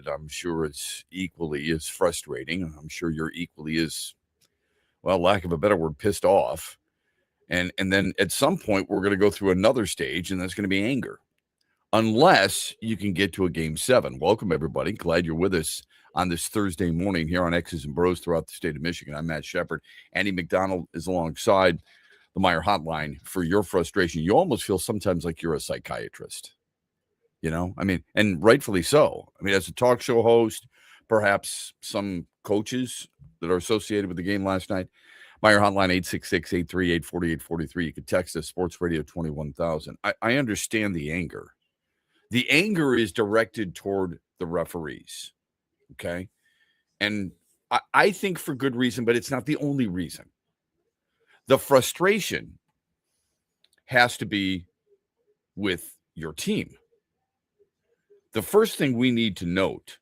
I'm sure it's equally as frustrating. I'm sure you're equally as, well, lack of a better word, pissed off. And then at some point, we're going to go through another stage, and that's going to be anger. Unless you can get to a game 7. Welcome, everybody. Glad you're with us on this Thursday morning here on X's and Bros throughout the state of Michigan. I'm Matt Shepard. Andy McDonald is alongside the Meyer Hotline for your frustration. You almost feel sometimes like you're a psychiatrist. You know, I mean, and rightfully so. I mean, as a talk show host, perhaps some coaches that are associated with the game last night. Meyer Hotline, 866-838-4843. You could text us, Sports Radio 21,000. I understand the anger. The anger is directed toward the referees, okay? And I think for good reason, but it's not the only reason. The frustration has to be with your team. The first thing we need to note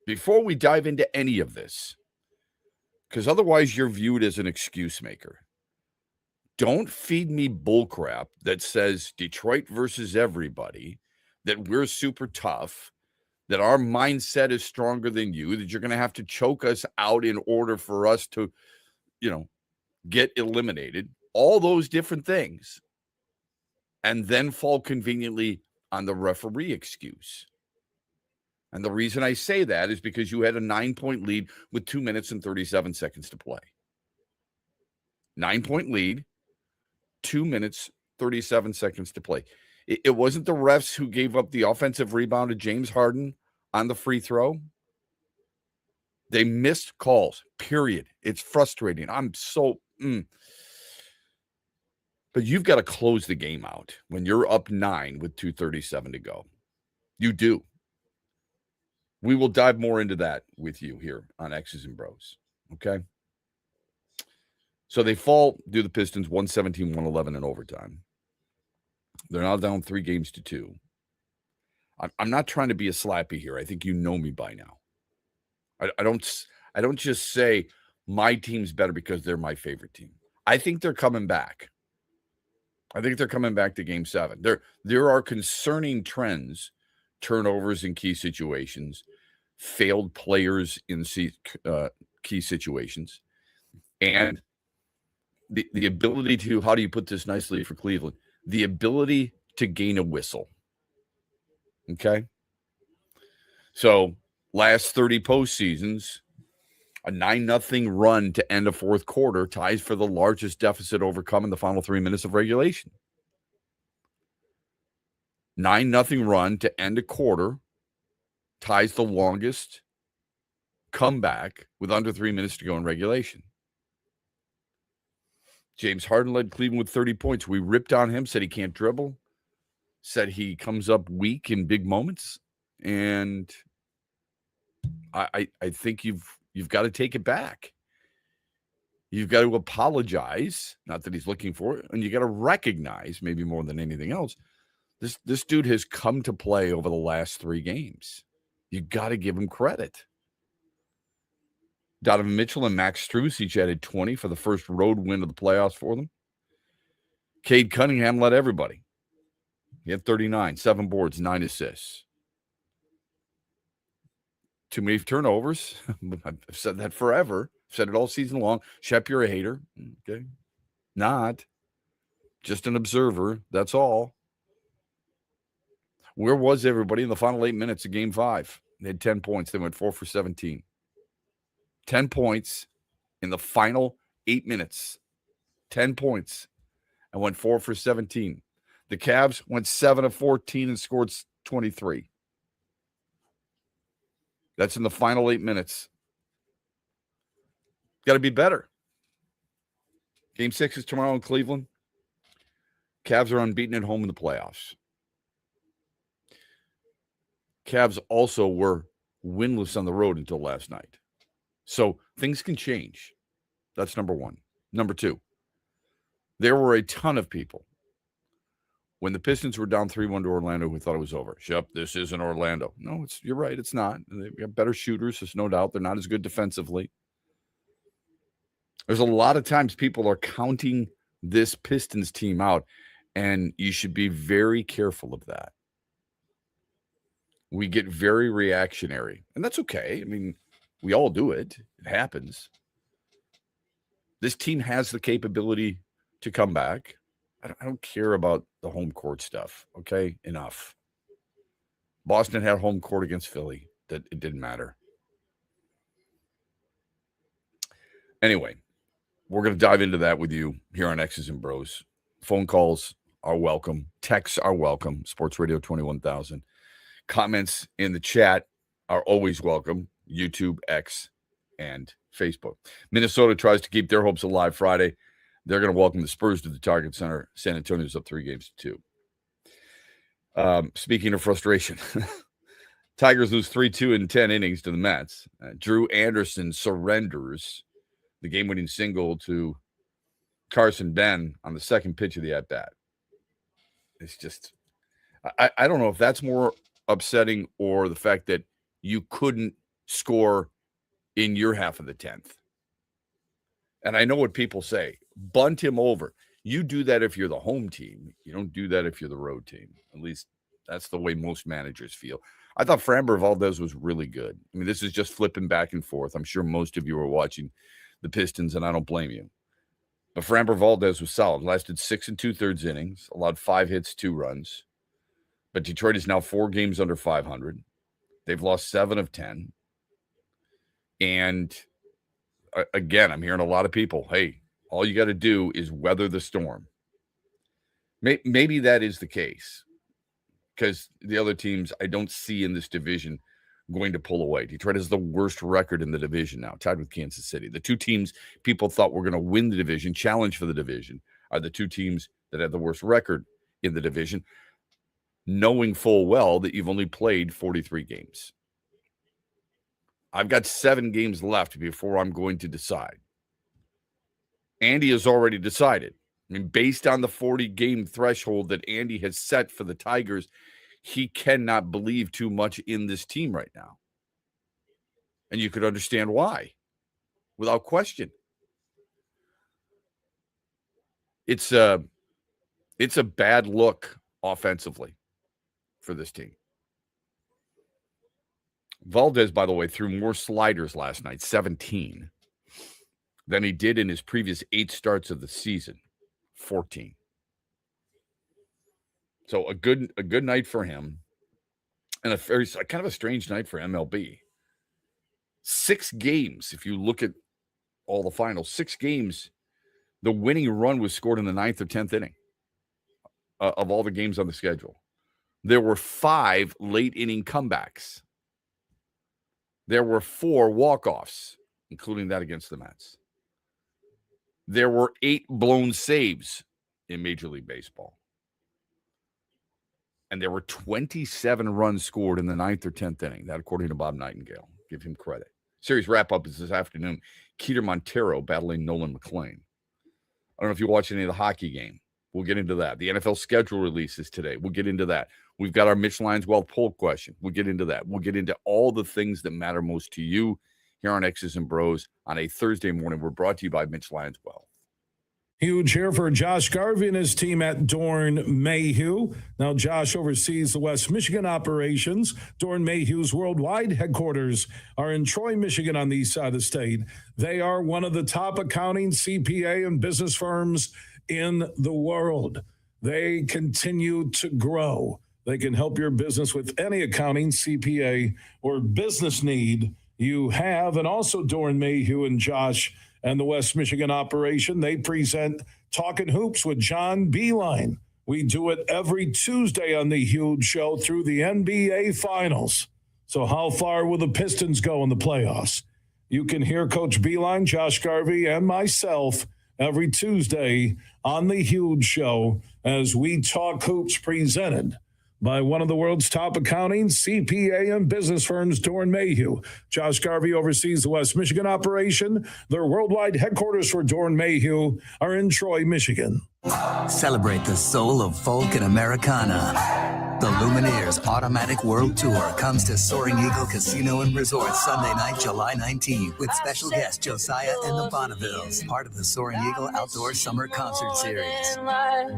before we dive into any of this, because otherwise you're viewed as an excuse maker. Don't feed me bullcrap that says Detroit versus everybody, that we're super tough, that our mindset is stronger than you, that you're going to have to choke us out in order for us to, get eliminated, all those different things, and then fall conveniently on the referee excuse. And the reason I say that is because you had a 9-point lead with 2 minutes and 37 seconds to play. 9-point lead, 2 minutes, 37 seconds to play. It wasn't the refs who gave up the offensive rebound to James Harden on the free throw. They missed calls, period. It's frustrating. I'm so... But you've got to close the game out when you're up 9 with 2:37 to go. You do. We will dive more into that with you here on X's and Bros. Okay? So they fall to the Pistons 117-111 in overtime. They're now down 3-2. I'm not trying to be a slappy here. I think you know me by now. I don't just say my team's better because they're my favorite team. I think they're coming back. I think they're coming back to game 7. There are concerning trends, turnovers in key situations, failed players in key situations, and the ability to, how do you put this nicely for Cleveland? The ability to gain a whistle. Okay? So, last 30 postseasons, a 9-0 run to end a fourth quarter ties for the largest deficit overcome in the final 3 minutes of regulation. 9-0 run to end a quarter ties the longest comeback with under 3 minutes to go in regulation. James Harden led Cleveland with 30 points. We ripped on him, said he can't dribble, said he comes up weak in big moments. And I think you've got to take it back. You've got to apologize, not that he's looking for it, and you got to recognize, maybe more than anything else, this dude has come to play over the last 3 games. You got to give him credit. Donovan Mitchell and Max Strus each added 20 for the first road win of the playoffs for them. Cade Cunningham led everybody. He had 39, 7 boards, 9 assists. Too many turnovers. I've said that forever. I've said it all season long. Shep, you're a hater. Okay. Not. Just an observer. That's all. Where was everybody in the final 8 minutes of game 5? They had 10 points. They went 4 for 17. 10 points in the final 8 minutes. 10 points and went 4 for 17. The Cavs went 7 of 14 and scored 23. That's in the final 8 minutes. Got to be better. Game 6 is tomorrow in Cleveland. Cavs are unbeaten at home in the playoffs. Cavs also were winless on the road until last night. So things can change. That's number one. Number two, there were a ton of people when the Pistons were down 3-1 to Orlando who thought it was over. Shep, this isn't Orlando. No, you're right. It's not. They've got better shooters. There's no doubt. They're not as good defensively. There's a lot of times people are counting this Pistons team out, and you should be very careful of that. We get very reactionary, and that's okay. I mean, we all do it. It happens. This team has the capability to come back. I don't care about the home court stuff, okay? Enough. Boston had home court against Philly. That it didn't matter. Anyway, we're going to dive into that with you here on X's and Bros. Phone calls are welcome. Texts are welcome. Sports Radio 21,000. Comments in the chat are always welcome. YouTube, X, and Facebook. Minnesota tries to keep their hopes alive Friday. They're going to welcome the Spurs to the Target Center. San Antonio's up 3-2. Speaking of frustration, Tigers lose 3-2 in 10 innings to the Mets. Drew Anderson surrenders the game-winning single to Carson Ben on the second pitch of the at-bat. It's just, I don't know if that's more upsetting or the fact that you couldn't score in your half of the 10th. And I know what people say, bunt him over. You do that if you're the home team. You don't do that if you're the road team. At least that's the way most managers feel. I thought Framber Valdez was really good. I mean, this is just flipping back and forth. I'm sure most of you are watching the Pistons, and I don't blame you. But Framber Valdez was solid. Lasted 6 2/3 innings, allowed 5 hits, 2 runs. But Detroit is now 4 games under 500. They've lost 7 of 10. And again, I'm hearing a lot of people, hey, all you got to do is weather the storm. Maybe that is the case because the other teams I don't see in this division going to pull away. Detroit has the worst record in the division now, tied with Kansas City. The two teams people thought were going to win the division, challenge for the division, are the two teams that have the worst record in the division, knowing full well that you've only played 43 games. I've got 7 games left before I'm going to decide. Andy has already decided. I mean, based on the 40-game threshold that Andy has set for the Tigers, he cannot believe too much in this team right now. And you could understand why, without question. It's a bad look offensively for this team. Valdez, by the way, threw more sliders last night, 17, than he did in his previous 8 starts of the season, 14. So a good night for him, and a kind of a strange night for MLB. 6 games, if you look at all the finals, 6 games, the winning run was scored in the 9th or 10th inning of all the games on the schedule. There were 5 late inning comebacks. There were 4 walk-offs, including that against the Mets. There were 8 blown saves in Major League Baseball. And there were 27 runs scored in the 9th or 10th inning. That, according to Bob Nightingale. Give him credit. Series wrap-up is this afternoon. Keter Montero battling Nolan McLean. I don't know if you watch any of the hockey game. We'll get into that. The NFL schedule releases today. We'll get into that. We've got our Mitch Lyons Wealth poll question. We'll get into that. We'll get into all the things that matter most to you here on X's and Bros on a Thursday morning. We're brought to you by Mitch Lyons Wealth. Huge here for Josh Garvey and his team at Dorn Mayhew. Now, Josh oversees the West Michigan operations. Dorn Mayhew's worldwide headquarters are in Troy, Michigan, on the east side of the state. They are one of the top accounting, CPA, and business firms in the world. They continue to grow. They can help your business with any accounting, CPA, or business need you have. And also Dorn Mayhew and Josh and the West Michigan operation, they present Talkin' Hoops with John Beilein. We do it every Tuesday on the Huge Show through the NBA Finals. So how far will the Pistons go in the playoffs? You can hear Coach Beilein, Josh Garvey, and myself every Tuesday on the Huge Show as we talk hoops, presented by one of the world's top accounting, CPA, and business firms, Dorn Mayhew. Josh Garvey oversees the West Michigan operation. Their worldwide headquarters for Dorn Mayhew are in Troy, Michigan. Celebrate the soul of folk and Americana. The Lumineers Automatic World Tour comes to Soaring Eagle Casino and Resort Sunday night, July 19th, with special guest Josiah and the Bonnevilles, part of the Soaring Eagle Outdoor Summer Concert Series.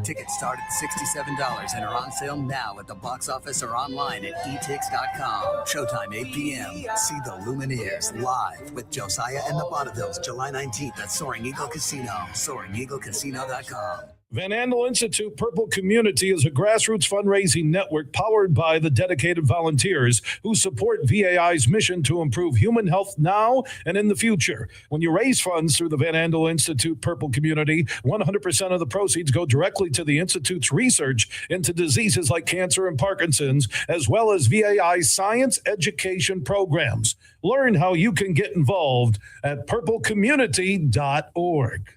Tickets start at $67 and are on sale now at the box office or online at etix.com. Showtime 8 p.m. See the Lumineers live with Josiah and the Bonnevilles, July 19th at Soaring Eagle Casino, SoaringEagleCasino.com. Van Andel Institute Purple Community is a grassroots fundraising network powered by the dedicated volunteers who support VAI's mission to improve human health now and in the future. When you raise funds through the Van Andel Institute Purple Community, 100% of the proceeds go directly to the Institute's research into diseases like cancer and Parkinson's, as well as VAI's science education programs. Learn how you can get involved at purplecommunity.org.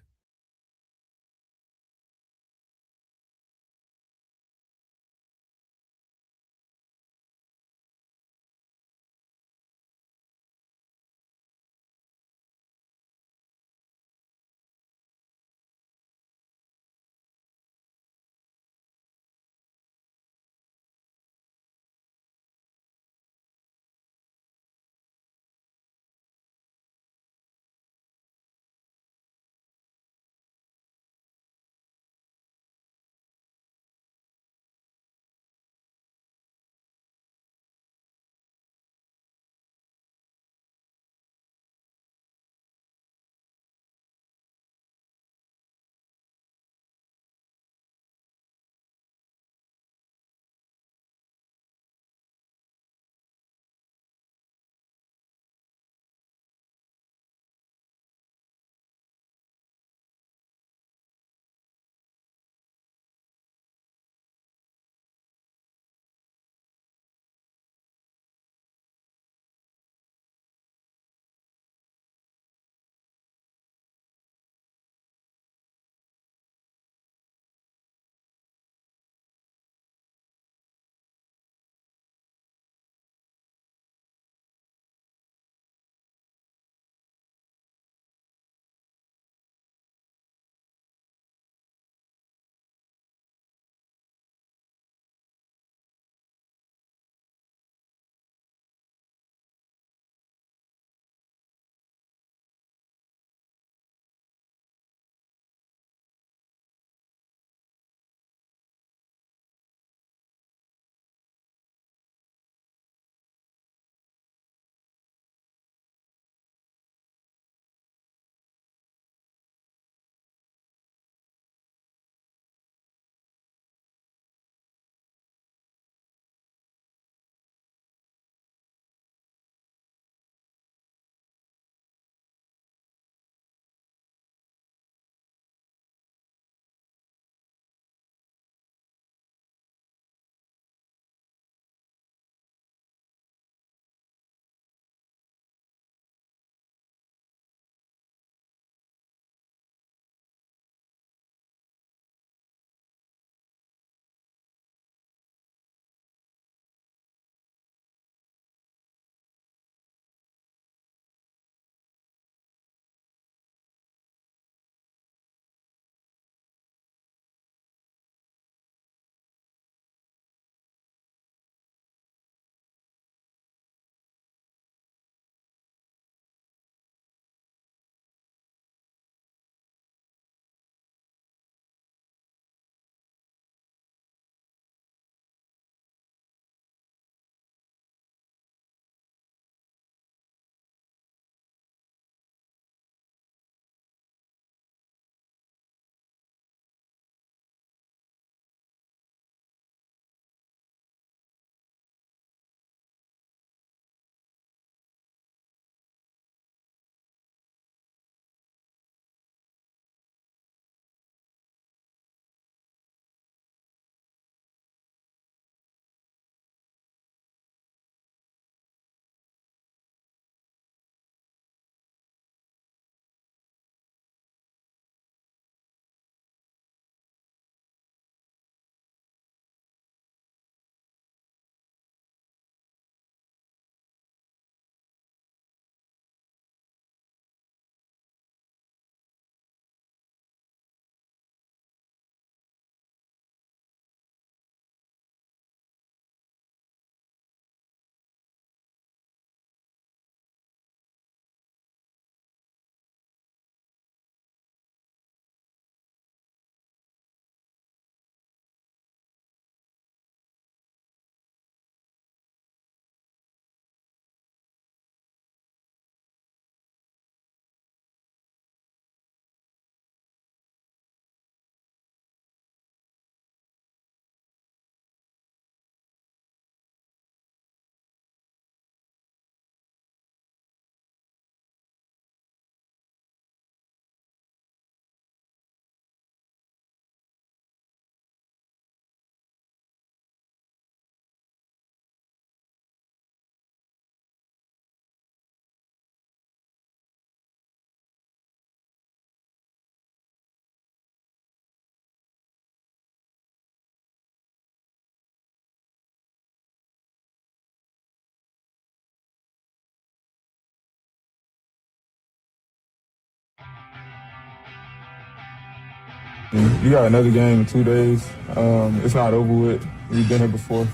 You got another game in 2 days. It's not over with. We've been here before.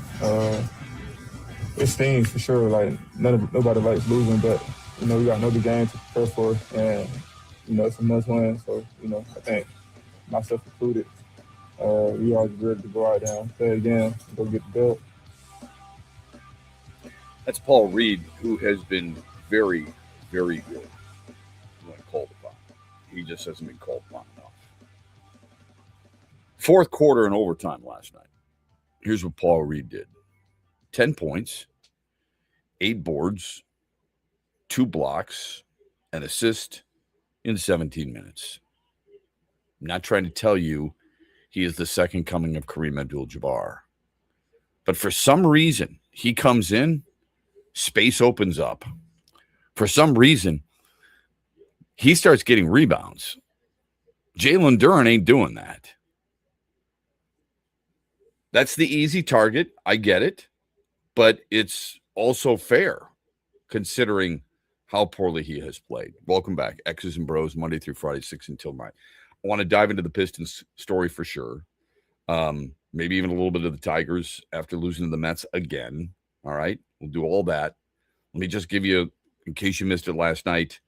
It stings for sure. Like nobody likes losing, but we got another game to prepare for, and it's a must win. So I think myself included, we are ready to go out there and play again, go get the belt. That's Paul Reed, who has been very, very good when called upon. He just hasn't been called upon enough. Fourth quarter and overtime last night. Here's what Paul Reed did. 10 points, 8 boards, 2 blocks, an assist in 17 minutes. I'm not trying to tell you he is the second coming of Kareem Abdul-Jabbar. But for some reason, he comes in, space opens up. For some reason, he starts getting rebounds. Jalen Duren ain't doing that. That's the easy target. I get it. But it's also fair considering how poorly he has played. Welcome back. X's and Bros, Monday through Friday, 6 until 9. I want to dive into the Pistons story for sure. Maybe even a little bit of the Tigers after losing to the Mets again. All right. We'll do all that. Let me just give you, in case you missed it last night,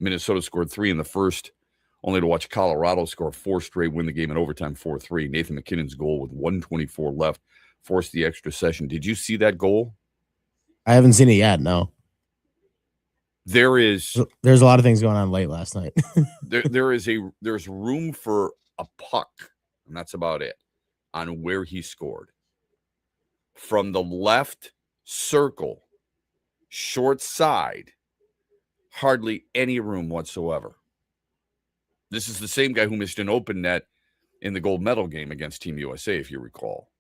Minnesota scored 3 in the first, only to watch Colorado score 4 straight, win the game in overtime 4-3. Nathan McKinnon's goal with 1:24 left forced the extra session. Did you see that goal? I haven't seen it yet, no. There's a lot of things going on late last night. there's room for a puck, and that's about it, on where he scored. From the left circle, short side, hardly any room whatsoever. This is the same guy who missed an open net in the gold medal game against Team USA, if you recall.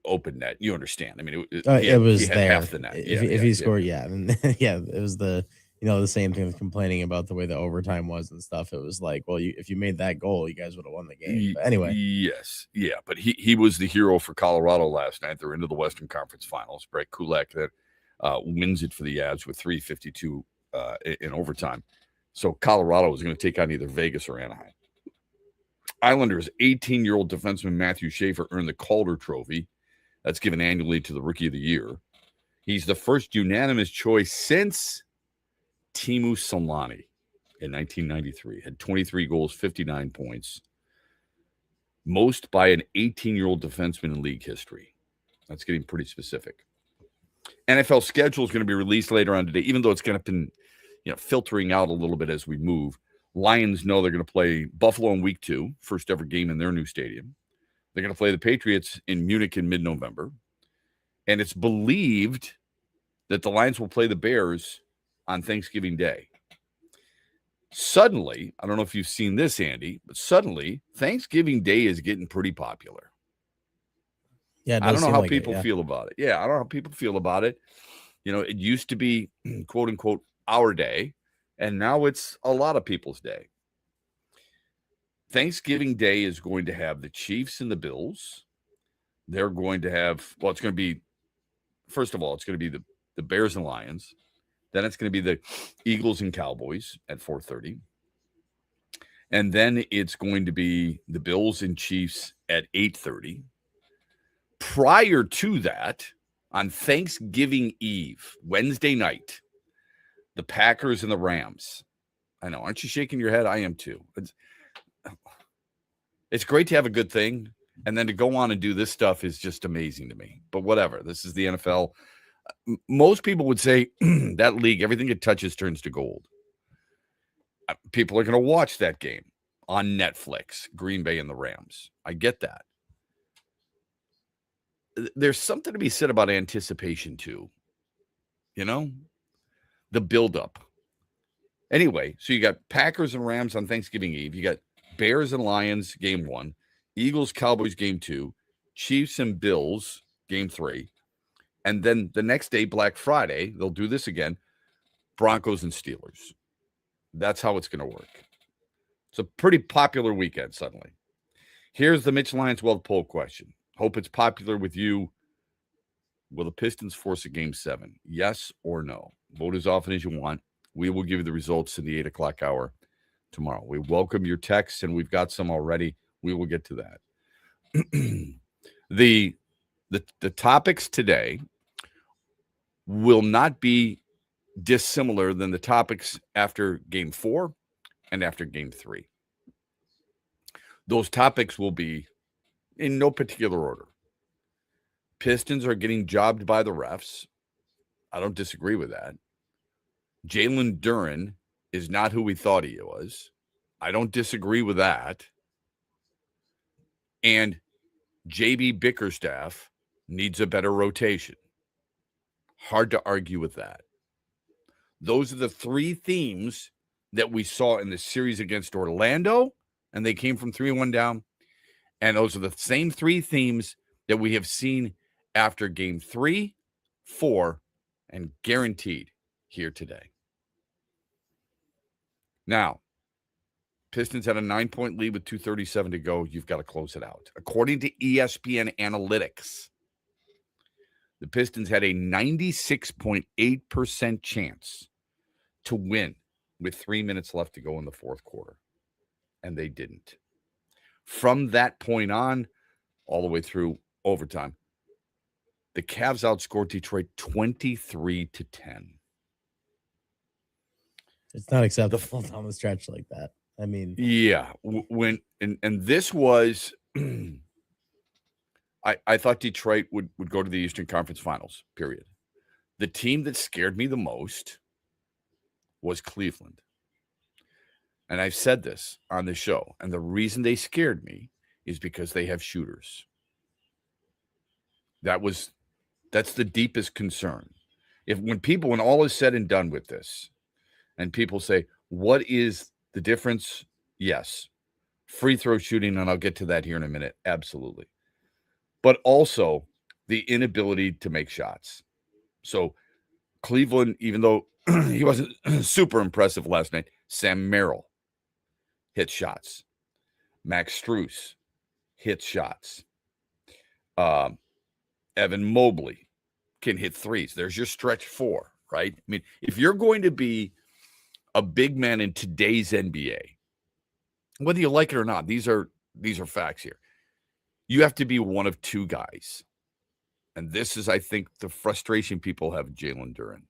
Open net, you understand. I mean, it was there. Half the net. If he scored, yeah. I mean, yeah, it was the same thing with complaining about the way the overtime was and stuff. It was like, well, if you made that goal, you guys would have won the game. But anyway. Yes. Yeah. But he was the hero for Colorado last night. They're into the Western Conference Finals. Brett Kulak that wins it for the Avs with 3:52 in overtime. So Colorado is going to take on either Vegas or Anaheim. Islanders 18-year-old defenseman Matthew Schaefer earned the Calder Trophy. That's given annually to the Rookie of the Year. He's the first unanimous choice since Teemu Selanne in 1993. Had 23 goals, 59 points. Most by an 18-year-old defenseman in league history. That's getting pretty specific. NFL schedule is going to be released later on today, even though it's going to be filtering out a little bit as we move. Lions know they're going to play Buffalo in week 2, first ever game in their new stadium. They're going to play the Patriots in Munich in mid-November. And it's believed that the Lions will play the Bears on Thanksgiving Day. Suddenly, I don't know if you've seen this, Andy, but suddenly Thanksgiving Day is getting pretty popular. Yeah, I don't know how people feel about it. Yeah, I don't know how people feel about it. It used to be, quote unquote, our day, and now it's a lot of people's day. Thanksgiving Day is going to have the Chiefs and the Bills. They're going to have, it's going to be, first of all, it's going to be the Bears and Lions. Then it's going to be the Eagles and Cowboys at 4:30. And then it's going to be the Bills and Chiefs at 8:30. Prior to that, on Thanksgiving Eve, Wednesday night, the Packers and the Rams. I know. Aren't you shaking your head? I am too. It's great to have a good thing, and then to go on and do this stuff is just amazing to me. But whatever. This is the NFL. Most people would say that league, everything it touches turns to gold. People are going to watch that game on Netflix, Green Bay and the Rams. I get that. There's something to be said about anticipation too. The buildup. Anyway, so you got Packers and Rams on Thanksgiving Eve. You got Bears and Lions, game 1. Eagles, Cowboys, game 2. Chiefs and Bills, game 3. And then the next day, Black Friday, they'll do this again. Broncos and Steelers. That's how it's going to work. It's a pretty popular weekend suddenly. Here's the Mitch Lyons Wealth poll question. Hope it's popular with you. Will the Pistons force a game 7? Yes or no? Vote as often as you want. We will give you the results in the 8 o'clock hour tomorrow. We welcome your texts, and we've got some already. We will get to that. The topics today will not be dissimilar than the topics after Game 4 and after Game 3. Those topics will be in no particular order. Pistons are getting jobbed by the refs. I don't disagree with that. Jalen Duren is not who we thought he was. I don't disagree with that. And JB Bickerstaff needs a better rotation. Hard to argue with that. Those are the three themes that we saw in the series against Orlando, and they came from 3-1 down. And those are the same three themes that we have seen after Game 3, 4, and guaranteed here today. Now, Pistons had a 9-point lead with 2:37 to go. You've got to close it out. According to ESPN Analytics, the Pistons had a 96.8% chance to win with 3 minutes left to go in the fourth quarter, and they didn't. From that point on, all the way through overtime, the Cavs outscored Detroit 23-10. It's not acceptable down the stretch like that. I mean, yeah, and this was, I thought Detroit would go to the Eastern Conference Finals, period. The team that scared me the most was Cleveland. And I've said this on the show, and the reason they scared me is because they have shooters. That's the deepest concern. When all is said and done with this, and people say, what is the difference? Yes. Free throw shooting, and I'll get to that here in a minute. Absolutely. But also the inability to make shots. So Cleveland, even though he wasn't super impressive last night, Sam Merrill hit shots. Max Strus hit shots. Evan Mobley can hit threes. There's your stretch four, right? I mean, if you're going to be a big man in today's NBA, whether you like it or not, these are facts here. You have to be one of two guys. And this is, I think, the frustration people have with Jalen Duren.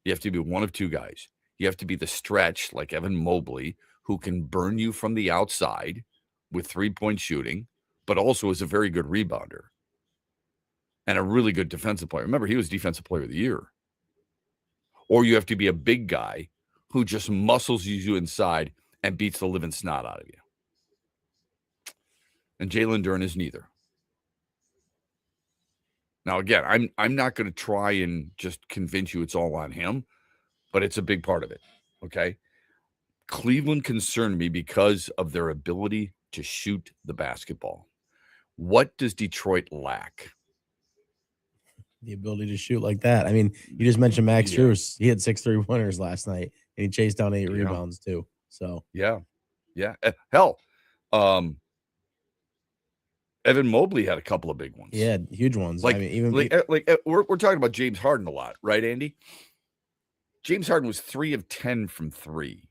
You have to be one of two guys. You have to be the stretch like Evan Mobley, who can burn you from the outside with three-point shooting, but also is a very good rebounder and a really good defensive player. Remember, he was Defensive Player of the Year. Or you have to be a big guy who just muscles you inside and beats the living snot out of you. And Jalen Duren is neither. Now, again, I'm not going to try and just convince you it's all on him, but it's a big part of it, okay? Cleveland concerned me because of their ability to shoot the basketball. What does Detroit lack? The ability to shoot like that. I mean, you just mentioned Max Strus. He had 6 3-pointers last night, and he chased down 8 rebounds too. So yeah. Hell, Evan Mobley had a couple of big ones. Yeah, huge ones. Like, I mean, we're talking about James Harden a lot, right, Andy? James Harden was 3 of 10 from 3.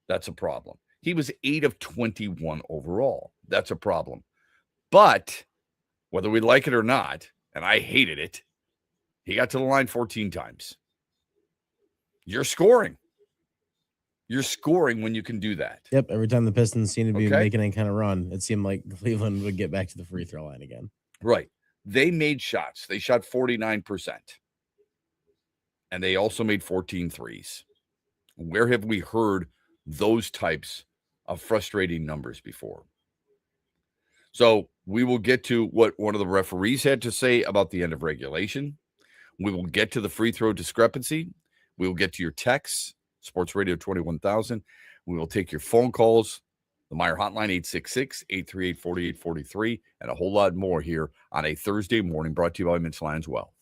That's a problem. He was 8 of 21 overall. That's a problem. But whether we like it or not, and I hated it, he got to the line 14 times. You're scoring. You're scoring when you can do that. Yep. Every time the Pistons seemed to be making any kind of run, it seemed like Cleveland would get back to the free throw line again. Right. They made shots. They shot 49%. And they also made 14 threes. Where have we heard those types of frustrating numbers before? So we will get to what one of the referees had to say about the end of regulation. We will get to the free throw discrepancy. We will get to your texts, Sports Radio 21,000. We will take your phone calls, the Meyer Hotline 866-838-4843, and a whole lot more here on a Thursday morning, brought to you by Mitch Lyons Wealth.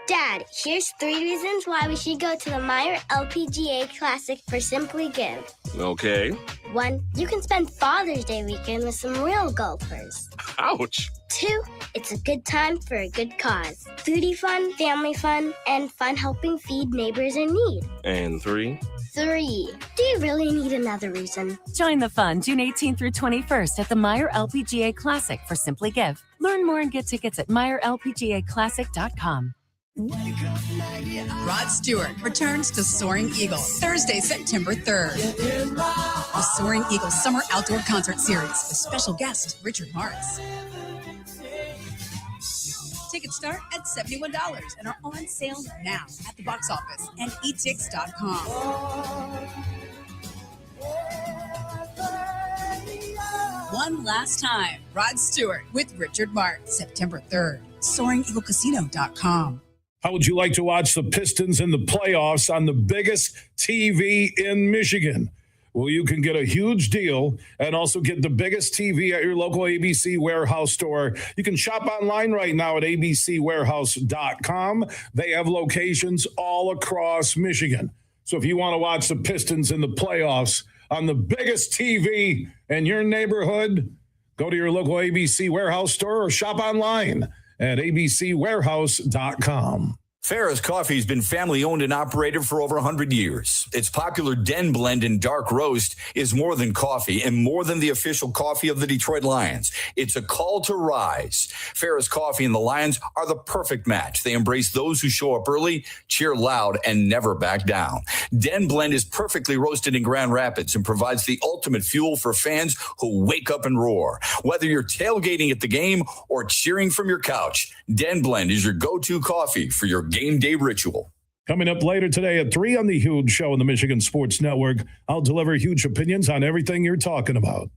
Dad, here's 3 reasons why we should go to the Meyer LPGA Classic for Simply Give. Okay. 1, you can spend Father's Day weekend with some real golfers. Ouch. 2, it's a good time for a good cause. Foodie fun, family fun, and fun helping feed neighbors in need. And 3. 3, do you really need another reason? Join the fun June 18th through 21st at the Meyer LPGA Classic for Simply Give. Learn more and get tickets at MeyerLPGAClassic.com. Rod Stewart returns to Soaring Eagle Thursday, September 3rd. The Soaring Eagle Summer Outdoor Concert Series with special guest Richard Marx. Tickets start at $71 and are on sale now at the box office and etix.com. One last time, Rod Stewart with Richard Marx, September 3rd. SoaringEagleCasino.com. How would you like to watch the Pistons in the playoffs on the biggest TV in Michigan? Well, you can get a huge deal and also get the biggest TV at your local ABC Warehouse store. You can shop online right now at abcwarehouse.com. They have locations all across Michigan. So if you want to watch the Pistons in the playoffs on the biggest TV in your neighborhood, go to your local ABC Warehouse store or shop online at abcwarehouse.com. Farrah's Coffee has been family owned and operated for over 100 years. Its popular Den Blend and Dark Roast is more than coffee and more than the official coffee of the Detroit Lions. It's a call to rise. Farrah's Coffee and the Lions are the perfect match. They embrace those who show up early, cheer loud, and never back down. Den Blend is perfectly roasted in Grand Rapids and provides the ultimate fuel for fans who wake up and roar. Whether you're tailgating at the game or cheering from your couch, Den Blend is your go-to coffee for your game day ritual. Coming up later today at 3 on the Huge Show on the Michigan Sports Network, I'll deliver huge opinions on everything you're talking about.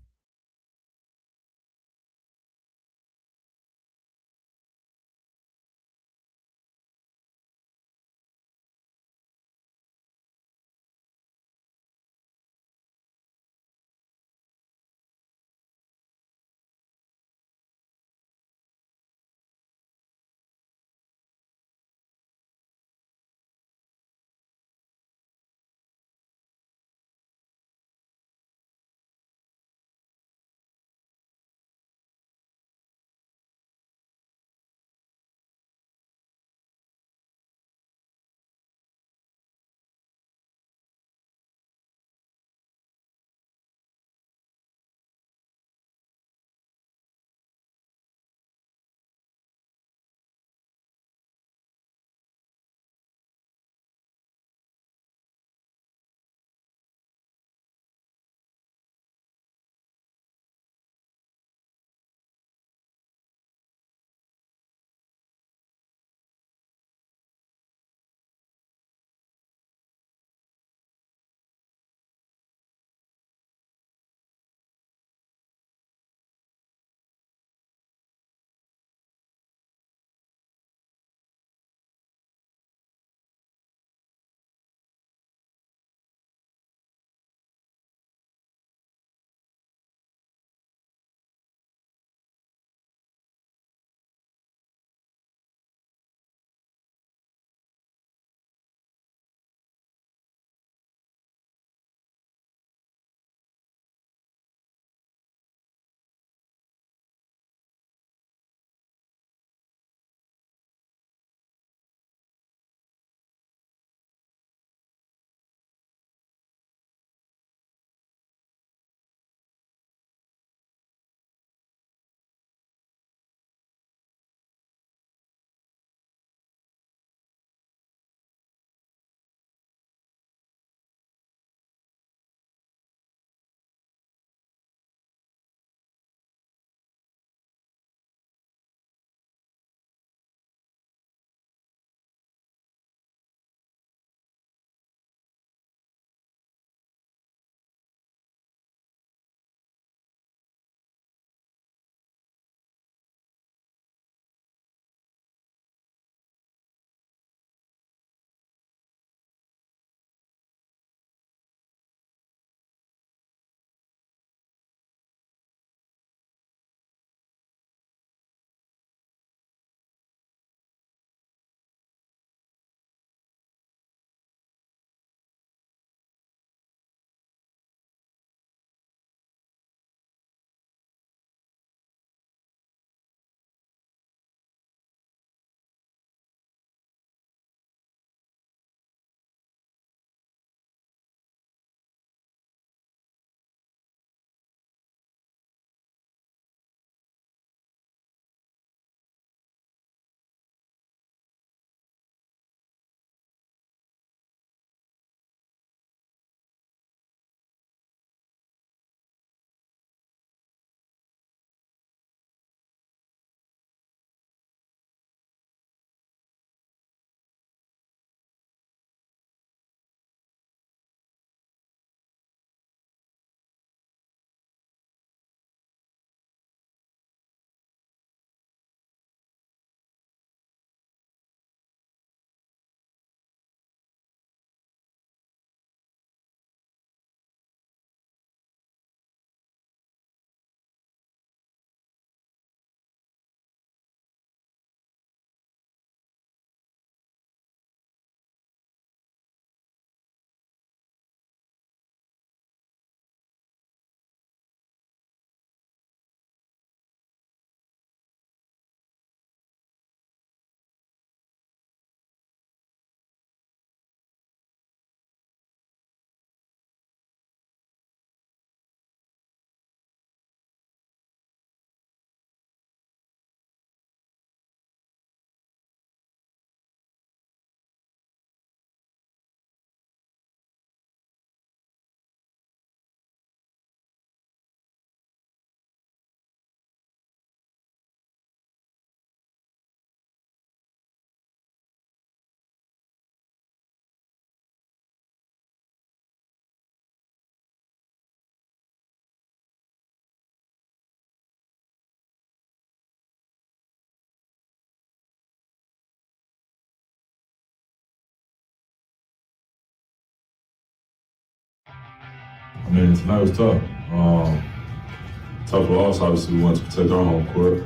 mean, tonight was tough. Tough for us, obviously, we wanted to protect our home court.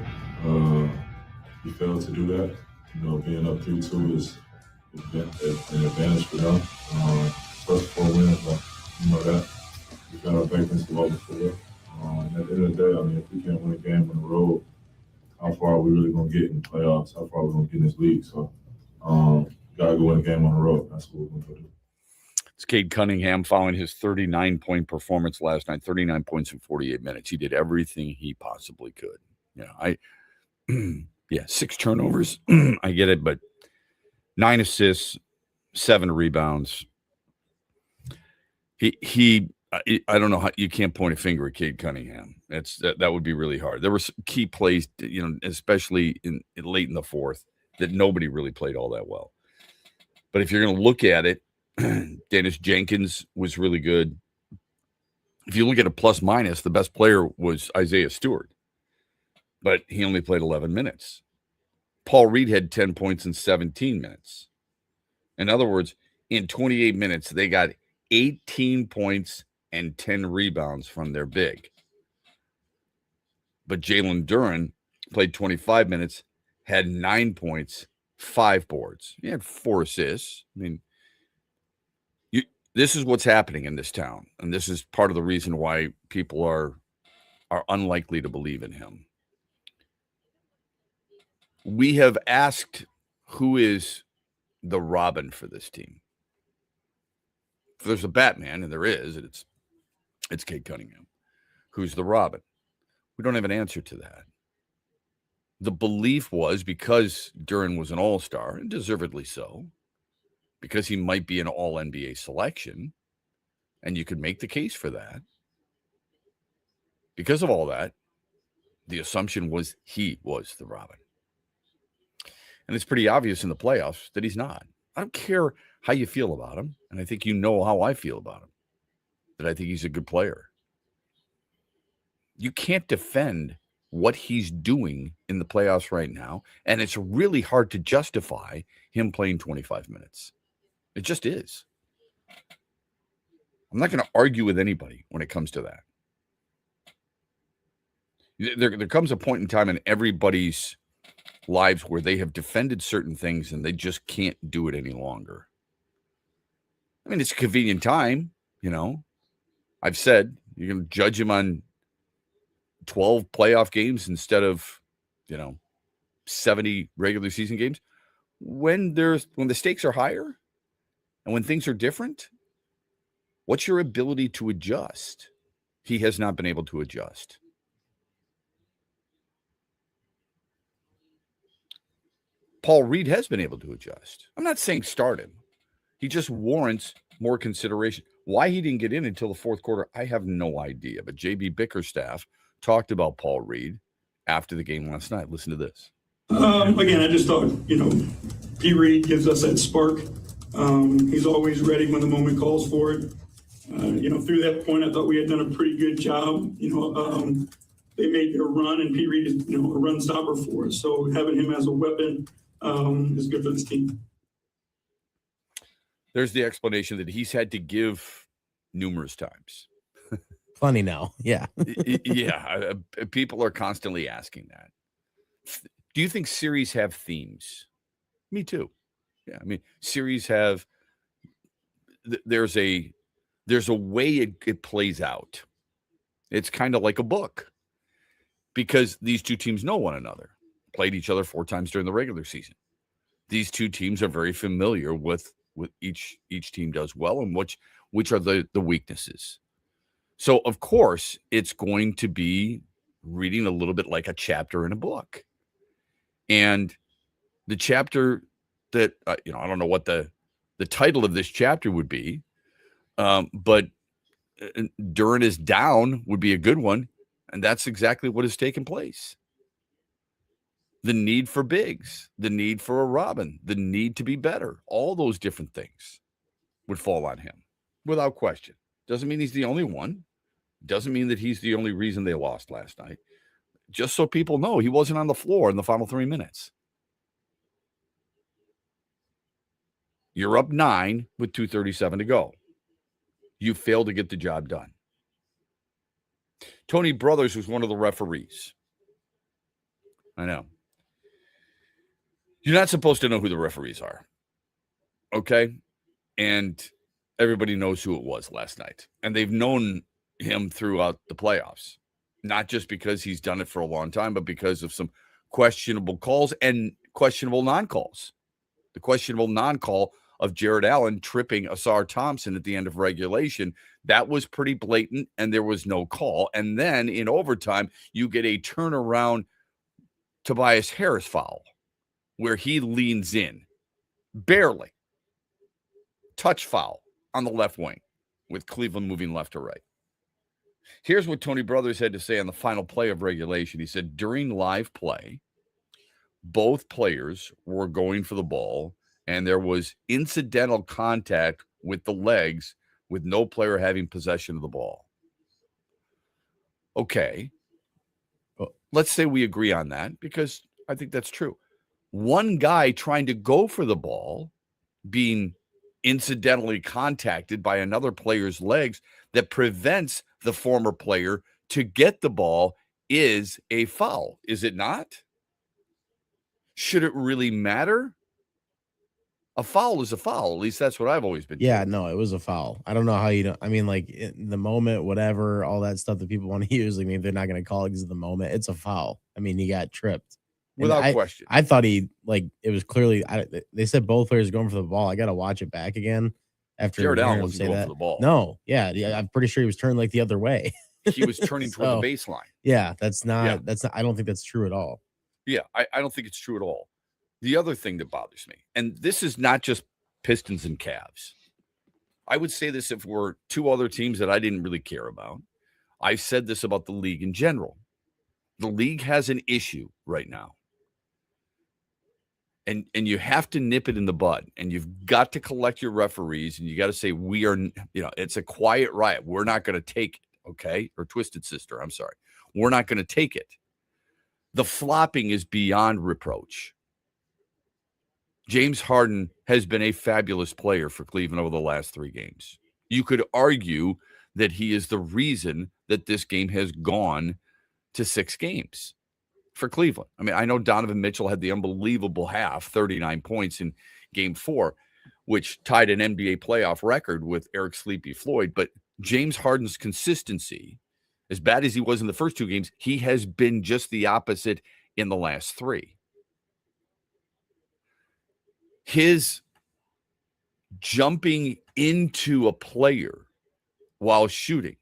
We failed to do that. You know, being up 3-2 is an advantage for them. First 4 wins, but you know that. We got our back against the wall before. And at the end of the day, I mean, if we can't win a game on the road, how far are we really going to get in the playoffs? How far are we going to get in this league? So, got to go win a game on the road. That's what we're going to do. It's Cade Cunningham following his 39-point performance last night, 39 points in 48 minutes. He did everything he possibly could. Yeah, 6 turnovers. I get it, but 9 assists, 7 rebounds. I don't know how you can't point a finger at Cade Cunningham. That would be really hard. There were some key plays, especially in late in the fourth, that nobody really played all that well. But if you're going to look at it, Dennis Jenkins was really good. If you look at a plus minus, the best player was Isaiah Stewart, but he only played 11 minutes. Paul Reed had 10 points in 17 minutes. In other words, in 28 minutes, they got 18 points and 10 rebounds from their big. But Jalen Duren played 25 minutes, had 9 points, 5 boards. He had 4 assists. I mean, this is what's happening in this town, and this is part of the reason why people are unlikely to believe in him. We have asked who is the Robin for this team. If there's a Batman, and there is, it's Cade Cunningham. Who's the Robin? We don't have an answer to that. The belief was because Duren was an all-star, and deservedly so, because he might be an all-NBA selection, and you could make the case for that. Because of all that, the assumption was he was the Robin. And it's pretty obvious in the playoffs that he's not. I don't care how you feel about him, and I think you know how I feel about him, that I think he's a good player. You can't defend what he's doing in the playoffs right now, and it's really hard to justify him playing 25 minutes. It just is. I'm not going to argue with anybody when it comes to that. There comes a point in time in everybody's lives where they have defended certain things and they just can't do it any longer. I mean, it's a convenient time, I've said you're going to judge him on 12 playoff games instead of, 70 regular season games. When the stakes are higher and when things are different, what's your ability to adjust? He has not been able to adjust. Paul Reed has been able to adjust. I'm not saying start him. He just warrants more consideration. Why he didn't get in until the fourth quarter, I have no idea. But J.B. Bickerstaff talked about Paul Reed after the game last night. Listen to this. Again, I just thought, P. Reed gives us that spark. He's always ready when the moment calls for it. Through that point, I thought we had done a pretty good job. They made their run, and P. Reed is, a run stopper for us. So having him as a weapon is good for this team. There's the explanation that he's had to give numerous times. Funny now. Yeah. Yeah. People are constantly asking that. Do you think series have themes? Me too. Yeah. I mean, series have, there's a way it plays out. It's kind of like a book because these two teams know one another, played each other 4 times during the regular season. These two teams are very familiar with each team does well and which are the weaknesses. So, of course, it's going to be reading a little bit like a chapter in a book. And the chapter that, I don't know what the title of this chapter would be, but Duren is down would be a good one. And that's exactly what has taken place. The need for bigs, the need for a Robin, the need to be better, all those different things would fall on him without question. Doesn't mean he's the only one. Doesn't mean that he's the only reason they lost last night. Just so people know, he wasn't on the floor in the final 3 minutes. You're up 9 with 2:37 to go. You failed to get the job done. Tony Brothers was one of the referees. I know. You're not supposed to know who the referees are. Okay? And everybody knows who it was last night. And they've known him throughout the playoffs. Not just because he's done it for a long time, but because of some questionable calls and questionable non-calls. The questionable non-call of Jared Allen tripping Asar Thompson at the end of regulation, that was pretty blatant, and there was no call. And then in overtime, you get a turnaround Tobias Harris foul where he leans in, barely. Touch foul on the left wing with Cleveland moving left to right. Here's what Tony Brothers had to say on the final play of regulation. He said, during live play, both players were going for the ball, and there was incidental contact with the legs with no player having possession of the ball. Okay. Let's say we agree on that because I think that's true. One guy trying to go for the ball being incidentally contacted by another player's legs that prevents the former player to get the ball is a foul, is it not? Should it really matter? A foul is a foul. At least that's what I've always been Yeah, told. no, it was a foul. I don't know how you don't. I mean, like in the moment, whatever, all that stuff that people want to use. I mean, they're not going to call it because of the moment. It's a foul. I mean, he got tripped. And Without question. I thought it was clearly. They said both players going for the ball. I got to watch it back again after Jared hearing Allen him wasn't say going that. for the ball. No, yeah, I'm pretty sure he was turned like the other way. He was turning toward the baseline. Yeah, that's not. I don't think that's true at all. Yeah, I don't think it's true at all. The other thing that bothers me, and this is not just Pistons and Cavs. I would say this if we're two other teams that I didn't really care about. I've said this about the league in general. The league has an issue right now. And you have to nip it in the bud, and you've got to collect your referees, and you got to say, we are, it's a quiet riot. We're not going to take it, okay? Or Twisted Sister, I'm sorry. We're not going to take it. The flopping is beyond reproach. James Harden has been a fabulous player for Cleveland over the last 3 games. You could argue that he is the reason that this game has gone to 6 games for Cleveland. I mean, I know Donovan Mitchell had the unbelievable half, 39 points in game 4, which tied an NBA playoff record with Eric Sleepy Floyd. But James Harden's consistency, as bad as he was in the first 2 games, he has been just the opposite in the last 3. His jumping into a player while shooting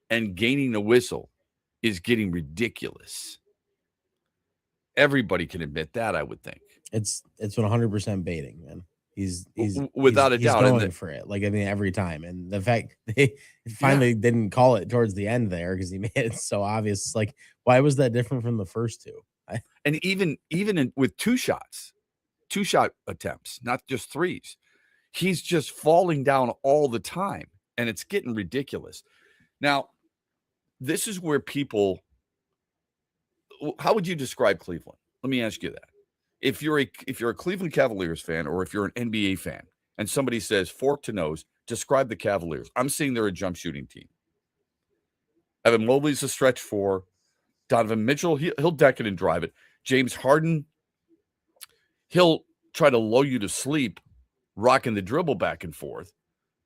and gaining a whistle is getting ridiculous. Everybody can admit that, I would think. It's 100% baiting, man. He's without a doubt going for it. Like, I mean, every time. And the fact they finally didn't call it towards the end there because he made it so obvious. It's like, why was that different from the first 2? And even with 2 shot attempts, not just 3s, he's just falling down all the time, and it's getting ridiculous. Now, this is where people, how would you describe Cleveland? Let me ask you that. If you're a Cleveland Cavaliers fan, or if you're an NBA fan, and somebody says fork to nose, describe the Cavaliers. I'm saying they're a jump shooting team. Evan Mobley's a stretch 4. Donovan Mitchell, he'll deck it and drive it. James Harden, he'll try to lull you to sleep, rocking the dribble back and forth,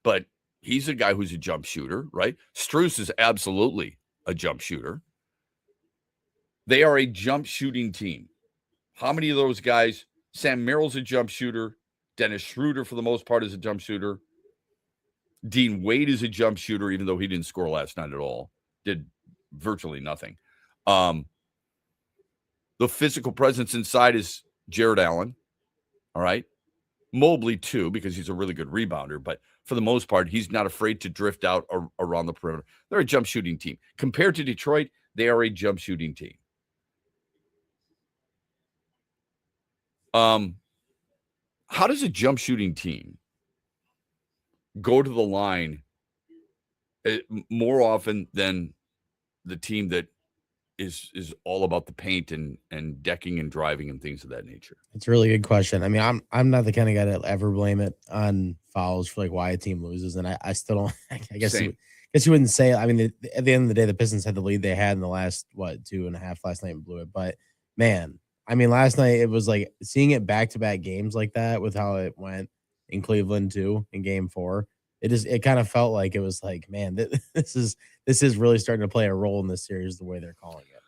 but he's a guy who's a jump shooter, right? Strus is absolutely a jump shooter. They are a jump shooting team. How many of those guys? Sam Merrill's a jump shooter. Dennis Schroeder, for the most part, is a jump shooter. Dean Wade is a jump shooter, even though he didn't score last night at all. Did virtually nothing. The physical presence inside is Jared Allen. All right. Mobley, too, because he's a really good rebounder. But for the most part, he's not afraid to drift out around the perimeter. They're a jump shooting team. Compared to Detroit, they are a jump shooting team. How does a jump shooting team go to the line more often than the team that is all about the paint and decking and driving and things of that nature? It's a really good question. I mean, I'm not the kind of guy that ever blame it on fouls for like why a team loses, and I still don't. I guess guess you wouldn't say. I mean, at the end of the day, the Pistons had the lead they had in the last 2.5 last night and blew it. But man, I mean, last night it was like seeing it back-to-back games like that with how it went in Cleveland too in Game 4. It kind of felt like it was like, man, this is really starting to play a role in this series the way they're calling it.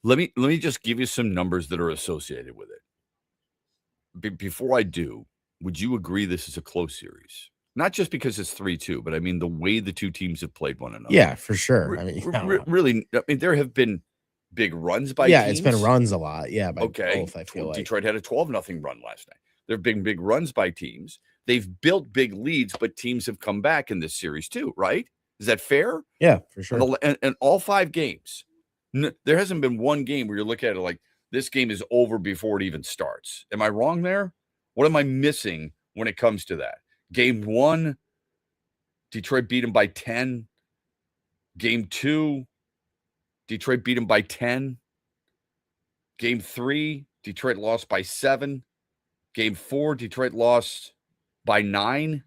Let me just give you some numbers that are associated with it. Before I do, would you agree this is a close series? Not just because it's 3-2, but I mean the way the two teams have played one another. Yeah, for sure. I mean, really, I mean, there have been big runs by teams. it's been runs a lot. Yeah, by both, I feel like. Detroit had a 12-0 run last night. There have been big runs by teams. They've built big leads, but teams have come back in this series too, right? Is that fair? Yeah, for sure. And all 5 games, there hasn't been one game where you look at it like this game is over before it even starts. Am I wrong there? What am I missing when it comes to that? Game 1, Detroit beat them by 10. Game 2, Detroit beat them by 10. Game 3, Detroit lost by 7. Game 4, Detroit lost by 9.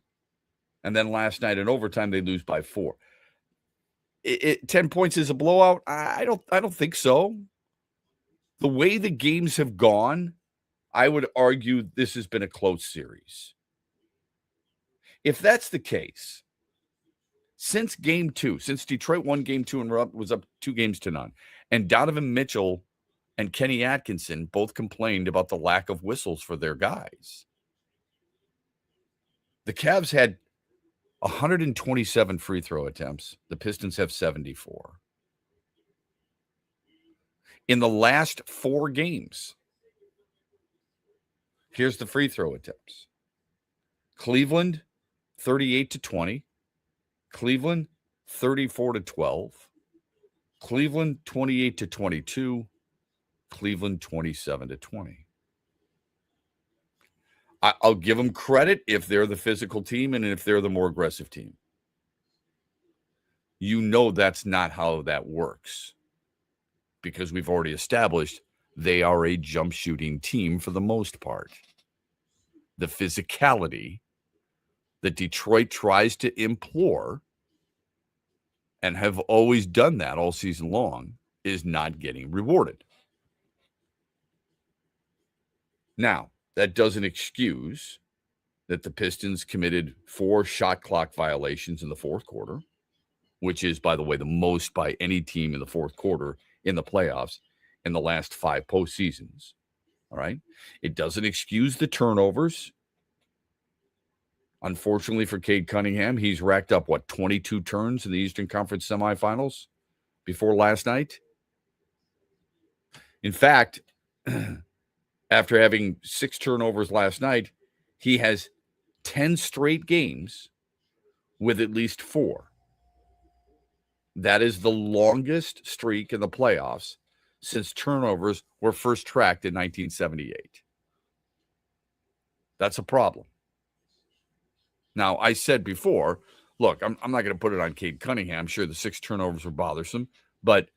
And then last night in overtime, they lose by 4. 10 points is a blowout? I don't think so. The way the games have gone, I would argue this has been a close series. If that's the case, since Game 2, since Detroit won Game 2 and was up 2-0, and Donovan Mitchell and Kenny Atkinson both complained about the lack of whistles for their guys. The Cavs had 127 free throw attempts. The Pistons have 74. In the last 4 games, here's the free throw attempts. Cleveland, 38-20. Cleveland, 34-12. Cleveland, 28-22. Cleveland, 27-20. I'll give them credit if they're the physical team and if they're the more aggressive team. You know that's not how that works because we've already established they are a jump shooting team for the most part. The physicality that Detroit tries to implore and have always done that all season long is not getting rewarded. Now, that doesn't excuse that the Pistons committed 4 shot clock violations in the fourth quarter, which is, by the way, the most by any team in the fourth quarter in the playoffs in the last 5 postseasons. All right. It doesn't excuse the turnovers. Unfortunately for Cade Cunningham, he's racked up, 22 turns in the Eastern Conference semifinals before last night. In fact, after having 6 turnovers last night, he has 10 straight games with at least 4. That is the longest streak in the playoffs since turnovers were first tracked in 1978. That's a problem. Now, I said before, look, I'm not going to put it on Cade Cunningham. I'm sure the 6 turnovers were bothersome. But,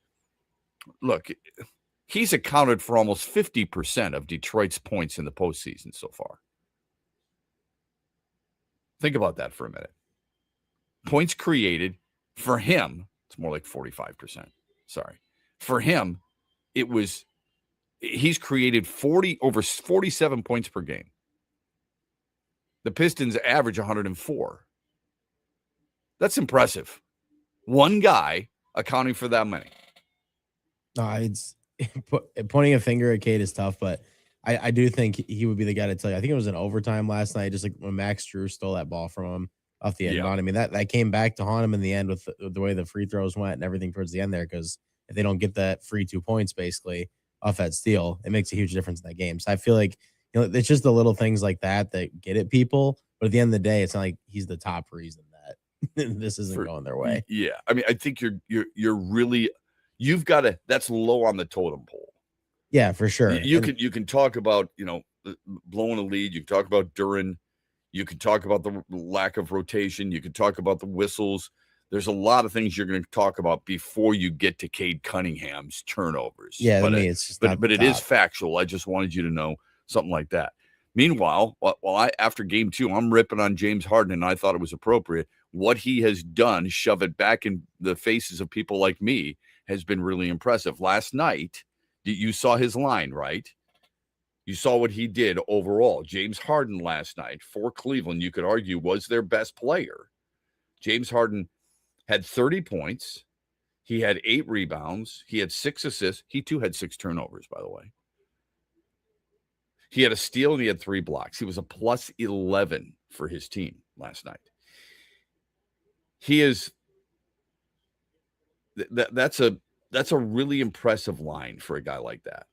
look, he's accounted for almost 50% of Detroit's points in the postseason so far. Think about that for a minute. Points created for him, it's more like 45%. Sorry. For him, he's created over 47 points per game. The Pistons average 104. That's impressive. One guy accounting for that many. No, it's pointing a finger at Cade is tough, but I do think he would be the guy to tell you. I think it was in overtime last night, just like when Max Drew stole that ball from him off the end. Yeah. I mean, that came back to haunt him in the end with the way the free throws went and everything towards the end there, because if they don't get that free 2 points basically off that steal, it makes a huge difference in that game. So I feel like, it's just the little things like that get at people. But at the end of the day, it's not like he's the top reason that this isn't going their way. Yeah. I mean, I think you're really, that's low on the totem pole. Yeah, for sure. You can talk about, blowing a lead. You can talk about Duren. You can talk about the lack of rotation. You can talk about the whistles. There's a lot of things you're going to talk about before you get to Cade Cunningham's turnovers. Yeah, but it's just but it is factual. I just wanted you to know something like that. Meanwhile, after game 2, I'm ripping on James Harden, and I thought it was appropriate. What he has done, shove it back in the faces of people like me, has been really impressive. Last night, you saw his line, right? You saw what he did overall. James Harden last night for Cleveland, you could argue, was their best player. James Harden had 30 points. He had 8 rebounds. He had 6 assists. He, too, had 6 turnovers, by the way. He had a steal and he had 3 blocks. He was a plus 11 for his team last night. He is that's a really impressive line for a guy like that.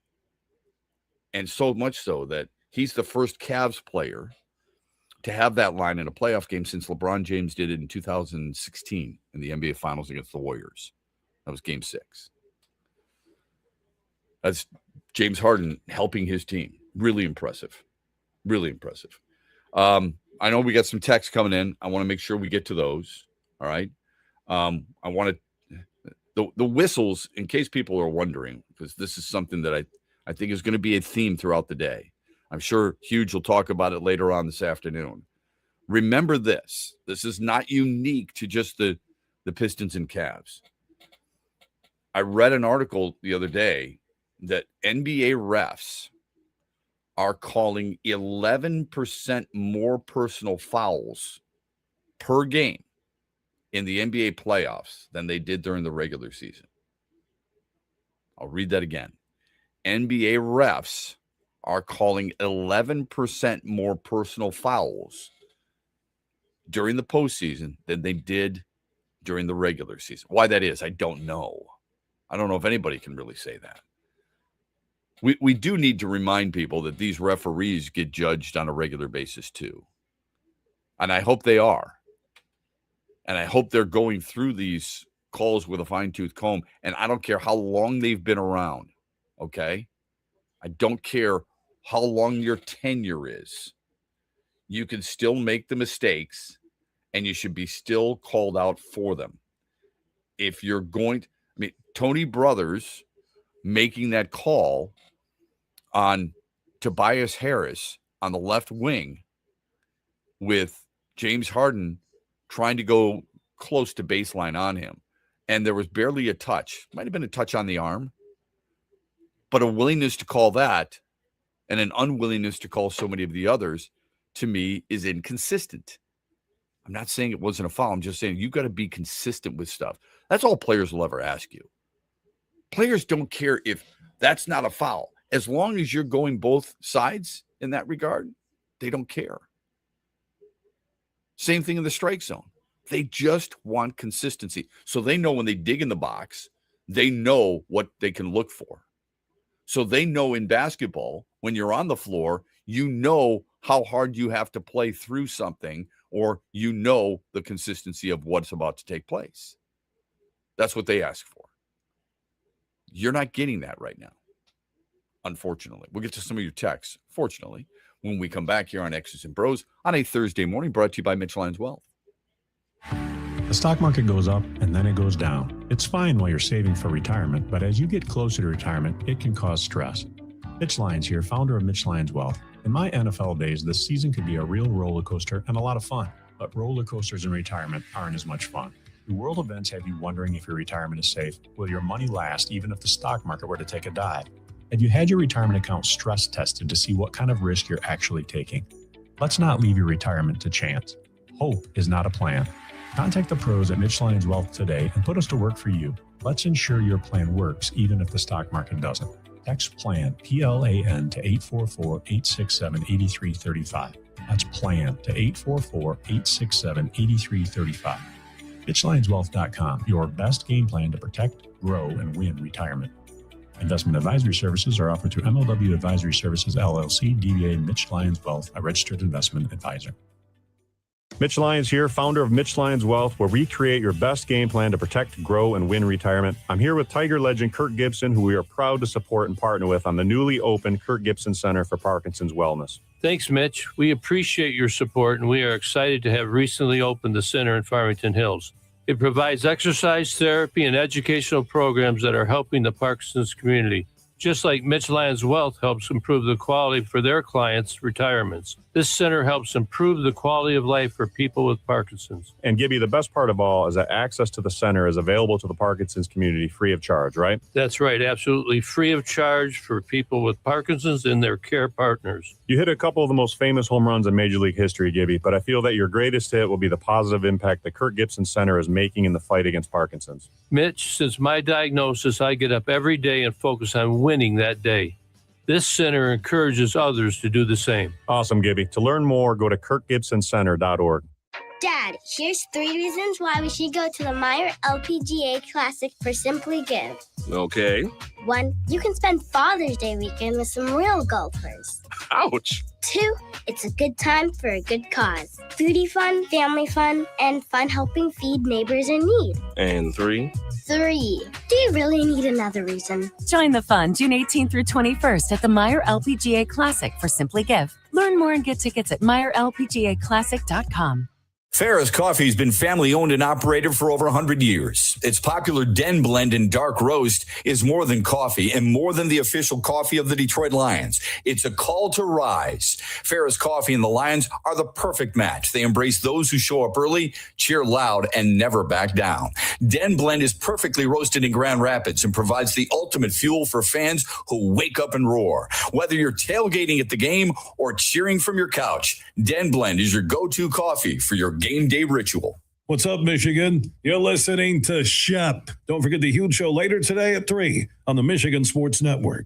And so much so that he's the first Cavs player to have that line in a playoff game since LeBron James did it in 2016 in the NBA Finals against the Warriors. That was game 6. That's James Harden helping his team. Really impressive. Really impressive. I know we got some texts coming in. I want to make sure we get to those. All right. I want to, the whistles, in case people are wondering, because this is something that I think is going to be a theme throughout the day. I'm sure Huge will talk about it later on this afternoon. Remember this. This is not unique to just the Pistons and Cavs. I read an article the other day that NBA refs are calling 11% more personal fouls per game in the NBA playoffs than they did during the regular season. I'll read that again. NBA refs are calling 11% more personal fouls during the postseason than they did during the regular season. Why that is, I don't know. I don't know if anybody can really say that. We do need to remind people that these referees get judged on a regular basis too. And I hope they are. And I hope they're going through these calls with a fine-tooth comb. And I don't care how long they've been around, okay? I don't care how long your tenure is. You can still make the mistakes, and you should be still called out for them. If you're going to, Tony Brothers making that call on Tobias Harris on the left wing with James Harden trying to go close to baseline on him. And there was barely a touch. Might have been a touch on the arm. But a willingness to call that and an unwillingness to call so many of the others, to me, is inconsistent. I'm not saying it wasn't a foul. I'm just saying you got to be consistent with stuff. That's all players will ever ask you. Players don't care if that's not a foul. As long as you're going both sides in that regard, they don't care. Same thing in the strike zone. They just want consistency. So they know when they dig in the box, they know what they can look for. So they know in basketball, when you're on the floor, you know how hard you have to play through something, or you know the consistency of what's about to take place. That's what they ask for. You're not getting that right now, unfortunately. We'll get to some of your texts, fortunately, when we come back here on X's and Bros on a Thursday morning, brought to you by Mitch Lyons Wealth. The stock market goes up and then it goes down. It's fine while you're saving for retirement, but as you get closer to retirement, it can cause stress. Mitch Lyons here, founder of Mitch Lyons Wealth. In my NFL days, this season could be a real roller coaster and a lot of fun, but roller coasters in retirement aren't as much fun. Do world events have you wondering if your retirement is safe? Will your money last even if the stock market were to take a dive? Have you had your retirement account stress tested to see what kind of risk you're actually taking? Let's not leave your retirement to chance. Hope is not a plan. Contact the pros at Mitch Lyons Wealth today and put us to work for you. Let's ensure your plan works even if the stock market doesn't. Text PLAN, P-L-A-N, to 844-867-8335. That's PLAN to 844-867-8335. MitchLyonsWealth.com, your best game plan to protect, grow, and win retirement. Investment advisory services are offered through MLW Advisory Services, LLC, DBA Mitch Lyons Wealth, a registered investment advisor. Mitch Lyons here, founder of Mitch Lyons Wealth, where we create your best game plan to protect, grow, and win retirement. I'm here with Tiger legend Kirk Gibson, who we are proud to support and partner with on the newly opened Kirk Gibson Center for Parkinson's Wellness. Thanks, Mitch. We appreciate your support, and we are excited to have recently opened the center in Farmington Hills. It provides exercise therapy and educational programs that are helping the Parkinson's community. Just like Mitch Lyons Wealth helps improve the quality for their clients' retirements, this center helps improve the quality of life for people with Parkinson's. And Gibby, the best part of all is that access to the center is available to the Parkinson's community free of charge, right? That's right, absolutely free of charge for people with Parkinson's and their care partners. You hit a couple of the most famous home runs in Major League history, Gibby, but I feel that your greatest hit will be the positive impact the Kirk Gibson Center is making in the fight against Parkinson's. Mitch, since my diagnosis, I get up every day and focus on winning that day. This center encourages others to do the same. Awesome, Gibby. To learn more, go to kirkgibsoncenter.org. Dad, here's 3 reasons why we should go to the Meyer LPGA Classic for Simply Give. Okay. 1, you can spend Father's Day weekend with some real golfers. Ouch. 2, it's a good time for a good cause. Foodie fun, family fun, and fun helping feed neighbors in need. And 3. 3, do you really need another reason? Join the fun June 18th through 21st at the Meyer LPGA Classic for Simply Give. Learn more and get tickets at MeyerLPGAClassic.com. Farrah's Coffee has been family owned and operated for over 100 years. Its popular Den Blend and Dark Roast is more than coffee and more than the official coffee of the Detroit Lions. It's a call to rise. Farrah's Coffee and the Lions are the perfect match. They embrace those who show up early, cheer loud, and never back down. Den Blend is perfectly roasted in Grand Rapids and provides the ultimate fuel for fans who wake up and roar. Whether you're tailgating at the game or cheering from your couch, Den Blend is your go-to coffee for your game day ritual. What's up, Michigan? You're listening to Shep. Don't forget the huge show later today at 3 on the Michigan Sports Network.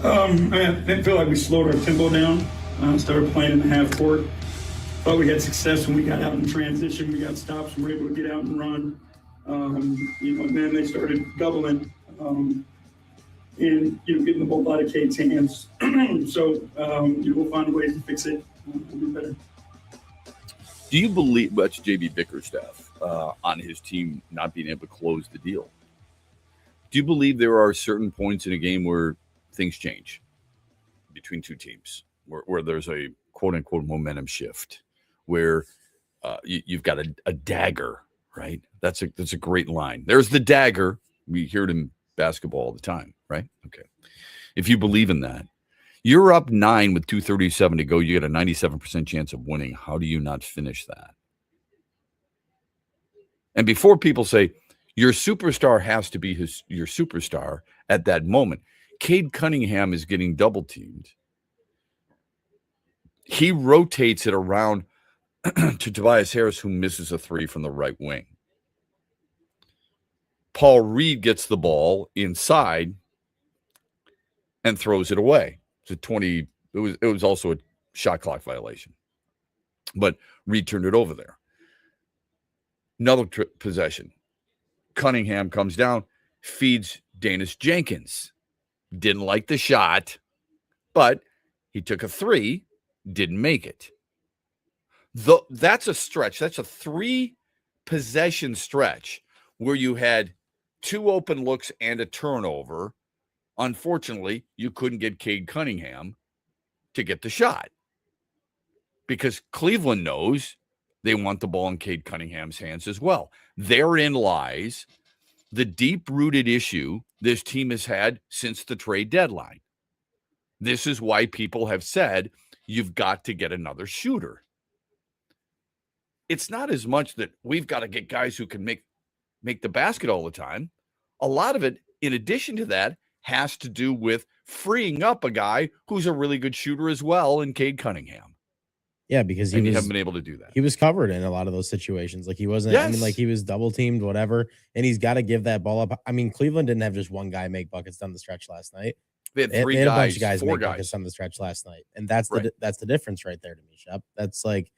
I didn't feel like we slowed our tempo down. Started playing in the half court. Thought we had success when we got out in transition. We got stops and we were able to get out and run. And then they started doubling and, getting the ball out of Cade's hands. So, we'll find ways to fix it. We'll do better. Do you believe much JB Bickerstaff on his team not being able to close the deal? Do you believe there are certain points in a game where things change between two teams, where there's a quote-unquote momentum shift, where you've got a dagger, right? That's a great line. There's the dagger. We hear it in basketball all the time, right? Okay. If you believe in that, you're up 9 with 2:37 to go. You get a 97% chance of winning. How do you not finish that? And before people say, your superstar has to be your superstar at that moment, Cade Cunningham is getting double teamed. He rotates it around to Tobias Harris, who misses a three from the right wing. Paul Reed gets the ball inside and throws it away. It was also a shot clock violation, but Reed turned it over there. Another possession. Cunningham comes down, feeds Danis Jenkins. Didn't like the shot, but he took a three, didn't make it. That's a stretch. That's a 3-possession stretch where you had 2 open looks and a turnover. Unfortunately, you couldn't get Cade Cunningham to get the shot because Cleveland knows they want the ball in Cade Cunningham's hands as well. Therein lies the deep-rooted issue this team has had since the trade deadline. This is why people have said you've got to get another shooter. It's not as much that we've got to get guys who can make the basket all the time. A lot of it, in addition to that, has to do with freeing up a guy who's a really good shooter as well in Cade Cunningham. Yeah, because you haven't been able to do that. He was covered in a lot of those situations. Like he wasn't, yes. I mean, like he was double teamed, whatever, and he's got to give that ball up. I mean, Cleveland didn't have just one guy make buckets down the stretch last night. They had they had a bunch of guys, guys 4 make guys buckets down the stretch last night, and that's right. that's the difference right there to me, Shep. That's like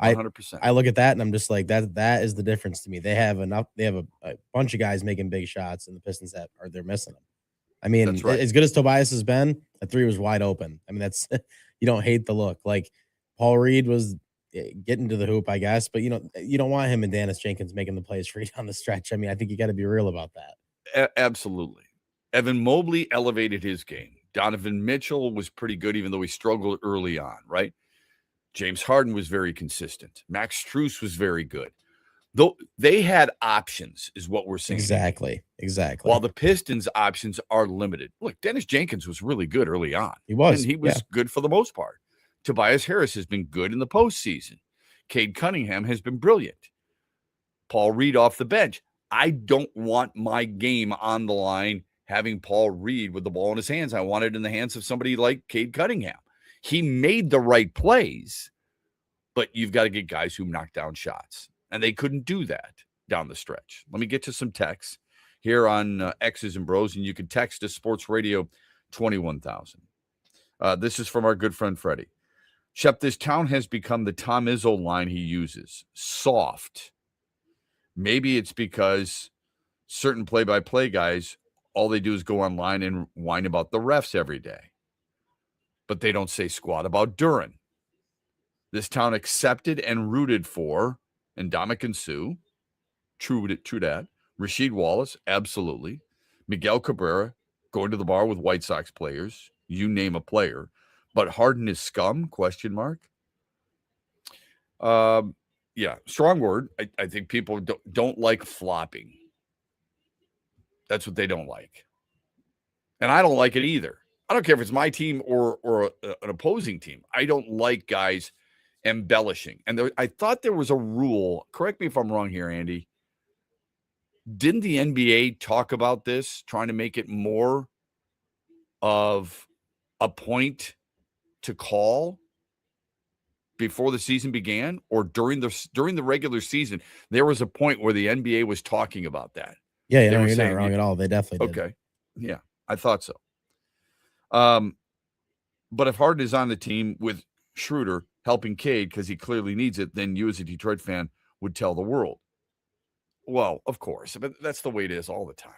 100%. I look at that and I'm just like that is the difference to me. They have enough. They have a bunch of guys making big shots, and the Pistons they're missing them. I mean, That's right. As good as Tobias has been, that three was wide open. I mean, that's you don't hate the look. Like Paul Reed was getting to the hoop, I guess, but you don't want him and Danis Jenkins making the plays for you down the stretch. I mean, I think you got to be real about that. Absolutely. Evan Mobley elevated his game. Donovan Mitchell was pretty good, even though he struggled early on, right? James Harden was very consistent. Max Strus was very good. Though they had options, is what we're saying. Exactly. While the Pistons' options are limited. Look, Dennis Jenkins was really good early on. He was. And he was good for the most part. Tobias Harris has been good in the postseason. Cade Cunningham has been brilliant. Paul Reed off the bench. I don't want my game on the line having Paul Reed with the ball in his hands. I want it in the hands of somebody like Cade Cunningham. He made the right plays, but you've got to get guys who knock down shots. And they couldn't do that down the stretch. Let me get to some texts here on X's and Bros, and you can text us Sports Radio 21,000. This is from our good friend Freddie. Shep, this town has become the Tom Izzo line he uses. Soft. Maybe it's because certain play-by-play guys, all they do is go online and whine about the refs every day. But they don't say squat about Duran. This town accepted and rooted for Ndamukong Suh. True that. Rasheed Wallace, absolutely. Miguel Cabrera, going to the bar with White Sox players. You name a player. But Harden is scum, ? Yeah, strong word. I think people don't like flopping. That's what they don't like. And I don't like it either. I don't care if it's my team or an opposing team. I don't like guys embellishing. And I thought there was a rule. Correct me if I'm wrong here, Andy. Didn't the NBA talk about this, trying to make it more of a point to call before the season began, or during the regular season? There was a point where the NBA was talking about that. Yeah, you're not wrong at all. They definitely did. Okay. Yeah, I thought so. But if Harden is on the team with Schroeder helping Cade because he clearly needs it, then you as a Detroit fan would tell the world. Well, of course, but that's the way it is all the time.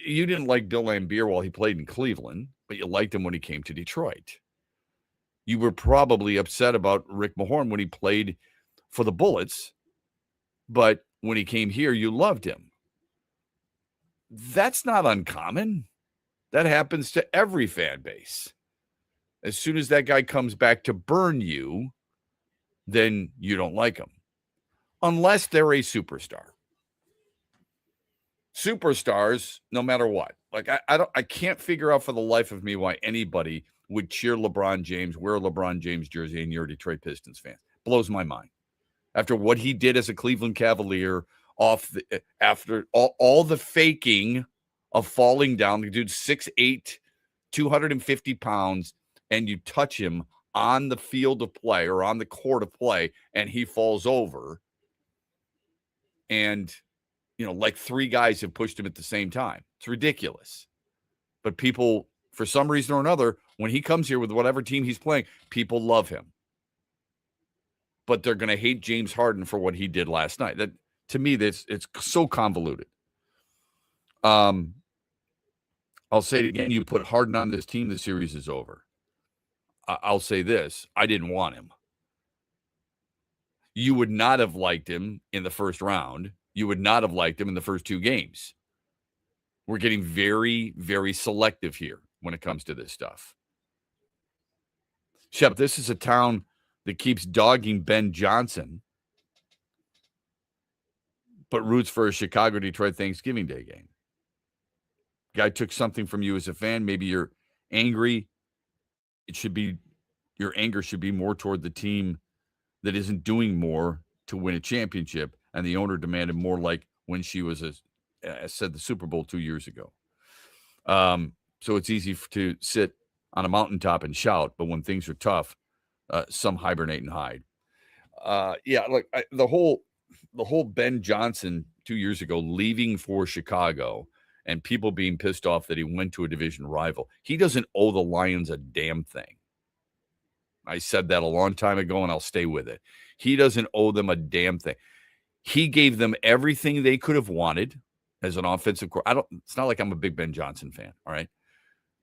You didn't like Bill Laimbeer while he played in Cleveland, but you liked him when he came to Detroit. You were probably upset about Rick Mahorn when he played for the Bullets, but when he came here, you loved him. That's not uncommon. That happens to every fan base. As soon as that guy comes back to burn you, then you don't like him. Unless they're a superstar. Superstars, no matter what. Like I can't figure out for the life of me why anybody would cheer LeBron James, wear a LeBron James jersey, and you're a Detroit Pistons fan. Blows my mind. After what he did as a Cleveland Cavalier, after all the faking of falling down, the dude's 6'8", 250 pounds, and you touch him on the field of play or on the court of play, and he falls over. And, like 3 guys have pushed him at the same time. It's ridiculous. But people, for some reason or another, when he comes here with whatever team he's playing, people love him. But they're going to hate James Harden for what he did last night. That, to me, it's so convoluted. I'll say it again. You put Harden on this team, the series is over. I'll say this. I didn't want him. You would not have liked him in the first round. You would not have liked him in the first 2 games. We're getting very, very selective here when it comes to this stuff. Shep, this is a town that keeps dogging Ben Johnson, but roots for a Chicago-Detroit Thanksgiving Day game. Guy took something from you as a fan. Maybe you're angry. Your anger should be more toward the team that isn't doing more to win a championship, and the owner demanded more, like when she was, said, the Super Bowl 2 years ago. So it's easy to sit on a mountaintop and shout, but when things are tough, some hibernate and hide. Look, the whole Ben Johnson 2 years ago leaving for Chicago and people being pissed off that he went to a division rival. He doesn't owe the Lions a damn thing. I said that a long time ago, and I'll stay with it. He doesn't owe them a damn thing. He gave them everything they could have wanted as an offensive coordinator. It's not like I'm a big Ben Johnson fan, all right?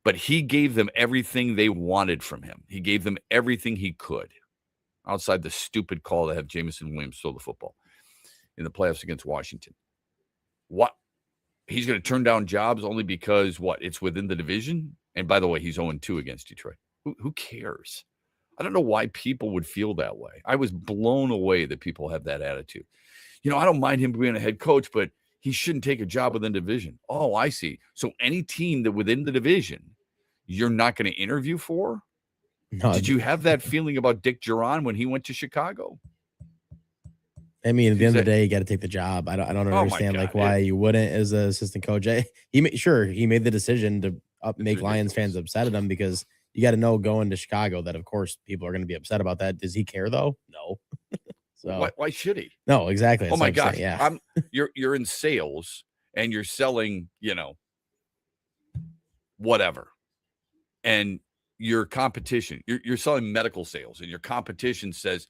But he gave them everything they wanted from him. He gave them everything he could, outside the stupid call to have Jamison Williams throw the football in the playoffs against Washington. What? He's going to turn down jobs only because, it's within the division? And by the way, he's 0-2 against Detroit. Who cares? I don't know why people would feel that way. I was blown away that people have that attitude. I don't mind him being a head coach, but he shouldn't take a job within the division. Oh, I see. So any team that within the division you're not going to interview for? No. Did you have that feeling about Dick Duran when he went to Chicago? I mean, at the end of the day, you got to take the job. I don't understand why you wouldn't as an assistant coach. He made the decision to make Lions fans upset at him, because you got to know going to Chicago that, of course, people are going to be upset about that. Does he care though? No. So why should he? No, exactly. That's my gosh. Yeah. You're in sales and you're selling, whatever. And your competition, you're selling medical sales, and your competition says,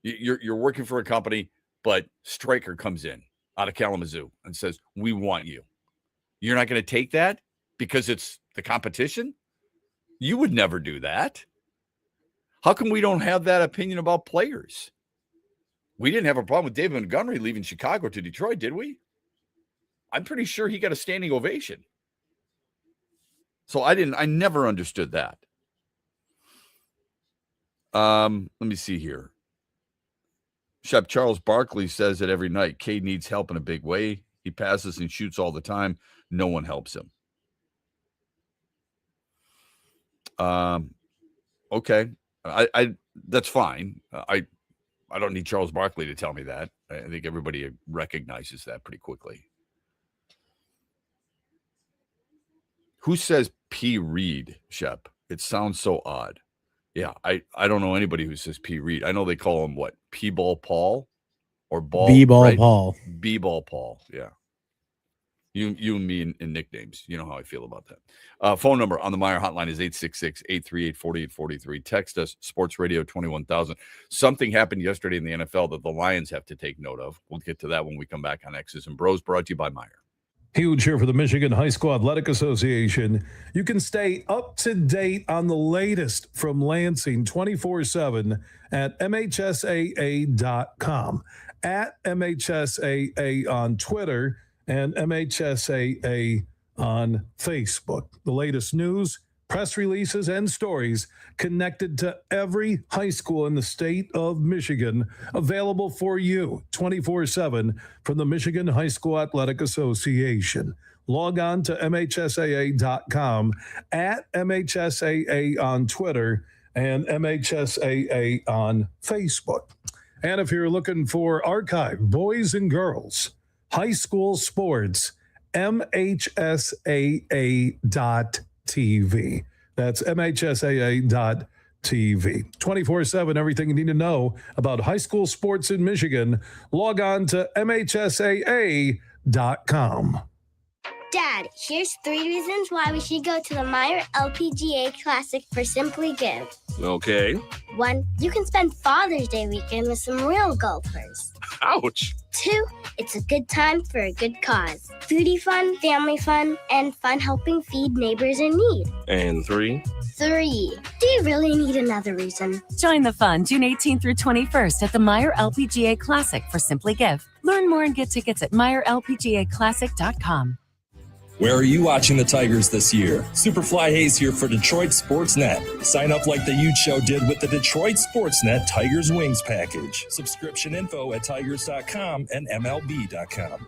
you're working for a company, but Stryker comes in out of Kalamazoo and says, we want you. You're not going to take that because it's the competition? You would never do that. How come we don't have that opinion about players? We didn't have a problem with David Montgomery leaving Chicago to Detroit, did we? I'm pretty sure he got a standing ovation. So I never understood that. Let me see here. Shep, Charles Barkley says it every night. Cade needs help in a big way. He passes and shoots all the time. No one helps him. Okay. I that's fine. I don't need Charles Barkley to tell me that. I think everybody recognizes that pretty quickly. Who says P. Reed, Shep? It sounds so odd. Yeah, I don't know anybody who says P. Reed. I know they call him P-Ball Paul or Ball. B-Ball right? Paul. B-Ball Paul, yeah. You and me in nicknames. You know how I feel about that. Phone number on the Meyer hotline is 866-838-4843. Text us, Sports Radio 21,000. Something happened yesterday in the NFL that the Lions have to take note of. We'll get to that when we come back on X's and Bros, brought to you by Meyer. Huge here for the Michigan High School Athletic Association. You can stay up to date on the latest from Lansing 24/7 at MHSAA.com, at MHSAA on Twitter, and MHSAA on Facebook. The latest news, press releases, and stories connected to every high school in the state of Michigan, available for you 24/7 from the Michigan High School Athletic Association. Log on to MHSAA.com, at MHSAA on Twitter, and MHSAA on Facebook. And if you're looking for archive, boys and girls, high school sports, MHSAA.TV. That's MHSAA.TV. 24/7, everything you need to know about high school sports in Michigan. Log on to MHSAA.com. Dad, here's 3 reasons why we should go to the Meyer LPGA Classic for Simply Give. Okay. 1, you can spend Father's Day weekend with some real golfers. Ouch. 2, it's a good time for a good cause. Foodie fun, family fun, and fun helping feed neighbors in need. And 3. 3, do you really need another reason? Join the fun June 18th through 21st at the Meyer LPGA Classic for Simply Give. Learn more and get tickets at MeyerLPGAClassic.com. Where are you watching the Tigers this year? Superfly Hayes here for Detroit Sportsnet. Sign up like the Ute Show did with the Detroit Sportsnet Tigers Wings package. Subscription info at tigers.com and MLB.com.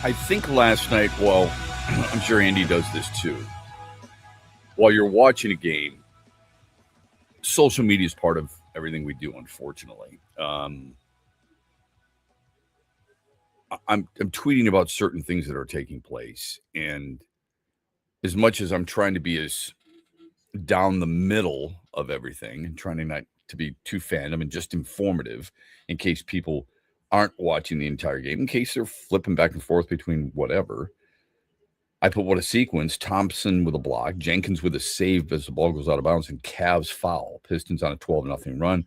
I think last night, well, I'm sure Andy does this too. While you're watching a game, social media is part of everything we do, unfortunately. I'm tweeting about certain things that are taking place. And as much as I'm trying to be as down the middle of everything and trying to not to be too fandom and just informative in case people aren't watching the entire game, in case they're flipping back and forth between whatever, I put what a sequence. Thompson with a block, Jenkins with a save as the ball goes out of bounds, and Cavs foul. Pistons on a 12-0 run.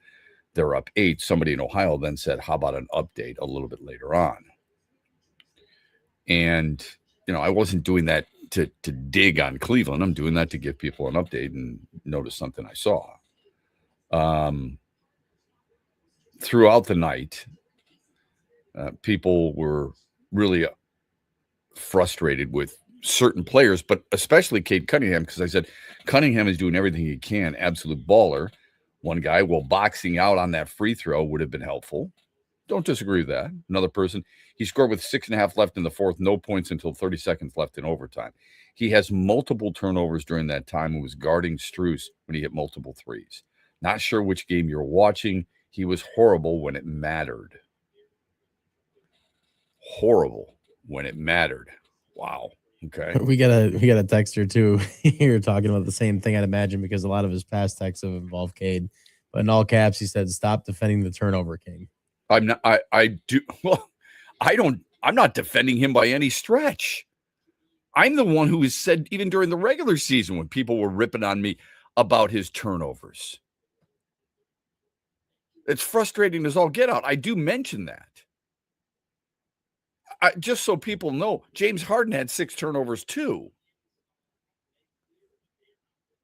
They're up 8. Somebody in Ohio then said, how about an update a little bit later on? And, I wasn't doing that to dig on Cleveland. I'm doing that to give people an update and notice something I saw. Throughout the night, people were really frustrated with certain players, but especially Cade Cunningham, because I said Cunningham is doing everything he can. Absolute baller. One guy, boxing out on that free throw would have been helpful. Don't disagree with that. Another person, he scored with 6.5 left in the fourth, no points until 30 seconds left in overtime. He has multiple turnovers during that time and was guarding Strus when he hit multiple threes. Not sure which game you're watching. He was horrible when it mattered. Horrible when it mattered. Wow. Okay. We got a texter too here talking about the same thing, I'd imagine, because a lot of his past texts have involved Cade. But in all caps, he said, "Stop defending the turnover king." I'm not. I'm not defending him by any stretch. I'm the one who has said, even during the regular season, when people were ripping on me about his turnovers, it's frustrating as all get out. I do mention that. Just so people know, James Harden had 6 turnovers too.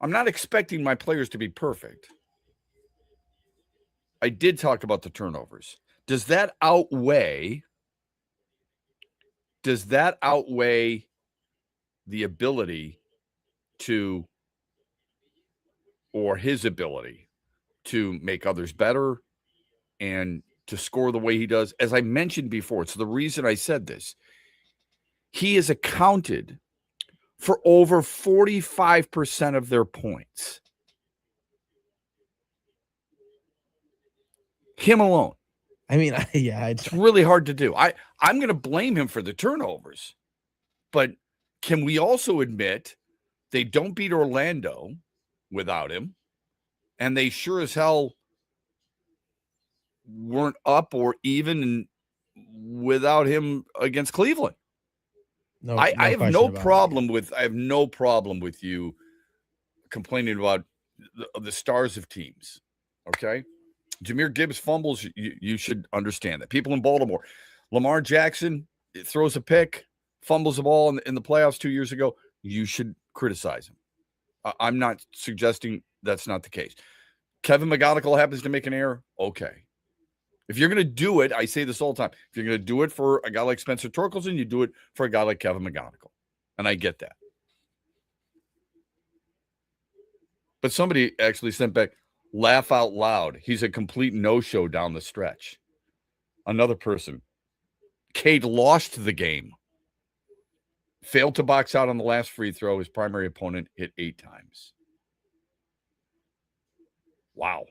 I'm not expecting my players to be perfect. I did talk about the turnovers. Does that outweigh the ability to, or his ability to make others better and to score the way he does? As I mentioned before, it's the reason I said this. He is accounted for over 45% of their points. Him alone. I mean, it's really hard to do. I'm going to blame him for the turnovers, but can we also admit they don't beat Orlando without him, and they sure as hell weren't up or even without him against Cleveland? I have no problem with you complaining about the stars of teams. Okay. Jahmyr Gibbs fumbles. You should understand that. People in Baltimore, Lamar Jackson throws a pick, fumbles the ball in the playoffs 2 years ago. You should criticize him. I'm not suggesting that's not the case. Kevin McGonigal happens to make an error. Okay. If you're going to do it, I say this all the time. If you're going to do it for a guy like Spencer Torkelson, you do it for a guy like Kevin McGonigal. And I get that. But somebody actually sent back, laugh out loud. He's a complete no-show down the stretch. Another person. Cade lost the game. Failed to box out on the last free throw. His primary opponent hit 8 times. Wow.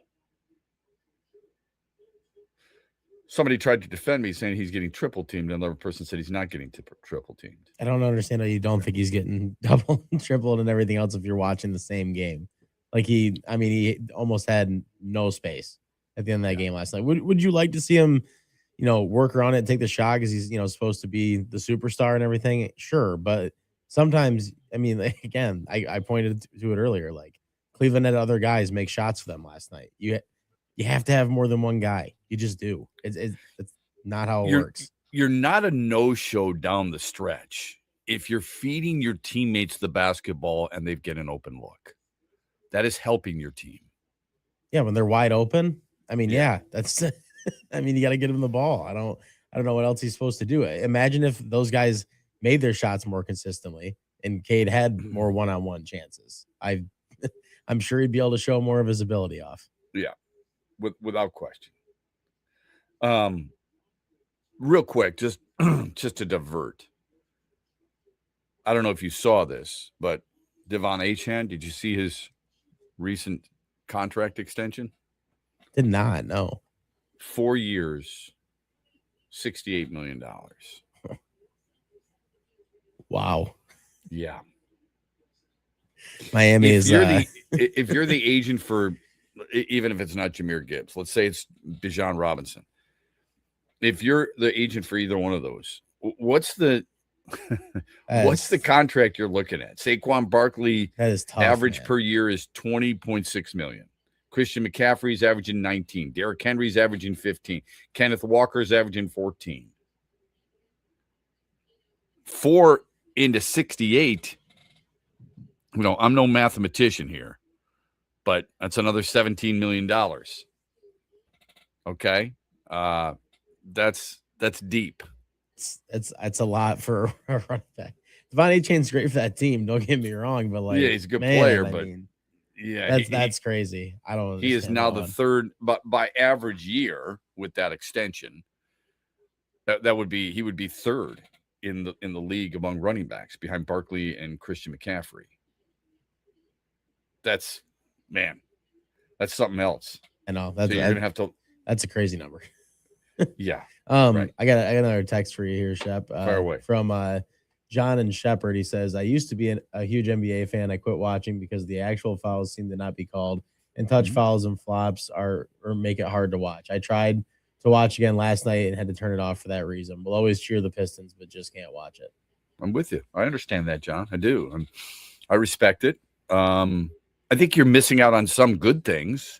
Somebody tried to defend me saying he's getting triple teamed. Another person said he's not getting triple teamed. I don't understand how you don't think he's getting double and tripled and everything else if you're watching the same game. Like he almost had no space at the end of that game last night. Would you like to see him, work around it and take the shot because he's, supposed to be the superstar and everything? Sure. But sometimes, again, I pointed to it earlier, like Cleveland had other guys make shots for them last night. You have to have more than one guy. You just do. It's not how it works. You're not a no-show down the stretch if you're feeding your teammates the basketball and they get an open look. That is helping your team. Yeah, when they're wide open. That's. You got to get him the ball. I don't know what else he's supposed to do. Imagine if those guys made their shots more consistently and Cade had more one-on-one chances. I'm sure he'd be able to show more of his ability off. Yeah. Without question. Real quick, just to divert. I don't know if you saw this, but Devon Achane, did you see his recent contract extension? Did not, no. 4 years, $68 million. Wow. Yeah. Miami if is if you're the agent for, even if it's not Jahmyr Gibbs, let's say it's Bijan Robinson. If you're the agent for either one of those, what's the contract you're looking at? Saquon Barkley, that is tough, average man. per year is $20.6 million. Christian McCaffrey's averaging 19. Derrick Henry's averaging 15. Kenneth Walker's averaging 14. 4 into 68. I'm no mathematician here, but that's another $17 million. Okay. That's deep. It's a lot for a running back. Devon Achane's great for that team. Don't get me wrong, but yeah, he's a good player, but yeah, that's crazy. I don't. He is now the third, but by average year with that extension, he would be third in the league among running backs behind Barkley and Christian McCaffrey. That's something else. I know so you're gonna have to. That's a crazy number. Yeah. Right. I got another text for you here, Shep. Fire away. From John and Shepard. He says, I used to be a huge NBA fan. I quit watching because the actual fouls seem to not be called, and touch fouls and flops or make it hard to watch. I tried to watch again last night and had to turn it off for that reason. We'll always cheer the Pistons, but just can't watch it. I'm with you. I understand that, John. I do. I respect it. I think you're missing out on some good things,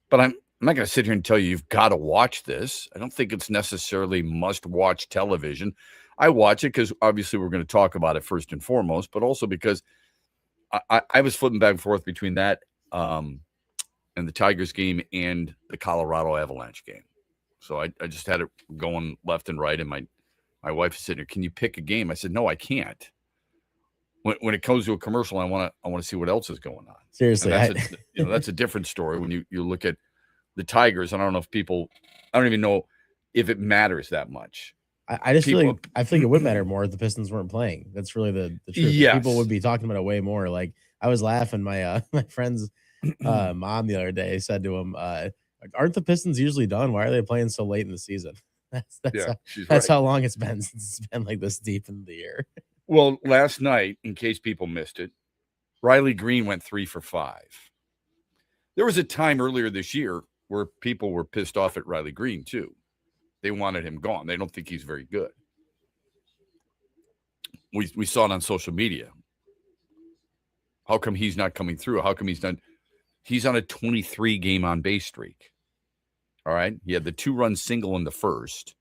but I'm not going to sit here and tell you you've got to watch this. I don't think it's necessarily must-watch television. I watch it because obviously we're going to talk about it first and foremost, but also because I was flipping back and forth between that and the Tigers game and the Colorado Avalanche game. So I just had it going left and right, and my wife is sitting here, can you pick a game? I said, no, I can't. When it comes to a commercial, I want to see what else is going on. Seriously, that's a different story when you look at the Tigers. I don't know if I don't even know if it matters that much. I just feel like it would matter more if the Pistons weren't playing. That's really the truth. Yes. People would be talking about it way more. Like I was laughing. My my friend's mom the other day said to him, "Aren't the Pistons usually done? Why are they playing so late in the season?" That's how long it's been since it's been like this deep in the year. Well, last night, in case people missed it, Riley Green went 3 for 5. There was a time earlier this year where people were pissed off at Riley Green too. They wanted him gone. They don't think he's very good. We saw it on social media. How come he's not coming through? How come he's on a 23 game on base streak? All right. He had the 2-run single in the first.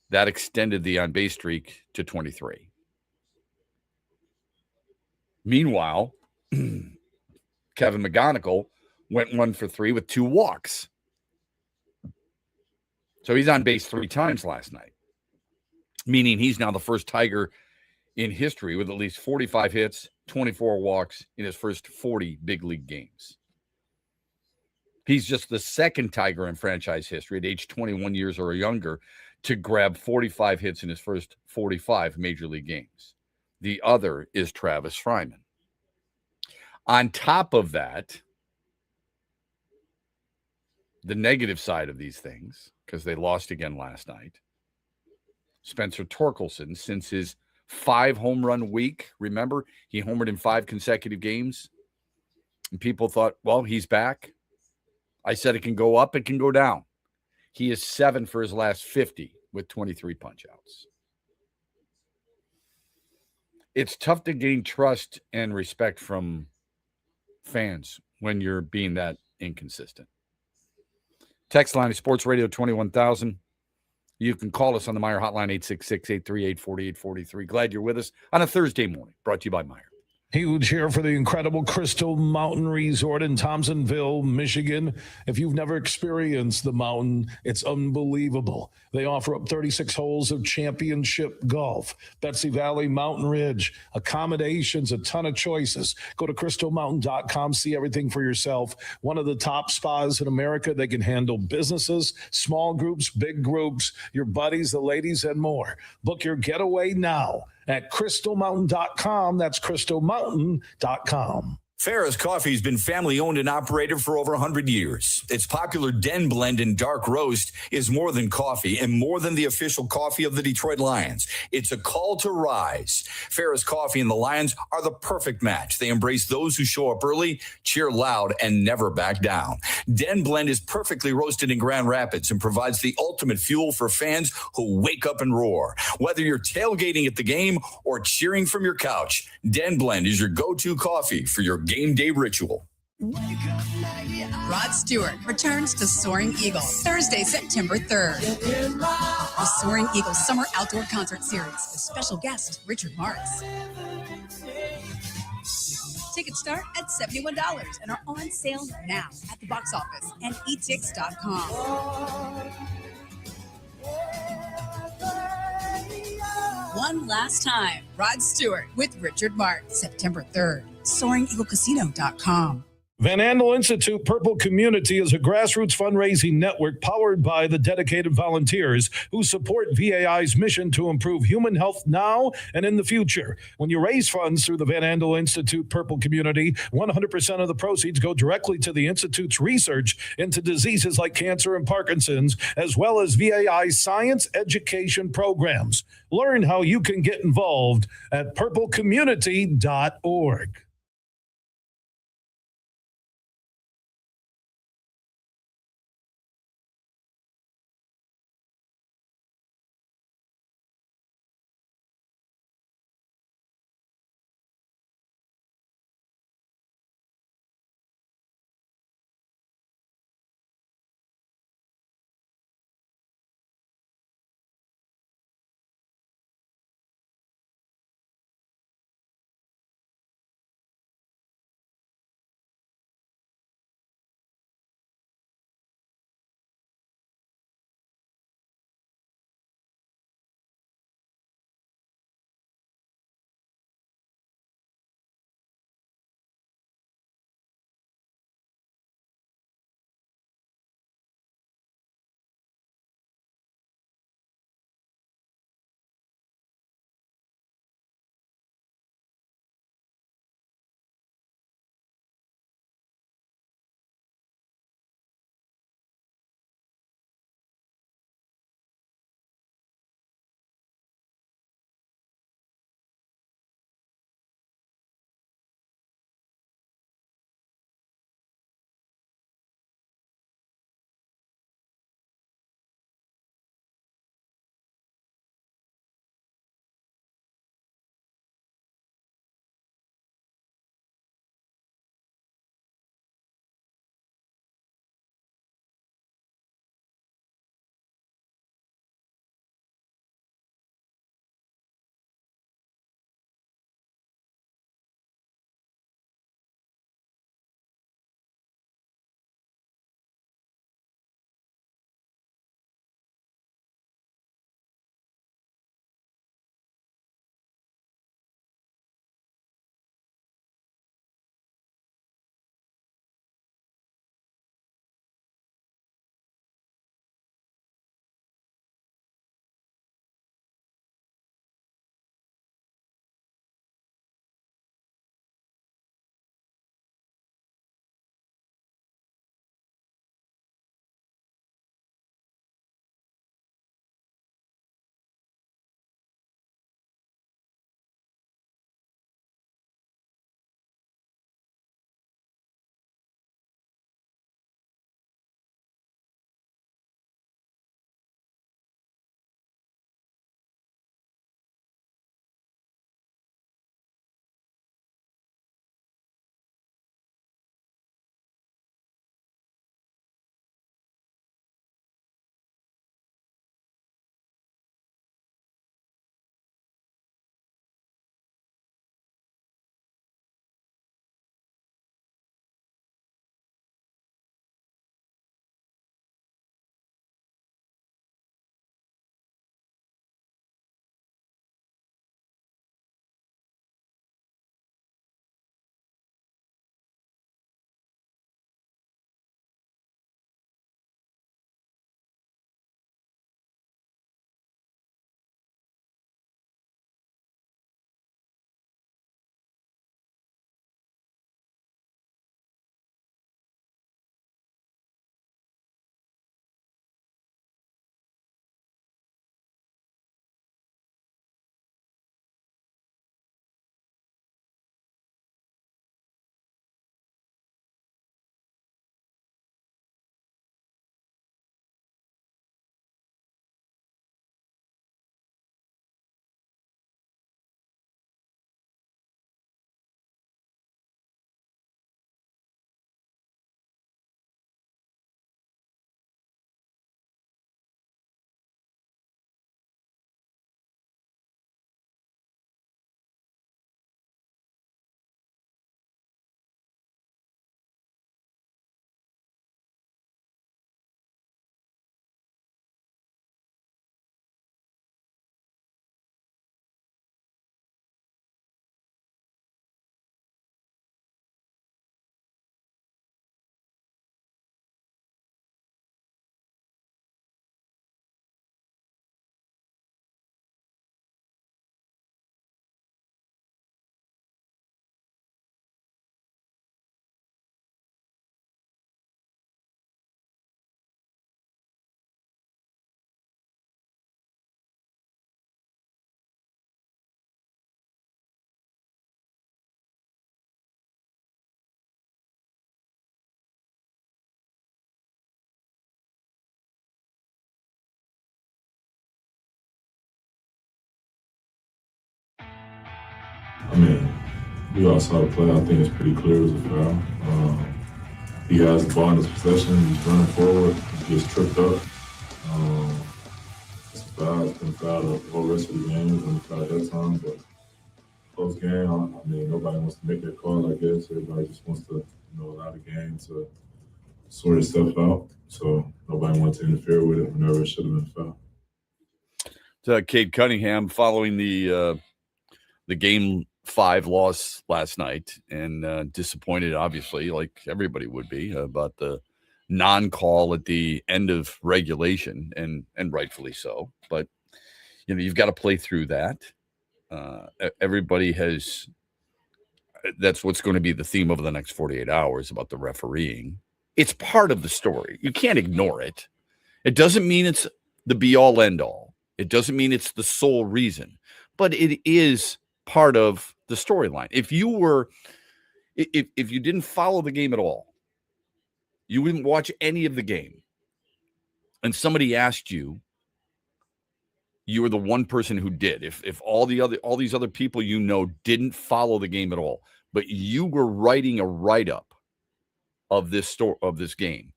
That extended the on base streak to 23. Meanwhile, Kevin McGonigal went 1 for 3 with 2 walks. So he's on base 3 times last night, meaning he's now the first Tiger in history with at least 45 hits, 24 walks in his first 40 big league games. He's just the second Tiger in franchise history at age 21 years or younger to grab 45 hits in his first 45 major league games. The other is Travis Fryman. On top of that, the negative side of these things, because they lost again last night, Spencer Torkelson, since his 5 home run week, remember, he homered in 5 consecutive games, and people thought, well, he's back. I said it can go up, it can go down. He is 7 for his last 50 with 23 punch-outs. It's tough to gain trust and respect from fans when you're being that inconsistent. Text line is Sports Radio 21,000. You can call us on the Meijer hotline, 866-838-4843. Glad you're with us on a Thursday morning. Brought to you by Meijer. Huge here for the incredible Crystal Mountain Resort in Thompsonville, Michigan. If you've never experienced the mountain, it's unbelievable. They offer up 36 holes of championship golf, Betsy Valley, Mountain Ridge, accommodations, a ton of choices. Go to crystalmountain.com, see everything for yourself. One of the top spas in America. They can handle businesses, small groups, big groups, your buddies, the ladies, and more. Book your getaway now at crystalmountain.com. That's crystalmountain.com. Farrah's Coffee has been family owned and operated for over 100 years. Its popular Den Blend and Dark Roast is more than coffee and more than the official coffee of the Detroit Lions. It's a call to rise. Farrah's Coffee and the Lions are the perfect match. They embrace those who show up early, cheer loud, and never back down. Den Blend is perfectly roasted in Grand Rapids and provides the ultimate fuel for fans who wake up and roar. Whether you're tailgating at the game or cheering from your couch, Den Blend is your go-to coffee for your game day ritual. Rod Stewart returns to Soaring Eagle Thursday, September 3rd. The Soaring Eagle Summer Outdoor Concert Series with special guest Richard Marks. Tickets start at $71 and are on sale now at the box office and etix.com. One last time, Rod Stewart with Richard Marks, September 3rd. SoaringEagleCasino.com. Van Andel Institute Purple Community is a grassroots fundraising network powered by the dedicated volunteers who support VAI's mission to improve human health now and in the future. When you raise funds through the Van Andel Institute Purple Community, 100% of the proceeds go directly to the Institute's research into diseases like cancer and Parkinson's, as well as VAI's science education programs. Learn how you can get involved at purplecommunity.org. I mean, we all saw the play. I think it's pretty clear it was a foul. He has the ball in his possession. He's running forward. He gets tripped up. It's a foul. It's been a foul the whole rest of the game. It's been a foul that time. But close game, I mean, nobody wants to make that call, I guess. Everybody just wants to, allow the game to sort itself out. So nobody wants to interfere with it whenever it should have been foul. Cade Cunningham following the Game 5 loss last night, and disappointed, obviously, like everybody would be, about the non-call at the end of regulation, and rightfully so. But you've got to play through that. Everybody has. That's what's going to be the theme over the next 48 hours about the refereeing. It's part of the story. You can't ignore it. It doesn't mean it's the be-all, end-all. It doesn't mean it's the sole reason, but it is part of the storyline. If you didn't follow the game at all, you didn't watch any of the game, and somebody asked you, you were the one person who did. If all these other people didn't follow the game at all, but you were writing a write-up of this game,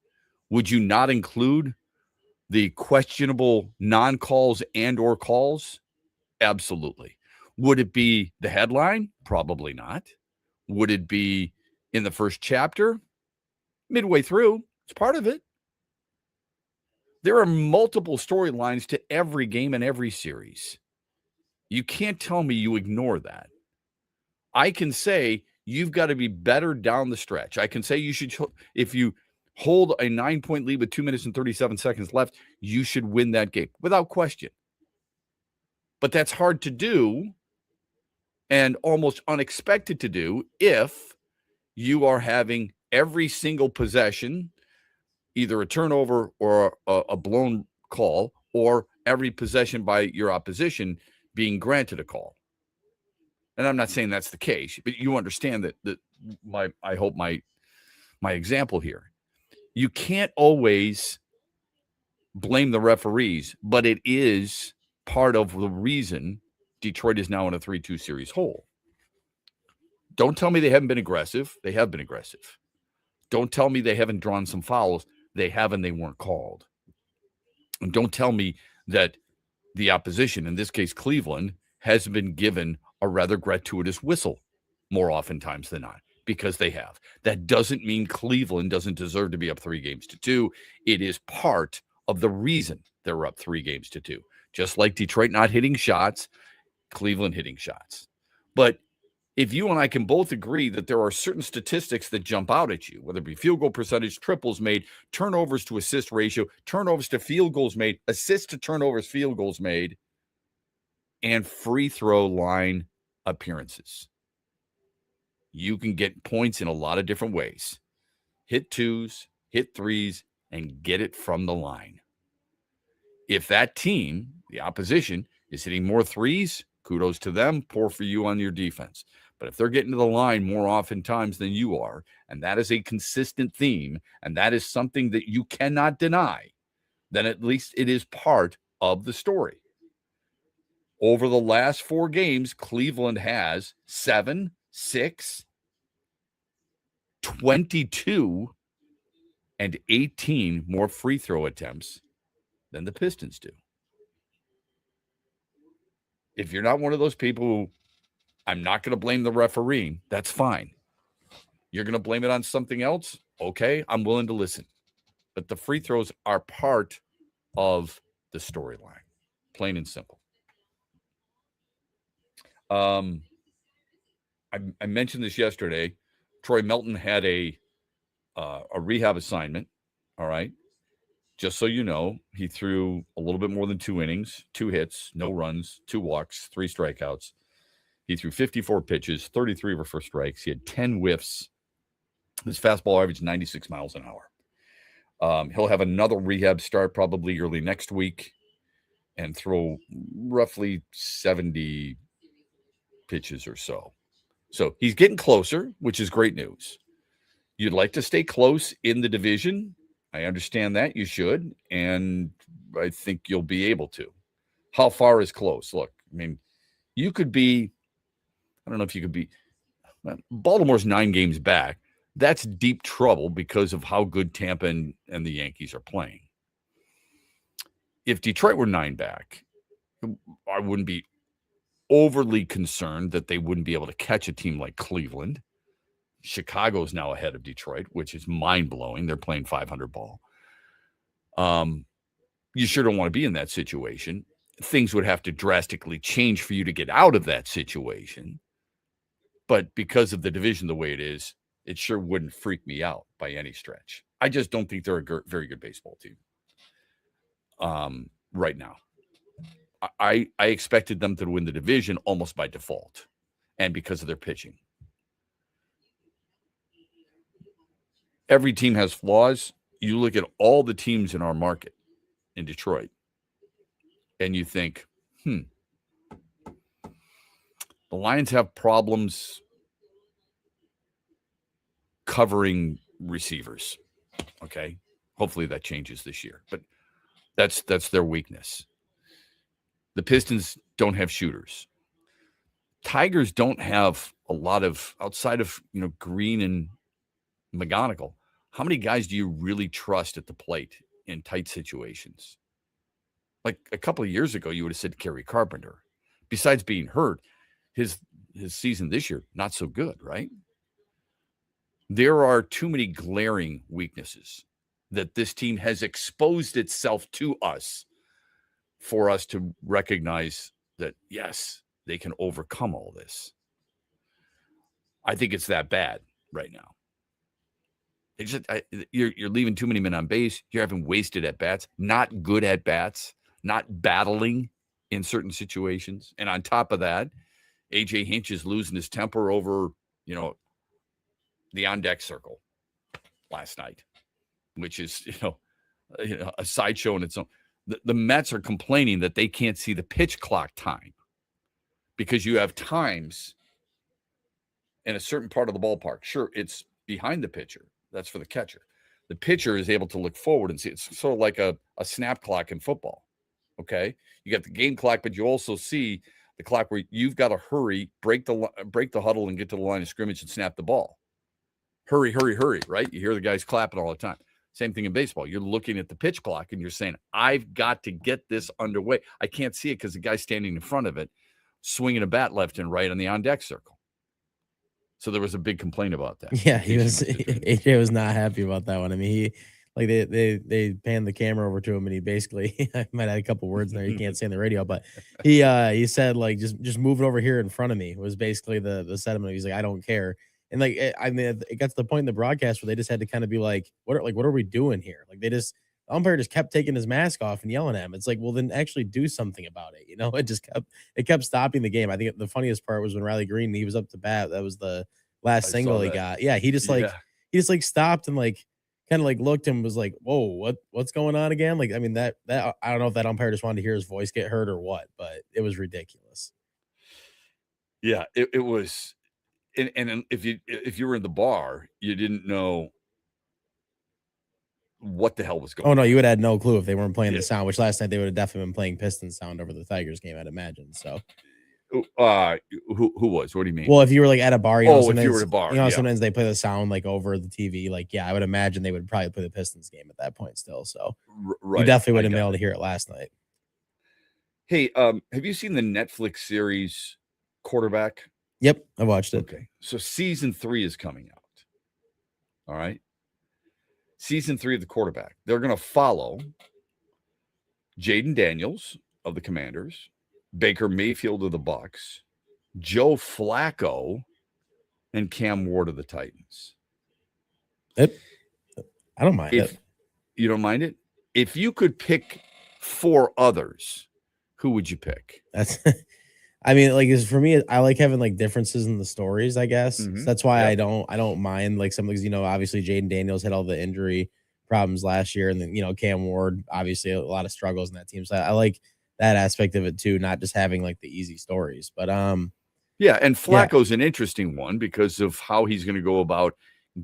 would you not include the questionable non-calls and or calls? Absolutely. Would it be the headline? Probably not. Would it be in the first chapter? Midway through. It's part of it. There are multiple storylines to every game and every series. You can't tell me you ignore that. I can say you've got to be better down the stretch. I can say you should, if you hold a 9-point lead with 2 minutes and 37 seconds left, you should win that game without question. But that's hard to do and almost unexpected to do if you are having every single possession either a turnover or a blown call, or every possession by your opposition being granted a call. And I'm not saying that's the case, but you understand that I hope my example here. You can't always blame the referees, but it is part of the reason Detroit is now in a 3-2 series hole. Don't tell me they haven't been aggressive. They have been aggressive. Don't tell me they haven't drawn some fouls. They haven't, they weren't called. And don't tell me that the opposition, in this case Cleveland, has been given a rather gratuitous whistle more oftentimes than not, because they have. That doesn't mean Cleveland doesn't deserve to be up 3-2. It is part of the reason they're up 3-2. Just like Detroit not hitting shots, Cleveland hitting shots. But if you and I can both agree that there are certain statistics that jump out at you, whether it be field goal percentage, triples made, turnovers to assist ratio, turnovers to field goals made, assists to turnovers, field goals made, and free throw line appearances. You can get points in a lot of different ways. Hit twos, hit threes, and get it from the line. If that team, the opposition, is hitting more threes, kudos to them. Poor for you on your defense. But if they're getting to the line more oftentimes than you are, and that is a consistent theme, and that is something that you cannot deny, then at least it is part of the story. Over the last 4 games, Cleveland has 7, 6, 22, and 18 more free throw attempts than the Pistons do. If you're not one of those people who, I'm not going to blame the referee, that's fine. You're going to blame it on something else? Okay, I'm willing to listen. But the free throws are part of the storyline, plain and simple. I mentioned this yesterday. Troy Melton had a rehab assignment, all right? Just so you know, he threw a little bit more than 2 innings, 2 hits, no runs, 2 walks, 3 strikeouts. He threw 54 pitches, 33 were for strikes. He had 10 whiffs. His fastball averaged 96 miles an hour. He'll have another rehab start probably early next week and throw roughly 70 pitches or so. So he's getting closer, which is great news. You'd like to stay close in the division. I understand that. You should, and I think you'll be able to. How far is close? Look, I mean, you could be I don't know if you could be. Baltimore's 9 games back. That's deep trouble because of how good Tampa and the Yankees are playing. If Detroit were 9 back, I wouldn't be overly concerned that they wouldn't be able to catch a team like Cleveland. Chicago's now ahead of Detroit, which is mind-blowing. They're playing 500 ball. You sure don't want to be in that situation. Things would have to drastically change for you to get out of that situation. But because of the division the way it is, it sure wouldn't freak me out by any stretch. I just don't think they're a very good baseball team right now. I expected them to win the division almost by default and because of their pitching. Every team has flaws. You look at all the teams in our market in Detroit, and you think, the Lions have problems covering receivers. Okay. Hopefully that changes this year, but that's their weakness. The Pistons don't have shooters. Tigers don't have a lot of, outside of, Green and McGonigal. How many guys do you really trust at the plate in tight situations? Like a couple of years ago, you would have said Kerry Carpenter. Besides being hurt, his season this year, not so good, right? There are too many glaring weaknesses that this team has exposed itself to us for us to recognize that, yes, they can overcome all this. I think it's that bad right now. It's just, you're leaving too many men on base. You're having wasted at-bats, not good at-bats, not battling in certain situations. And on top of that, A.J. Hinch is losing his temper over, the on-deck circle last night, which is, a sideshow in its own. The Mets are complaining that they can't see the pitch clock time because you have times in a certain part of the ballpark. Sure, it's behind the pitcher. That's for the catcher. The pitcher is able to look forward and see. It's sort of like a snap clock in football. Okay. You got the game clock, but you also see the clock where you've got to hurry, break the huddle and get to the line of scrimmage and snap the ball. Hurry, hurry, hurry, right? You hear the guys clapping all the time. Same thing in baseball. You're looking at the pitch clock and you're saying, I've got to get this underway. I can't see it because the guy's standing in front of it, swinging a bat left and right on the on-deck circle. So there was a big complaint about that. Yeah, AJ was not happy about that one. I mean, they panned the camera over to him and he basically, I might add a couple words there you can't say on the radio, but he said like, just move it over here in front of me was basically the sentiment. He's like, I don't care. And like, it got to the point in the broadcast where they just had to kind of be like, what are we doing here? Like the umpire just kept taking his mask off and yelling at him. It's like, well, then actually do something about it. It kept stopping the game. I think the funniest part was when Riley Green, he was up to bat. That was the last single he got. Yeah. He just stopped and like, kind of like looked and was like, whoa, what's going on again? Like, I mean, that I don't know if that umpire just wanted to hear his voice get heard or what, but it was ridiculous. Yeah, it was. And if you were in the bar, you didn't know what the hell was going on. Oh, no, you would have had no clue if they weren't playing the sound, which last night they would have definitely been playing Pistons sound over the Tigers game, I'd imagine. So, who was? What do you mean? Well, if you were like at a bar, if you were at a bar, sometimes they play the sound like over the TV. Like, yeah, I would imagine they would probably play the Pistons game at that point still. So, right, you definitely would have been able to hear it last night. Hey, have you seen the Netflix series Quarterback? Yep, I watched it. Okay, so season 3 is coming out. All right, season 3 of the Quarterback. They're going to follow Jaden Daniels of the Commanders, Baker Mayfield of the Bucks, Joe Flacco, and Cam Ward of the Titans. I don't mind it. You don't mind it? If you could pick 4 others, who would you pick? I mean, like, for me, I like having like differences in the stories, I guess. Mm-hmm. So that's why I don't mind like some of these, obviously Jaden Daniels had all the injury problems last year. And then, Cam Ward, obviously a lot of struggles in that team. So I like that aspect of it too, not just having like the easy stories, but yeah. And Flacco's an interesting one because of how he's going to go about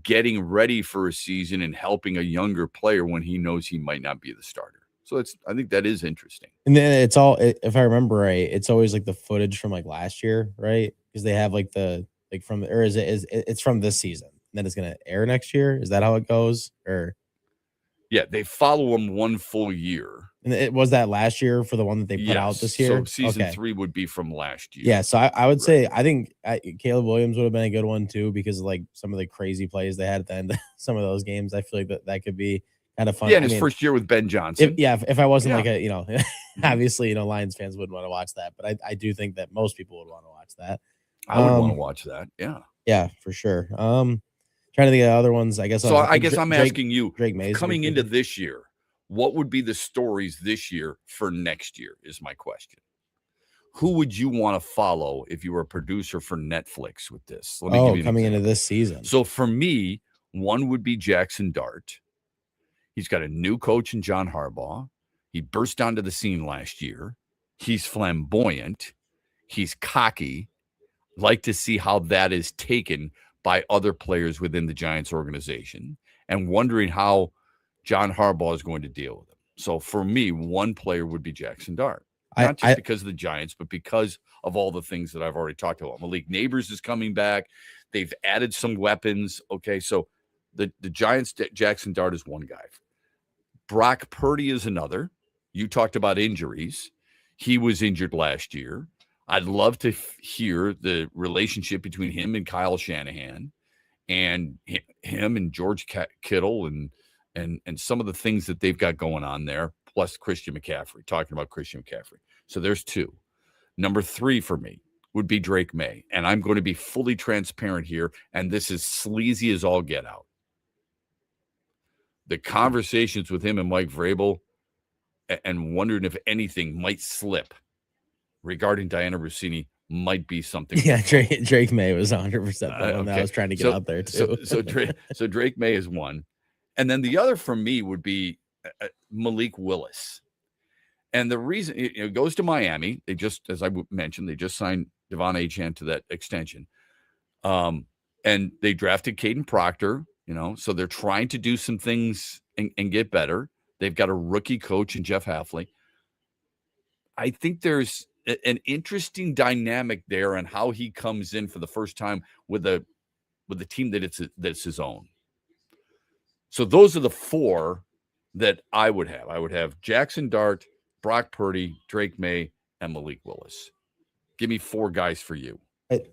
getting ready for a season and helping a younger player when he knows he might not be the starter. So I think that is interesting. And then it's all, if I remember right, it's always like the footage from like last year, right? because they have like from, or it's from this season, and then it's gonna air next year? Is that how it goes? Or Yeah, they follow him one full year. and it was that last year for the one that they put out this year. So season Okay. 3 would be from last year. Yeah, so I would say I think Caleb Williams would have been a good one too, because of like some of the crazy plays they had at the end of some of those games. I feel like that could be kind of fun. Yeah, in his first year with Ben Johnson. If I wasn't like obviously Lions fans wouldn't want to watch that, but I do think that most people would want to watch that. I would want to watch that. Yeah. Yeah, for sure. Trying to think of other ones. I guess. So I guess I'm asking you, Drake Mays coming into this year, what would be the stories this year for next year is my question. Who would you want to follow if you were a producer for Netflix with this? Let me give you coming into this season. So for me, one would be Jackson Dart. He's got a new coach in John Harbaugh. He burst onto the scene last year. He's flamboyant. He's cocky. Like to see how that is taken by other players within the Giants organization, and wondering how John Harbaugh is going to deal with him. So for me, one player would be Jackson Dart. Not just because of the Giants, but because of all the things that I've already talked about. Malik Neighbors is coming back. They've added some weapons. Okay, so the Giants, Jackson Dart is one guy. Brock Purdy is another. You talked about injuries. He was injured last year. I'd love to hear the relationship between him and Kyle Shanahan, and him and George Kittle, and some of the things that they've got going on there, plus Christian McCaffrey, talking about Christian McCaffrey. So there's 2. Number 3 for me would be Drake May. And I'm going to be fully transparent here, and this is sleazy as all get out. The conversations with him and Mike Vrabel, and wondering if anything might slip regarding Diana Rossini, might be something. Yeah, Drake May was 100% the one that I was trying to get out there too. So Drake May is one. And then the other for me would be Malik Willis. And the reason it goes to Miami, they just, as I mentioned, they just signed Devon Achane to that extension. And they drafted Caden Proctor, so they're trying to do some things and get better. They've got a rookie coach in Jeff Hafley. I think there's an interesting dynamic there on how he comes in for the first time with a team that's his own. So those are the 4 that I would have. I would have Jackson Dart, Brock Purdy, Drake May, and Malik Willis. Give me 4 guys for you.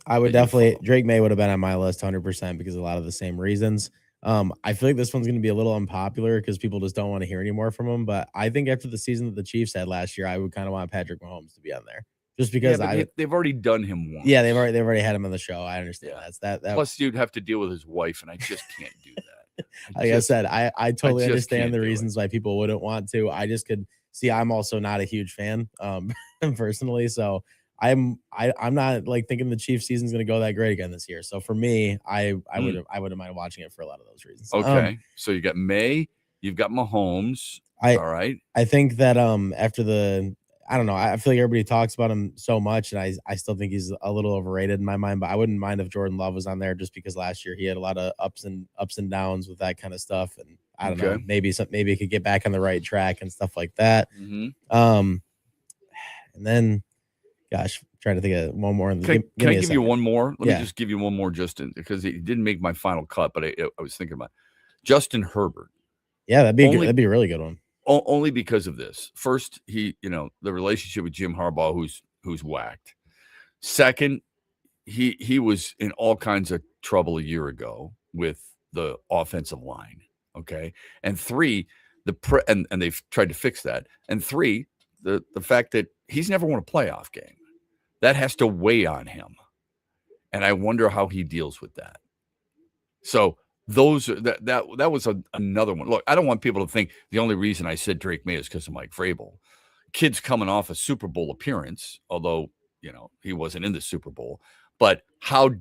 I would definitely, Drake May would have been on my list 100% because of a lot of the same reasons. I feel like this one's going to be a little unpopular because people just don't want to hear any more from him. But I think after the season that the Chiefs had last year, I would kind of want Patrick Mahomes to be on there, just because they've already done him once. Yeah, they've already had him on the show. I understand that. Plus, you'd have to deal with his wife, and I just can't do that. I said, I totally understand the reasons why people wouldn't want to. I just could see. I'm also not a huge fan, personally. So I'm not like thinking the Chiefs season is going to go that great again this year. So for me, I wouldn't mind watching it for a lot of those reasons. Okay. So you got May, you've got Mahomes. All right. I think that after I don't know. I feel like everybody talks about him so much, and I still think he's a little overrated in my mind. But I wouldn't mind if Jordan Love was on there, just because last year he had a lot of ups and downs with that kind of stuff. And I don't know, maybe he could get back on the right track and stuff like that. Mm-hmm. And then, gosh, trying to think of one more. Can I give you one more? Let me just give you one more, Justin, because he didn't make my final cut, but I was thinking about Justin Herbert. Yeah, that'd be a really good one. Only because of this. First, the relationship with Jim Harbaugh, who's whacked. Second, he was in all kinds of trouble a year ago with the offensive line. Okay, and 3, and they've tried to fix that. And 3, the fact that he's never won a playoff game, that has to weigh on him, and I wonder how he deals with that. So. That was another one. Look, I don't want people to think the only reason I said Drake May is because of Mike Vrabel. Kid's coming off a Super Bowl appearance, although he wasn't in the Super Bowl. But how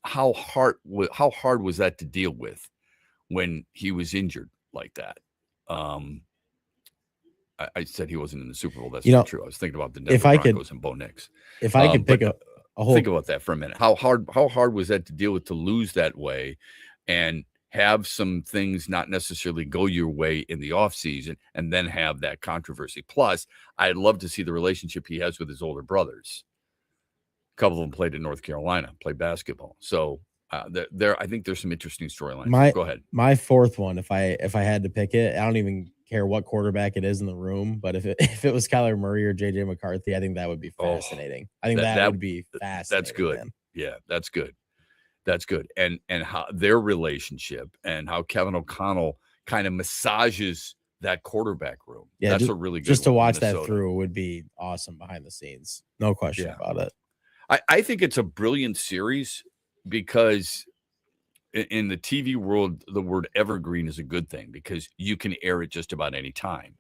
hard was that to deal with when he was injured like that? I said he wasn't in the Super Bowl. That's not true. I was thinking about the Denver Broncos and Bo Nix. If I could pick a whole, think about that for a minute. How hard was that to deal with, to lose that way? And have some things not necessarily go your way in the offseason, and then have that controversy. Plus, I'd love to see the relationship he has with his older brothers. A couple of them played in North Carolina, played basketball. So I think there's some interesting storylines. Go ahead. My fourth one, if I had to pick it, I don't even care what quarterback it is in the room, but if it was Kyler Murray or JJ McCarthy, I think that would be fascinating. I think that would be fascinating. That's good. Man. Yeah, that's good. That's good. And how their relationship and how Kevin O'Connell kind of massages that quarterback room. Yeah, that's a really good just to watch Minnesota. that through would be awesome behind the scenes. No question about it. I think it's a brilliant series because in the TV world, the word evergreen is a good thing because you can air it just about any time.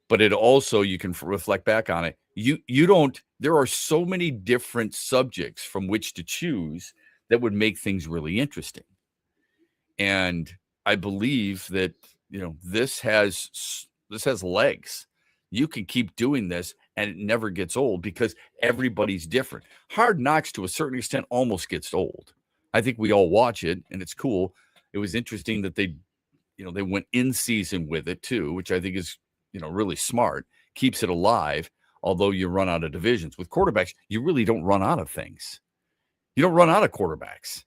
But it also, you can reflect back on it. You don't, there are so many different subjects from which to choose that would make things really interesting. And I believe that, this has legs. You can keep doing this and it never gets old because everybody's different. Hard Knocks to a certain extent almost gets old. I think we all watch it and it's cool. It was interesting that they went in season with it too, which I think is, really smart, keeps it alive, although you run out of divisions. With quarterbacks, you really don't run out of things. You don't run out of quarterbacks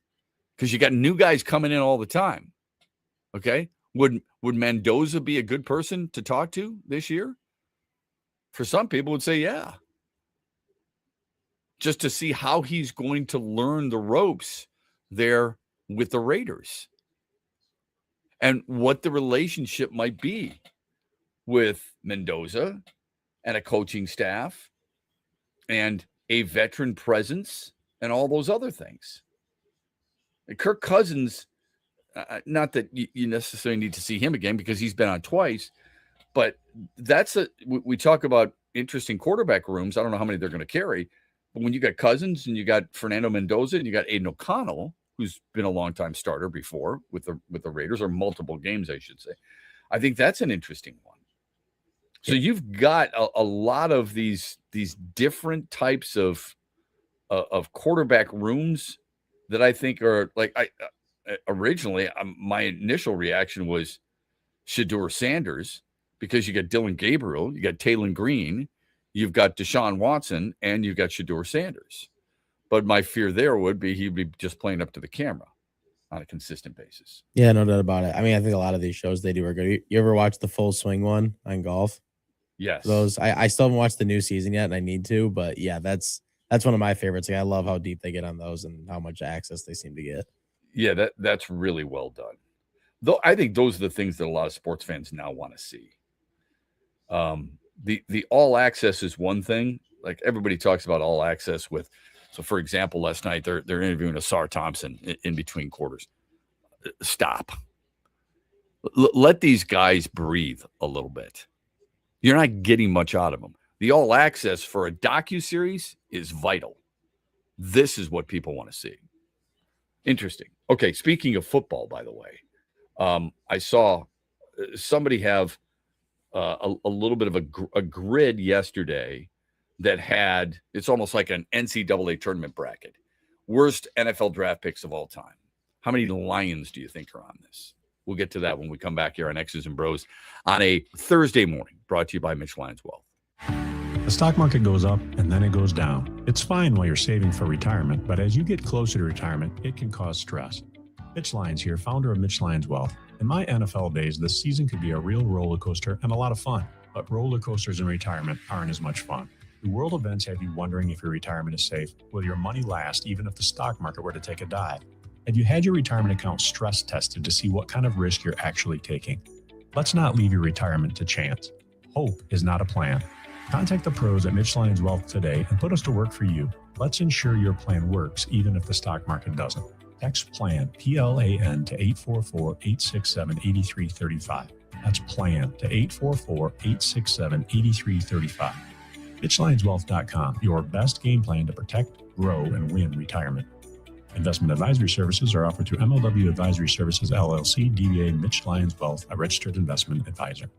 because you got new guys coming in all the time. Okay. Would Mendoza be a good person to talk to this year? For some people would say, yeah. Just to see how he's going to learn the ropes there with the Raiders and what the relationship might be with Mendoza and a coaching staff and a veteran presence and all those other things. And Kirk Cousins, not that you necessarily need to see him again because he's been on twice, but we talk about interesting quarterback rooms. I don't know how many they're going to carry, but when you got Cousins and you got Fernando Mendoza and you got Aiden O'Connell, who's been a longtime starter before with the Raiders, or multiple games, I should say, I think that's an interesting one. So you've got a lot of these different types of quarterback rooms that I think are like originally my initial reaction was Shedeur Sanders because you got Dylan Gabriel, you got Taylon Green, you've got Deshaun Watson, and you've got Shedeur Sanders. But my fear there would be he'd be just playing up to the camera on a consistent basis. Yeah, no doubt about it. I mean, I think a lot of these shows they do are good. You ever watch the Full Swing one on golf? Yes. Those I still haven't watched the new season yet, and I need to. But yeah, that's one of my favorites. Like, I love how deep they get on those and how much access they seem to get. Yeah, that's really well done. Though I think those are the things that a lot of sports fans now want to see. The all access is one thing. Like everybody talks about all access with. So, for example, last night they're interviewing Asar Thompson in between quarters. Stop. Let these guys breathe a little bit. You're not getting much out of them. The all access for a docuseries is vital. This is what people want to see. Interesting. Okay, speaking of football, by the way, I saw somebody have a little bit of a grid yesterday that had, it's almost like an NCAA tournament bracket. Worst NFL draft picks of all time. How many Lions do you think are on this? We'll get to that when we come back here on X's and Bros on a Thursday morning, brought to you by Mitch Lyons Wealth. The stock market goes up and then it goes down. It's fine while you're saving for retirement, but as you get closer to retirement, it can cause stress. Mitch Lyons here, founder of Mitch Lyons Wealth. In my NFL days, the season could be a real roller coaster and a lot of fun, but roller coasters in retirement aren't as much fun. Do world events have you wondering if your retirement is safe? Will your money last even if the stock market were to take a dive? Have you had your retirement account stress tested to see what kind of risk you're actually taking? Let's not leave your retirement to chance. Hope is not a plan. Contact the pros at Mitch Lyons Wealth today and put us to work for you. Let's ensure your plan works even if the stock market doesn't. Text PLAN, P-L-A-N, to 844-867-8335. That's PLAN to 844-867-8335. MitchLyonsWealth.com, your best game plan to protect, grow, and win retirement. Investment advisory services are offered through MLW Advisory Services, LLC, DBA Mitch Lyons Wealth, a registered investment advisor.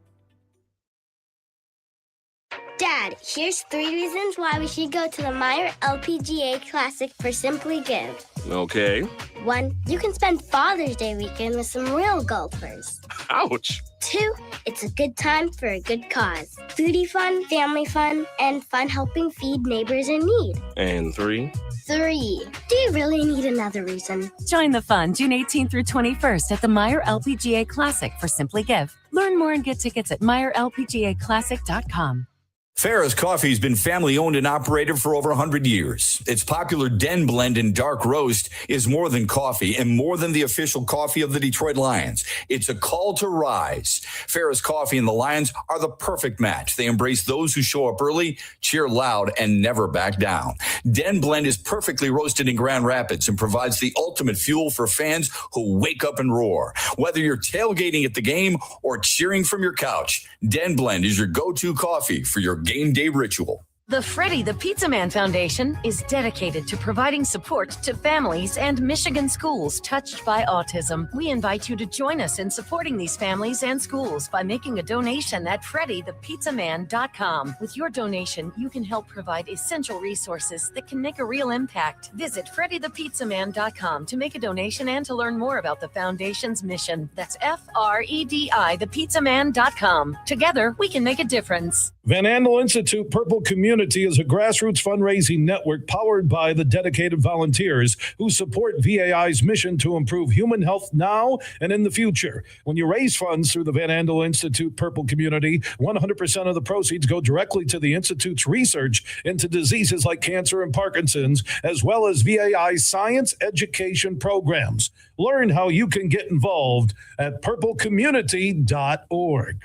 Dad, here's 3 reasons why we should go to the Meyer LPGA Classic for Simply Give. Okay. 1, you can spend Father's Day weekend with some real golfers. Ouch. 2, it's a good time for a good cause. Foodie fun, family fun, and fun helping feed neighbors in need. And 3. 3, do you really need another reason? Join the fun June 18th through 21st at the Meyer LPGA Classic for Simply Give. Learn more and get tickets at MeyerLPGAClassic.com. Farrah's Coffee has been family owned and operated for over 100 years. Its popular Den Blend and Dark Roast is more than coffee and more than the official coffee of the Detroit Lions. It's a call to rise. Farrah's Coffee and the Lions are the perfect match. They embrace those who show up early, cheer loud, and never back down. Den Blend is perfectly roasted in Grand Rapids and provides the ultimate fuel for fans who wake up and roar. Whether you're tailgating at the game or cheering from your couch, Den Blend is your go-to coffee for your game day ritual. The Freddie the Pizza Man Foundation is dedicated to providing support to families and Michigan schools touched by autism. We invite you to join us in supporting these families and schools by making a donation at freddythepizzaman.com. With your donation, you can help provide essential resources that can make a real impact. Visit freddythepizzaman.com to make a donation and to learn more about the foundation's mission. That's FREDI thepizzaman.com. Together, we can make a difference. Van Andel Institute Purple Community is a grassroots fundraising network powered by the dedicated volunteers who support VAI's mission to improve human health now and in the future. When you raise funds through the Van Andel Institute Purple Community, 100% of the proceeds go directly to the Institute's research into diseases like cancer and Parkinson's, as well as VAI's science education programs. Learn how you can get involved at purplecommunity.org.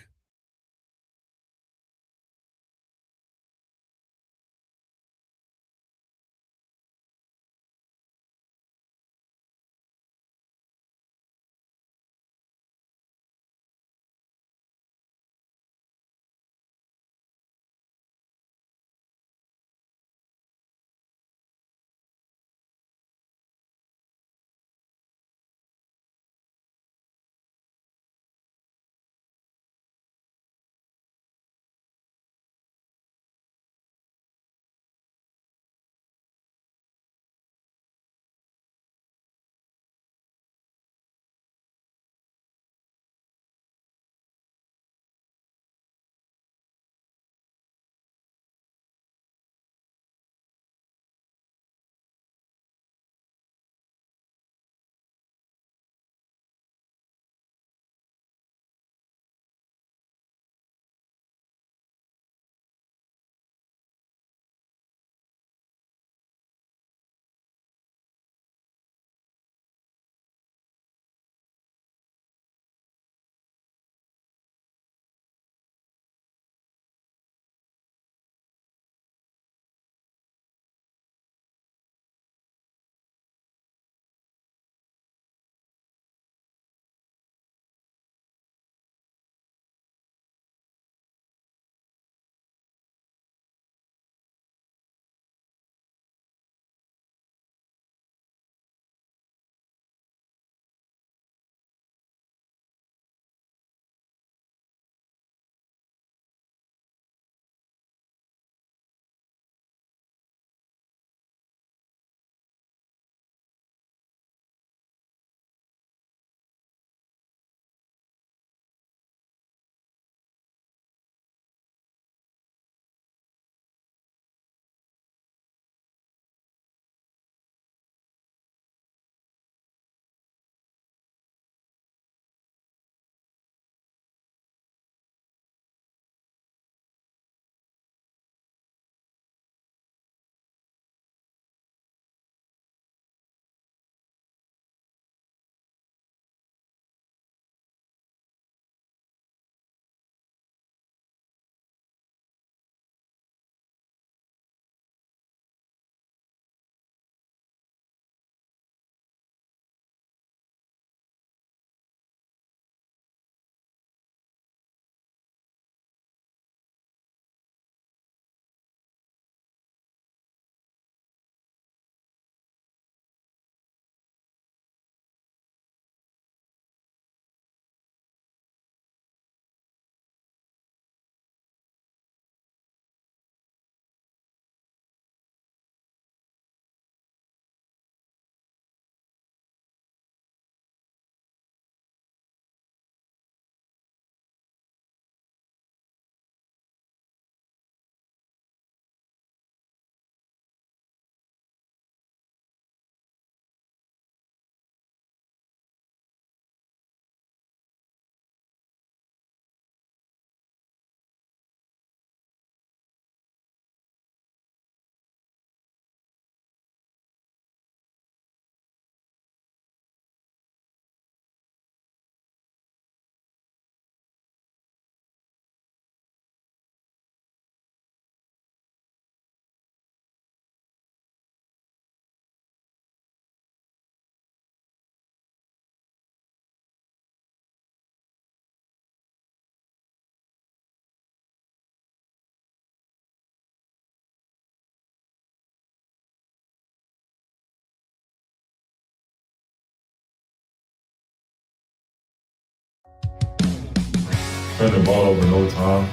turned the ball over in overtime.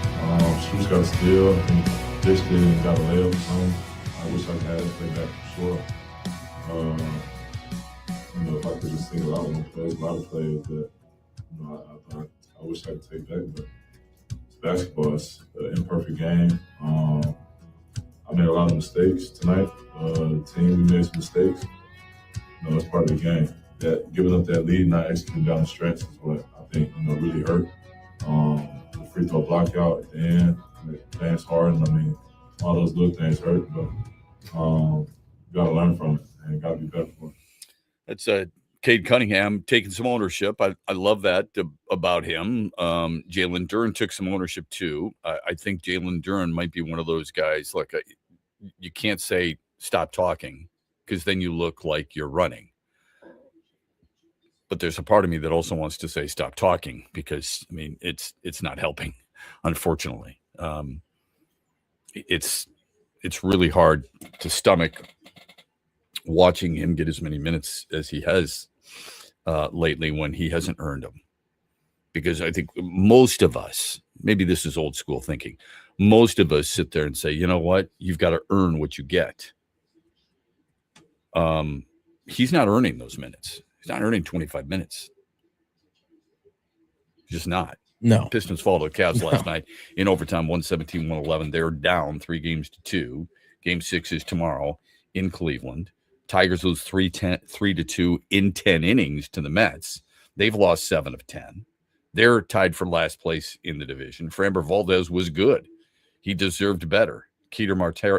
Shoes got a steal. I think Dish did and got a layup or something. I wish I could have that play back for sure. If I could just single out one play, a lot of plays that I wish I could take back, but it's basketball. It's an imperfect game. I made a lot of mistakes tonight. The team, we made some mistakes. It's part of the game. That giving up that lead, not executing down the stretch is what I think really hurt. The free throw block out at the end, playing hard, and all those little things hurt, but you got to learn from it and got to be better for it. That's Cade Cunningham taking some ownership. I love that about him. Jalen Duren took some ownership too. I think Jalen Duren might be one of those guys. Like you can't say stop talking because then you look like you're running. But there's a part of me that also wants to say stop talking because it's not helping. Unfortunately, it's really hard to stomach watching him get as many minutes as he has lately when he hasn't earned them. Because I think most of us, maybe this is old school thinking, most of us sit there and say, you know what, you've got to earn what you get. He's not earning those minutes. He's not earning 25 minutes. Just not. No. Pistons fall to the Cavs last night in overtime, 117-111. They're down 3-2. Game 6 is tomorrow in Cleveland. Tigers lose 3-2 in 10 innings to the Mets. They've lost 7 of 10. They're tied for last place in the division. Framber Valdez was good. He deserved better. Keter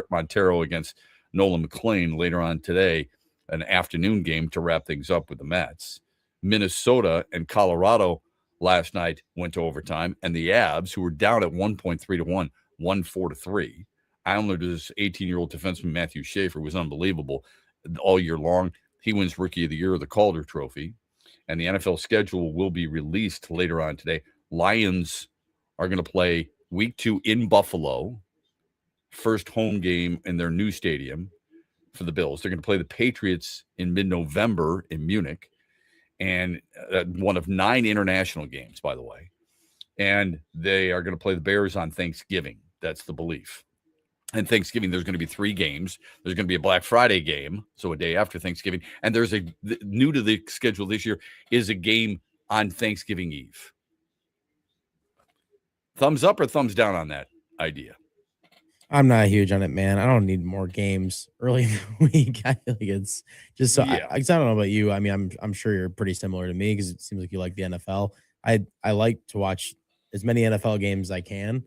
Montero against Nolan McLean later on today, an afternoon game to wrap things up with the Mets. Minnesota and Colorado last night went to overtime, and the Avs, who were down at 1.3-1, won 4-3. Islanders' 18-year-old defenseman Matthew Schaefer was unbelievable all year long. He wins Rookie of the Year of the Calder Trophy, and the NFL schedule will be released later on today. Lions are going to play Week 2 in Buffalo, first home game in their new stadium for the Bills. They're going to play the Patriots in mid-November in Munich, and one of 9 international games, by the way. And they are going to play the Bears on Thanksgiving. That's the belief. And Thanksgiving, there's going to be 3 games. There's going to be a Black Friday game, so a day after Thanksgiving. And there's new to the schedule this year is a game on Thanksgiving Eve. Thumbs up or thumbs down on that idea? I'm not huge on it, man. I don't need more games early in the week. I feel like it's just so. Yeah. I don't know about you. I mean, I'm sure you're pretty similar to me because it seems like you like the NFL. I like to watch as many NFL games as I can.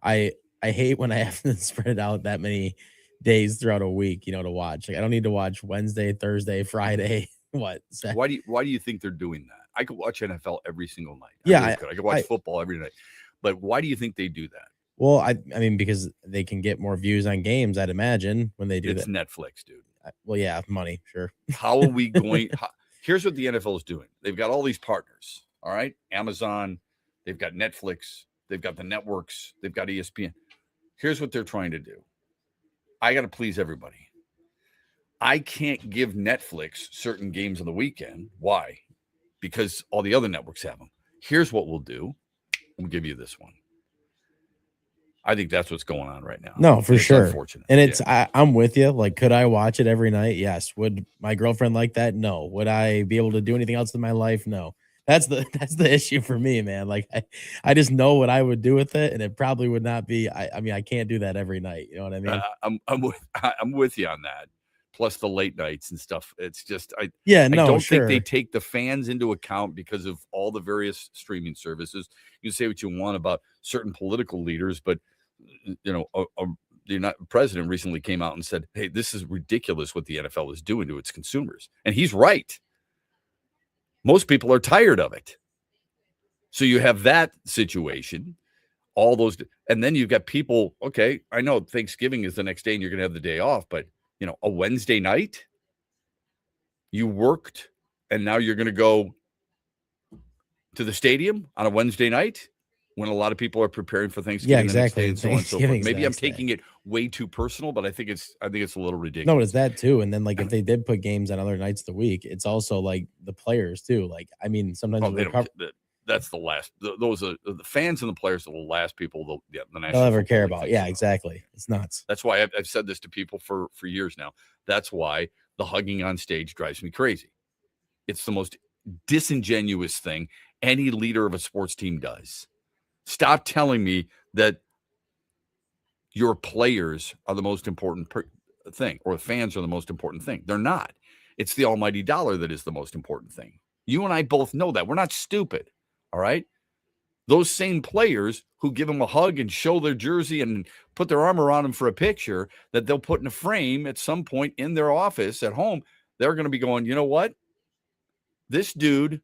I hate when I have to spread it out that many days throughout a week, to watch. Like I don't need to watch Wednesday, Thursday, Friday. What? Why do you think they're doing that? I could watch NFL every single night. Yeah, I could watch football every night. But why do you think they do that? Well, I mean, because they can get more views on games, I'd imagine, when they do It's that. Netflix, dude. Well, yeah, money, sure. How are we going? Here's what the NFL is doing. They've got all these partners, all right? Amazon, they've got Netflix, they've got the networks, they've got ESPN. Here's what they're trying to do. I got to please everybody. I can't give Netflix certain games on the weekend. Why? Because all the other networks have them. Here's what we'll do. We'll give you this one. I think that's what's going on right now. No, for sure. Unfortunate. And it's I'm with you. Like, could I watch it every night? Yes. Would my girlfriend like that? No. Would I be able to do anything else in my life? No. That's the issue for me, man. Like I just know what I would do with it, and it probably would not be. I mean, I can't do that every night. You know what I mean? I'm with you on that. Plus the late nights and stuff. It's just I don't think they take the fans into account because of all the various streaming services. You can say what you want about certain political leaders, but the president recently came out and said, "Hey, this is ridiculous what the NFL is doing to its consumers," and he's right. Most people are tired of it. So you have that situation, all those, and then you've got people. Okay, I know Thanksgiving is the next day, and you're going to have the day off, but a Wednesday night, you worked, and now you're going to go to the stadium on a Wednesday night when a lot of people are preparing for Thanksgiving. Yeah, exactly. The next day and so on and so forth. Maybe I'm taking it way too personal, but I think it's a little ridiculous. No, it's that too. And then like if they did put games on other nights of the week, it's also like the players too. Like I mean, sometimes that's the last. Those are the fans and the players are the last people the National They'll ever Football care League about. thinks Yeah, exactly. It's nuts. That's why I've said this to people for years now. That's why the hugging on stage drives me crazy. It's the most disingenuous thing any leader of a sports team does. Stop telling me that your players are the most important thing, or fans are the most important thing. They're not. It's the almighty dollar that is the most important thing. You and I both know that. We're not stupid, all right? Those same players who give them a hug and show their jersey and put their arm around them for a picture that they'll put in a frame at some point in their office at home, they're going to be going, you know what? This dude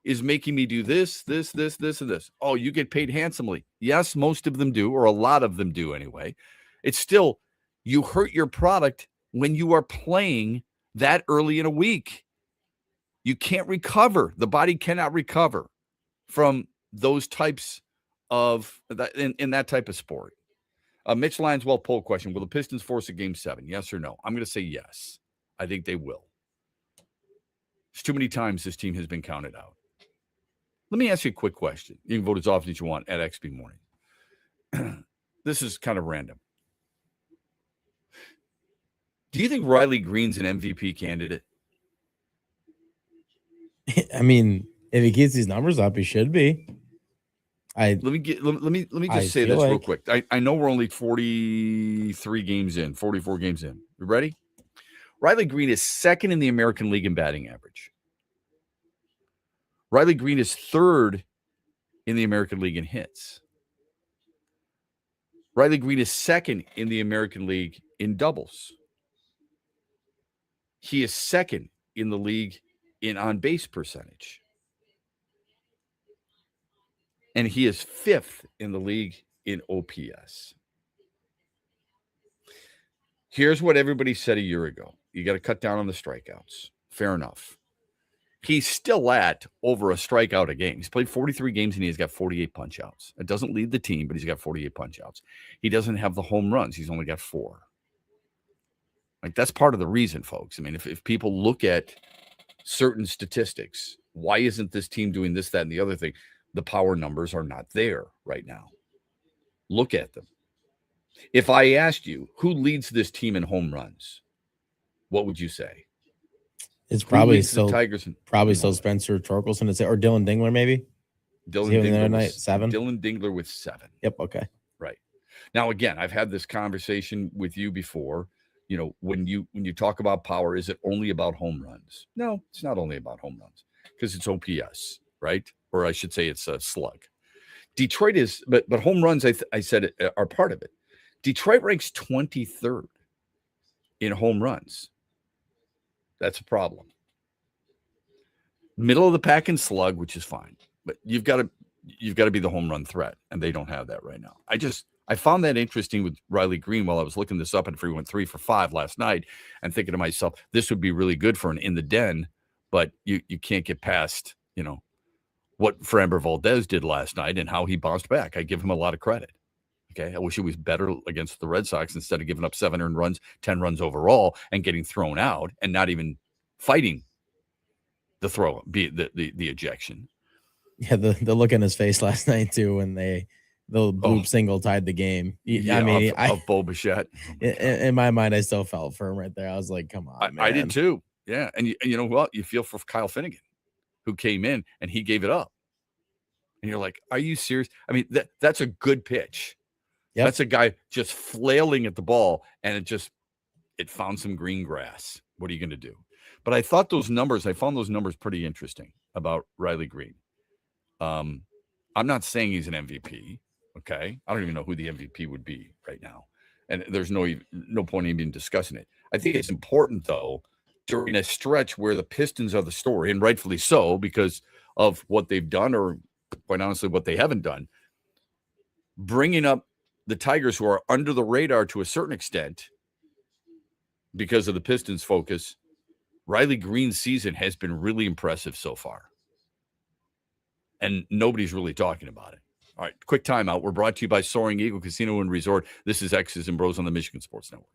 is making me do this, and this. Oh, you get paid handsomely. Yes, most of them do, or a lot of them do anyway. It's still, you hurt your product when you are playing that early in a week. You can't recover. The body cannot recover from those types of that in that type of sport. Mitch Lyons-Well poll question: will the Pistons force a Game 7? Yes or no? I'm going to say yes. I think they will. There's too many times this team has been counted out. Let me ask you a quick question. You can vote as often as you want at XB Morning. This is kind of random. Do you think Riley Green's an MVP candidate? I mean, if he keeps these numbers up, he should be. Let me just say this real quick. I know we're only 44 games in. You ready? Riley Green is second in the American League in batting average. Riley Green is third in the American League in hits. Riley Green is second in the American League in doubles. He is second in the league in on-base percentage. And he is fifth in the league in OPS. Here's what everybody said a year ago. You got to cut down on the strikeouts. Fair enough. He's still at over a strikeout a game. He's played 43 games and he's got 48 punch-outs. It doesn't lead the team, but he's got 48 punch-outs. He doesn't have the home runs. He's only got 4. Like, that's part of the reason, folks. I mean, if people look at certain statistics, why isn't this team doing this, that, and the other thing? The power numbers are not there right now. Look at them. If I asked you who leads this team in home runs, what would you say? It's probably still Tigers. Probably still Spencer Torkelson or Dylan Dingler, maybe. Dylan Dingler with 7. Yep. Okay. Right. Now, again, I've had this conversation with you before. You know, when you talk about power, is it only about home runs? No, it's not only about home runs, because it's OPS, right? Or I should say it's a slug. Detroit is, but home runs, I said are part of it. Detroit ranks 23rd in home runs. That's a problem. Middle of the pack in slug, which is fine, but you've got to be the home run threat, and they don't have that right now. I found that interesting with Riley Green while I was looking this up, and he went 3 for 5 last night, and thinking to myself, this would be really good for an in the den, but you can't get past, you know, what Framber Valdez did last night and how he bounced back. I give him a lot of credit. Okay, I wish he was better against the Red Sox instead of giving up 7 earned runs, 10 runs overall, and getting thrown out and not even fighting the throw, be the ejection. Yeah, the look in his face last night too when the bloop single tied the game. Yeah, I mean, of Bo Bichette. In my mind, I still felt for him right there. I was like, come on, man. I did too. Yeah, and you know what? You feel for Kyle Finnegan, who came in and he gave it up, and you're like, are you serious? I mean, that's a good pitch. Yep. That's a guy just flailing at the ball, and it found some green grass. What are you going to do? But I found those numbers pretty interesting about Riley Green. I'm not saying he's an MVP. Okay. I don't even know who the MVP would be right now. And there's no point in even discussing it. I think it's important, though, during a stretch where the Pistons are the story, and rightfully so, because of what they've done, or quite honestly, what they haven't done, bringing up the Tigers, who are under the radar to a certain extent because of the Pistons' focus. Riley Green's season has been really impressive so far, and nobody's really talking about it. All right, quick timeout. We're brought to you by Soaring Eagle Casino and Resort. This is X's and Bros on the Michigan Sports Network.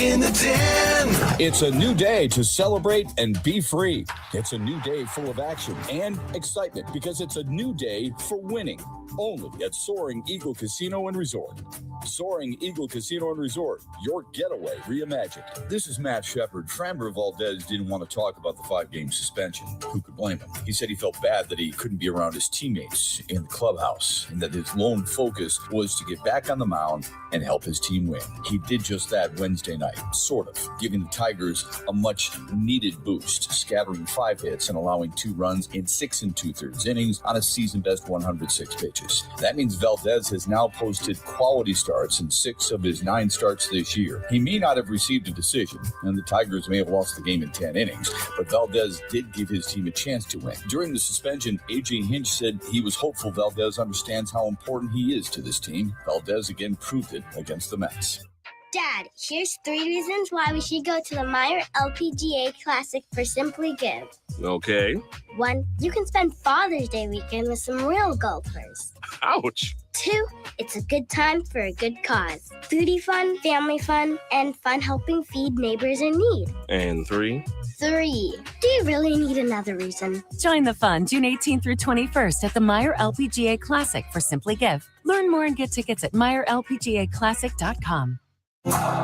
In the den. It's a new day to celebrate and be free. It's a new day full of action and excitement because it's a new day for winning. Only at Soaring Eagle Casino and Resort. Soaring Eagle Casino and Resort, your getaway reimagined. This is Matt Shepard. Framber Valdez didn't want to talk about the 5-game suspension. Who could blame him? He said he felt bad that he couldn't be around his teammates in the clubhouse and that his lone focus was to get back on the mound and help his team win. He did just that Wednesday night, sort of, giving the Tigers a much-needed boost, scattering 5 hits and allowing 2 runs in 6 2/3 innings on a season-best 106 pitches. That means Valdez has now posted quality starts in 6 of his 9 starts this year. He may not have received a decision, and the Tigers may have lost the game in 10 innings, but Valdez did give his team a chance to win. During the suspension, A.J. Hinch said he was hopeful Valdez understands how important he is to this team. Valdez again proved it against the Mets. Dad, here's 3 reasons why we should go to the Meyer LPGA Classic for Simply Give. Okay. 1, you can spend Father's Day weekend with some real golfers. Ouch. 2, it's a good time for a good cause. Foodie fun, family fun, and fun helping feed neighbors in need. And 3. 3, do you really need another reason? Join the fun June 18th through 21st at the Meyer LPGA Classic for Simply Give. Learn more and get tickets at MeyerLPGAClassic.com.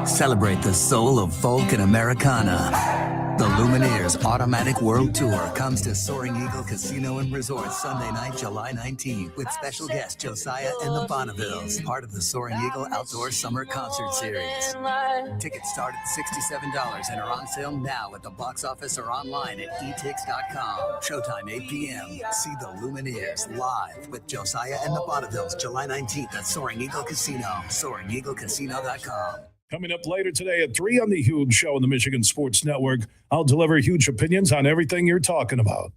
Celebrate the soul of folk and Americana. The Lumineers Automatic World Tour comes to Soaring Eagle Casino and Resort Sunday night, July 19th, with special guest Josiah and the Bonnevilles, part of the Soaring Eagle Outdoor Summer Concert Series. Tickets start at $67 and are on sale now at the box office or online at etix.com. Showtime 8 p.m. See the Lumineers live with Josiah and the Bonnevilles, July 19th at Soaring Eagle Casino, SoaringEagleCasino.com. Coming up later today at 3 on The Huge Show on the Michigan Sports Network, I'll deliver huge opinions on everything you're talking about.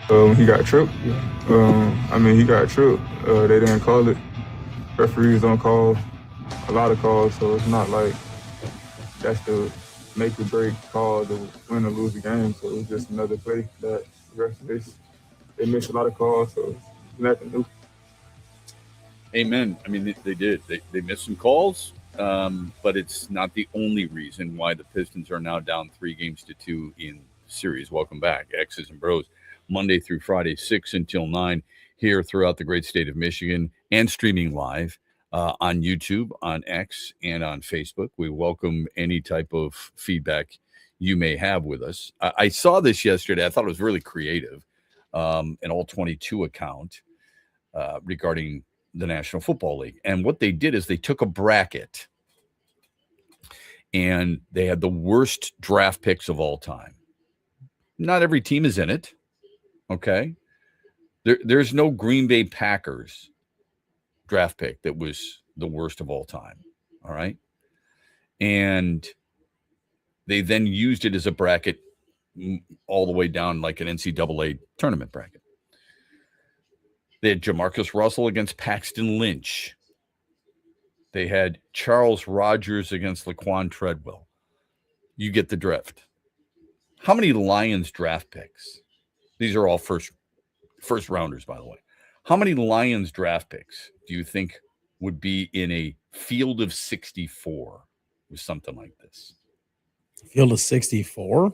He got tripped. He got tripped. They didn't call it. Referees don't call a lot of calls, so it's not like that's the make or break call to win or lose the game. So it's just another play that the referees, they miss a lot of calls, so it's nothing new. Amen. I mean, they did. They missed some calls, but it's not the only reason why the Pistons are now down 3-2 in series. Welcome back, X's and Bros. Monday through Friday, 6 until 9, here throughout the great state of Michigan, and streaming live on YouTube, on X, and on Facebook. We welcome any type of feedback you may have with us. I saw this yesterday. I thought it was really creative, an All-22 account regarding the National Football League. And what they did is they took a bracket and they had the worst draft picks of all time. Not every team is in it. Okay. There's no Green Bay Packers draft pick that was the worst of all time. All right. And they then used it as a bracket all the way down like an NCAA tournament bracket. They had Jamarcus Russell against Paxton Lynch. They had Charles Rogers against Laquan Treadwell. You get the drift. How many Lions draft picks? These are all first rounders, by the way. How many Lions draft picks do you think would be in a field of 64 with something like this? Field of 64?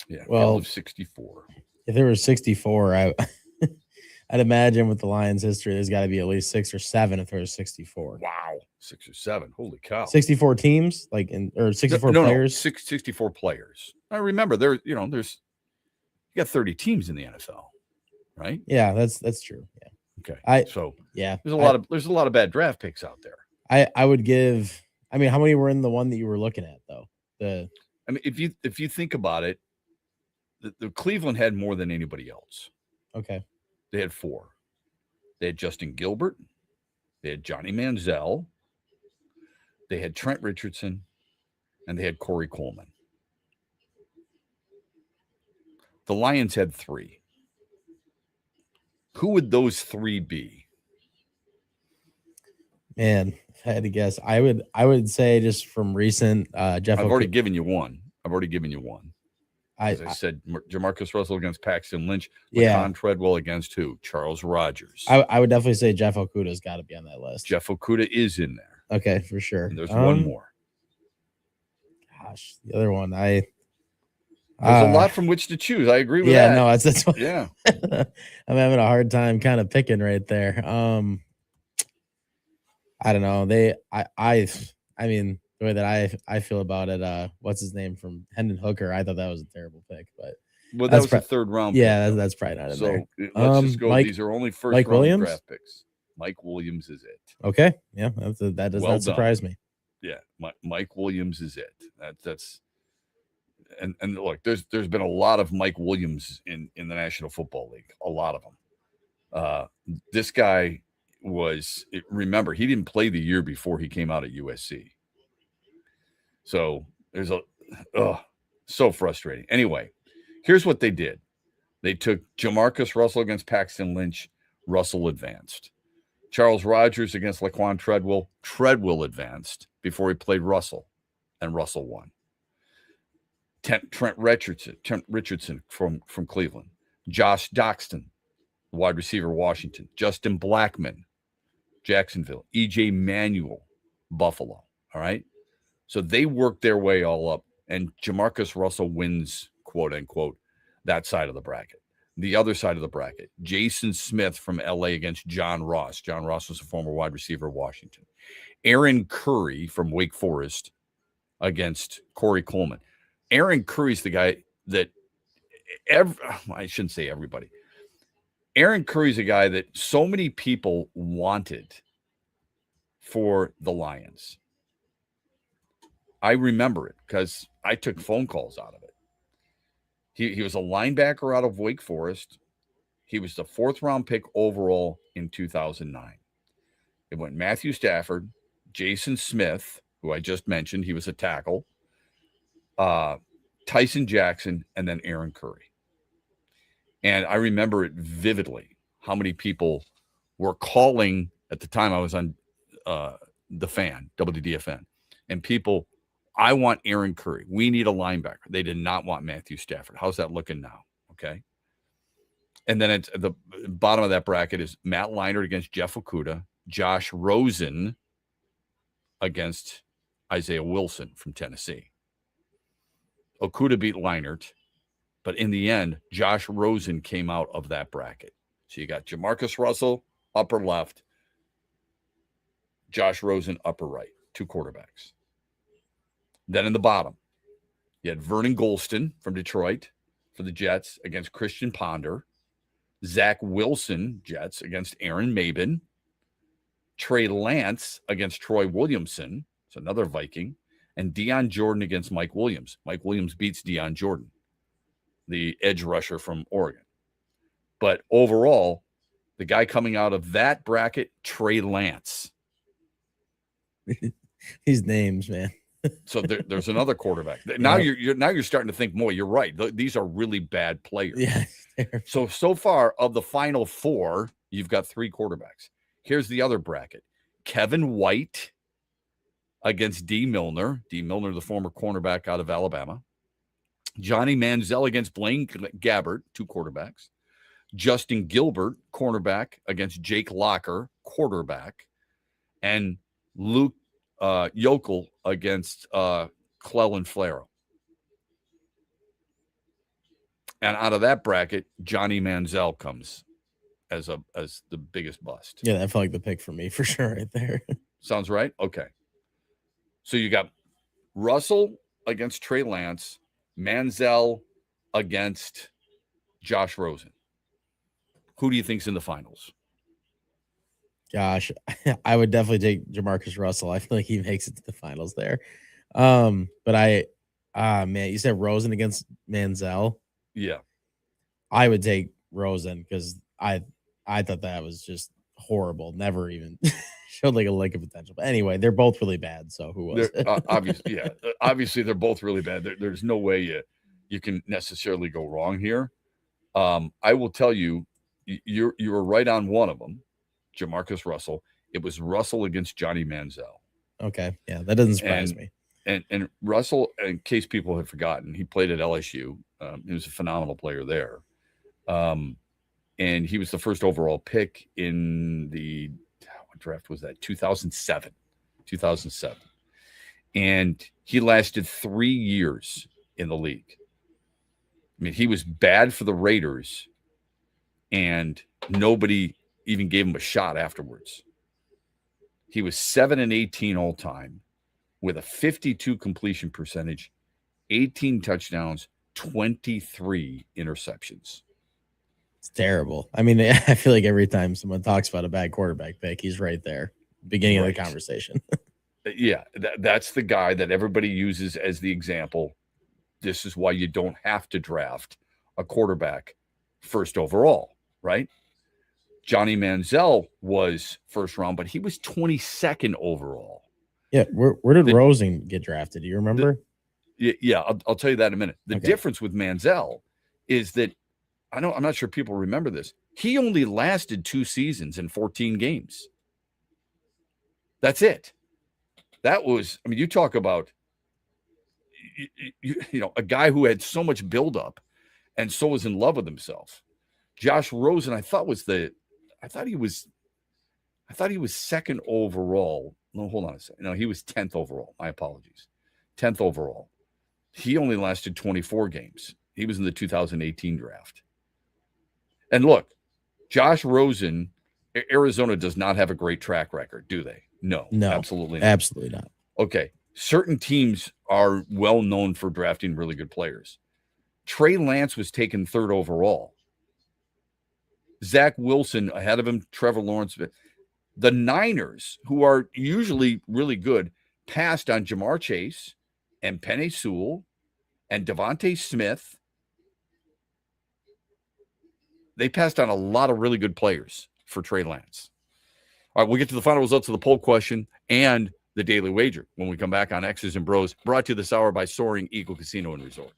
Yeah, well, field of 64. If there were 64, I'd imagine with the Lions' history, there's got to be at least 6 or 7 if there's 64. Wow, 6 or 7. Holy cow. 64 teams, or 64 players? 64 players. I remember there's you got 30 teams in the NFL, right? Yeah, that's true. Yeah. Okay. There's a lot of bad draft picks out there. I would give, how many were in the one that you were looking at though? If you think about it, the Cleveland had more than anybody else. Okay. They had 4. They had Justin Gilbert. They had Johnny Manziel. They had Trent Richardson. And they had Corey Coleman. The Lions had 3. Who would those 3 be? Man, if I had to guess, I would say just from recent Jeff. I've already given you one. As I said, Jamarcus Russell against Paxton Lynch. Laquan Treadwell against who? Charles Rogers. I would definitely say Jeff Okudah's got to be on that list. Jeff Okudah is in there. Okay, for sure. And there's one more. Gosh, the other one, there's a lot from which to choose. I agree with that. Yeah, no, that's what, yeah. I'm having a hard time kind of picking right there. I don't know. The way that I feel about it, what's his name from Hendon Hooker? I thought that was a terrible pick, but that was a third round. Yeah, that's probably not in there. Let's just go. These are only first round draft picks. Mike Williams is it. Okay, yeah, that does not surprise me. Yeah, Mike Williams is it. That's and look, there's been a lot of Mike Williams in the National Football League. A lot of them. This guy remember, he didn't play the year before he came out at USC. So there's so frustrating. Anyway, here's what they did. They took Jamarcus Russell against Paxton Lynch. Russell advanced. Charles Rogers against Laquan Treadwell. Treadwell advanced before he played Russell, and Russell won. Trent Richardson from Cleveland. Josh Doxson, wide receiver, Washington. Justin Blackmon, Jacksonville. E.J. Manuel, Buffalo. All right? So they worked their way all up, and Jamarcus Russell wins, quote unquote, that side of the bracket. The other side of the bracket, Jason Smith from L.A. against John Ross. John Ross was a former wide receiver of Washington. Aaron Curry from Wake Forest against Corey Coleman. Aaron Curry's the guy that I shouldn't say everybody. Aaron Curry's a guy that so many people wanted for the Lions. I remember it because I took phone calls out of it. He was a linebacker out of Wake Forest. He was the 4th round pick overall in 2009. It went Matthew Stafford, Jason Smith, who I just mentioned. He was a tackle. Tyson Jackson, and then Aaron Curry. And I remember it vividly, how many people were calling at the time I was on the fan, WDFN, and people, I want Aaron Curry. We need a linebacker. They did not want Matthew Stafford. How's that looking now? Okay. And then at the bottom of that bracket is Matt Leinart against Jeff Okudah, Josh Rosen against Isaiah Wilson from Tennessee. Okudah beat Leinart, but in the end, Josh Rosen came out of that bracket. So you got Jamarcus Russell, upper left, Josh Rosen, upper right, 2 quarterbacks. Then in the bottom, you had Vernon Golston from Detroit for the Jets against Christian Ponder, Zach Wilson, Jets, against Aaron Mabin, Trey Lance against Troy Williamson, it's another Viking, and Deion Jordan against Mike Williams. Mike Williams beats Deion Jordan, the edge rusher from Oregon. But overall, the guy coming out of that bracket, Trey Lance. These names, man. So there's another quarterback. Now you're starting to think more. You're right. These are really bad players. Yeah. So far of the final 4, you've got 3 quarterbacks. Here's the other bracket: Kevin White against D. Milner. D. Milner, the former cornerback out of Alabama. Johnny Manziel against Blaine Gabbert, 2 quarterbacks. Justin Gilbert, cornerback, against Jake Locker, quarterback. And Luke Yokel against Clellan Flaro. And out of that bracket, Johnny Manziel comes as the biggest bust. Yeah, that felt like the pick for me for sure right there. Sounds right? Okay. So you got Russell against Trey Lance, Manziel against Josh Rosen. Who do you think's in the finals? Gosh, I would definitely take Jamarcus Russell. I feel like he makes it to the finals there. But man, you said Rosen against Manziel. Yeah. I would take Rosen because I thought that was just horrible. Never even showed like a lick of potential. But anyway, they're both really bad. So who was it? Obviously, yeah. Obviously, they're both really bad. There's no way you can necessarily go wrong here. I will tell you, you were right on one of them, Jamarcus Russell. It was Russell against Johnny Manziel. Okay, yeah, that doesn't surprise me. And Russell, in case people have forgotten, he played at LSU. He was a phenomenal player there. And he was the first overall pick in the what draft was that? 2007. And he lasted 3 years in the league. I mean, he was bad for the Raiders, and nobody even gave him a shot afterwards. He was 7-18 all time with a 52 completion percentage, 18 touchdowns, 23 interceptions. It's terrible. I mean, I feel like every time someone talks about a bad quarterback pick, he's right there, beginning of the conversation. Yeah, that's the guy that everybody uses as the example. This is why you don't have to draft a quarterback first overall, right? Johnny Manziel was first round, but he was 22nd overall. Yeah, where did Rosen get drafted? Do you remember? Yeah, I'll tell you that in a minute. The difference with Manziel is that I'm not sure people remember this. He only lasted 2 seasons and 14 games. That's it. That was, I mean, you talk about, you know, a guy who had so much buildup and so was in love with himself. Josh Rosen, I thought he was second overall. No, hold on a second. No, he was 10th overall. My apologies. 10th overall. He only lasted 24 games. He was in the 2018 draft. And look, Josh Rosen, Arizona does not have a great track record, do they? No, absolutely not. Absolutely not. Okay. Certain teams are well known for drafting really good players. Trey Lance was taken 3rd overall. Zach Wilson ahead of him, Trevor Lawrence. The Niners, who are usually really good, passed on Jamar Chase and Penei Sewell and Devontae Smith. They passed on a lot of really good players for Trey Lance. All right, we'll get to the final results of the poll question and the daily wager when we come back on X's and Bros, brought to you this hour by Soaring Eagle Casino and Resort.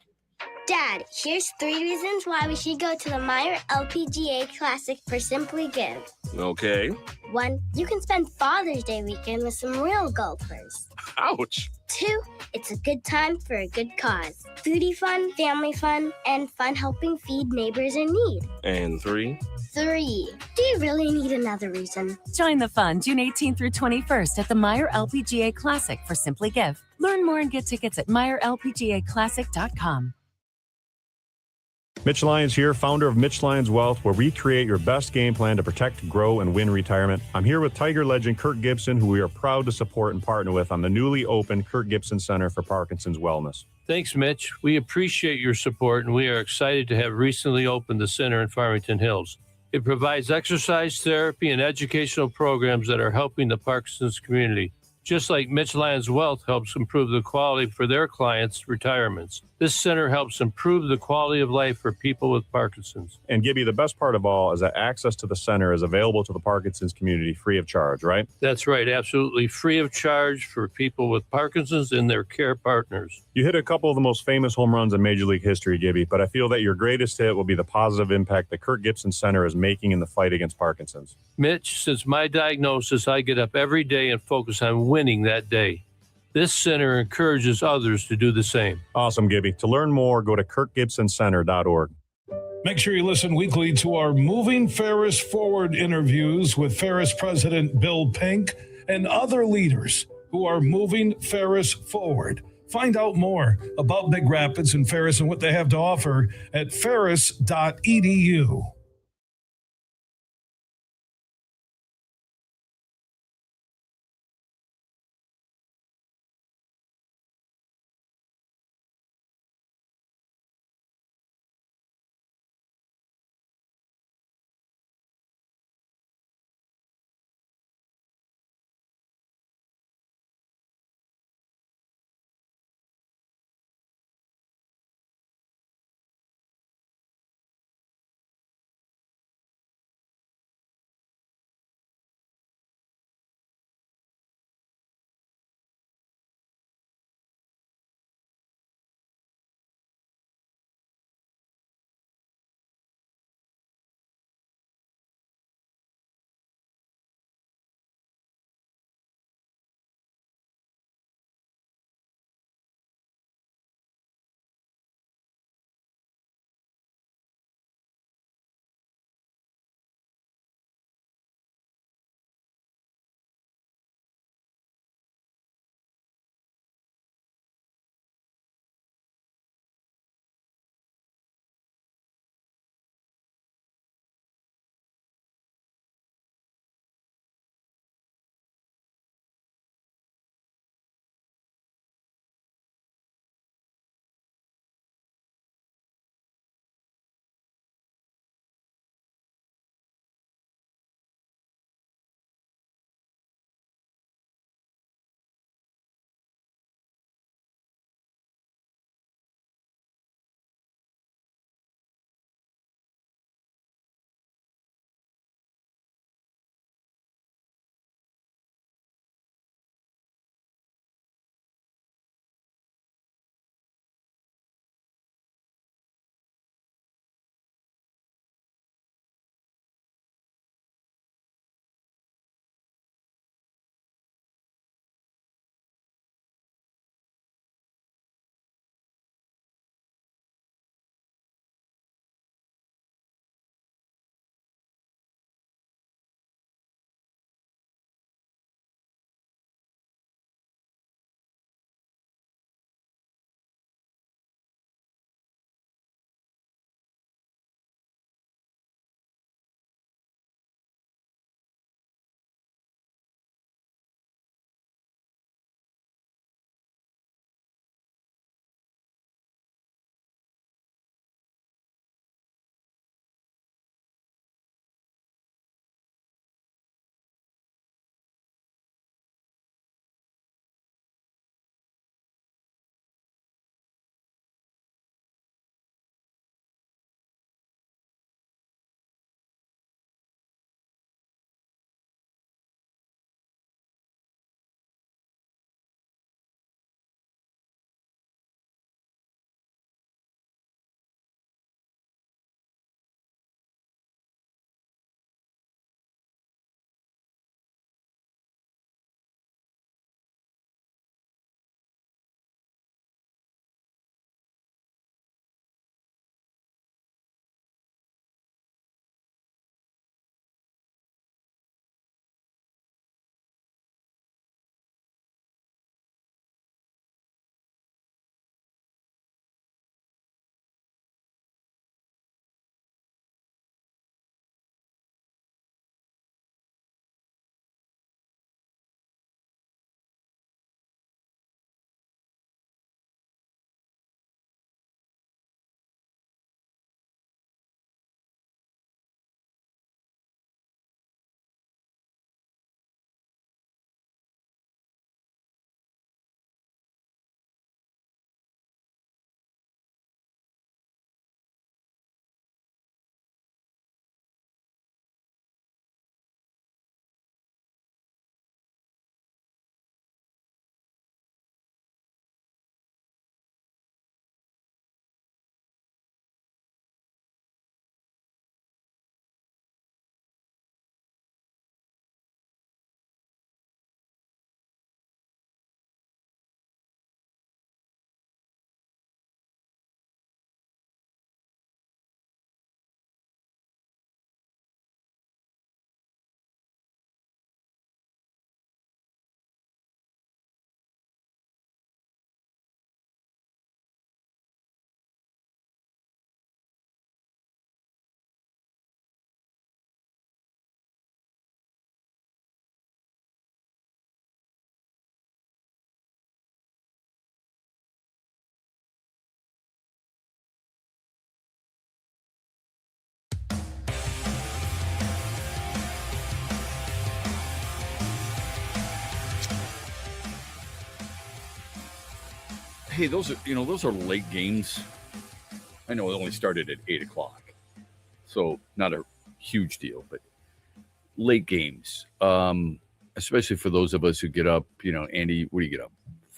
Dad, here's 3 reasons why we should go to the Meyer LPGA Classic for Simply Give. Okay. 1, you can spend Father's Day weekend with some real golfers. Ouch. 2, it's a good time for a good cause. Foodie fun, family fun, and fun helping feed neighbors in need. And 3. 3, do you really need another reason? Join the fun June 18th through 21st at the Meyer LPGA Classic for Simply Give. Learn more and get tickets at MeyerLPGAClassic.com. Mitch Lyons here, founder of Mitch Lyons Wealth, where we create your best game plan to protect, grow, and win retirement. I'm here with Tiger legend Kirk Gibson, who we are proud to support and partner with on the newly opened Kirk Gibson Center for Parkinson's Wellness. Thanks, Mitch. We appreciate your support, and we are excited to have recently opened the center in Farmington Hills. It provides exercise therapy and educational programs that are helping the Parkinson's community, just like Mitch Lyons Wealth helps improve the quality for their clients' retirements. This center helps improve the quality of life for people with Parkinson's. And Gibby, the best part of all is that access to the center is available to the Parkinson's community free of charge, right? That's right, absolutely free of charge for people with Parkinson's and their care partners. You hit a couple of the most famous home runs in Major League history, Gibby, but I feel that your greatest hit will be the positive impact the Kirk Gibson Center is making in the fight against Parkinson's. Mitch, since my diagnosis, I get up every day and focus on winning that day. This center encourages others to do the same. Awesome, Gibby. To learn more, go to kirkgibsoncenter.org. Make sure you listen weekly to our Moving Ferris Forward interviews with Ferris President Bill Pink and other leaders who are moving Ferris forward. Find out more about Big Rapids and Ferris and what they have to offer at ferris.edu. Hey, those are late games. I know it only started at 8:00, so not a huge deal, but late games, especially for those of us who get up. Andy, what do you get up?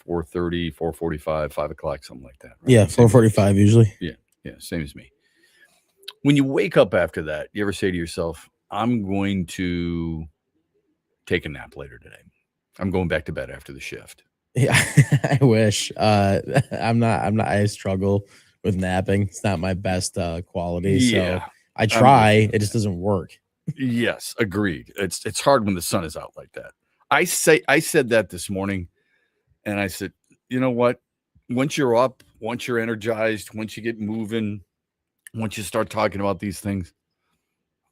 4:30, 4:45, 5:00, something like that. Right? Yeah, 4:45 usually. Yeah, same as me. When you wake up after that, you ever say to yourself, "I'm going to take a nap later today. I'm going back to bed after the shift." Yeah, I wish. I'm not. I struggle with napping. It's not my best quality. So I try. It just doesn't work. Yes, agreed. It's hard when the sun is out like that. I said that this morning, and I said, you know what? Once you're up, once you're energized, once you get moving, once you start talking about these things,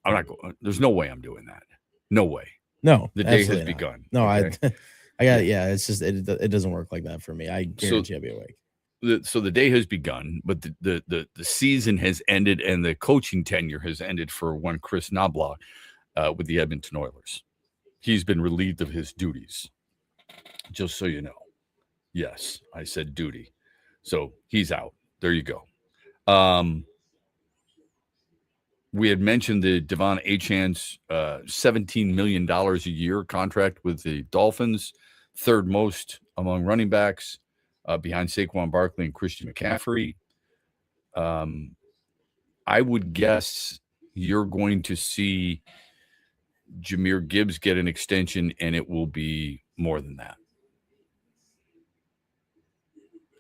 I'm not going. There's no way I'm doing that. No way. No, the day has begun. No, okay? I got it. Yeah, it's just it doesn't work like that for me. I guarantee I'll be awake. So the day has begun, but the season has ended, and the coaching tenure has ended for one Chris Knobloch with the Edmonton Oilers. He's been relieved of his duties. Just so you know. Yes, I said duty. So he's out. There you go. We had mentioned the Devon Achan's $17 million a year contract with the Dolphins, third most among running backs, behind Saquon Barkley and Christian McCaffrey. I would guess you're going to see Jahmyr Gibbs get an extension, and it will be more than that.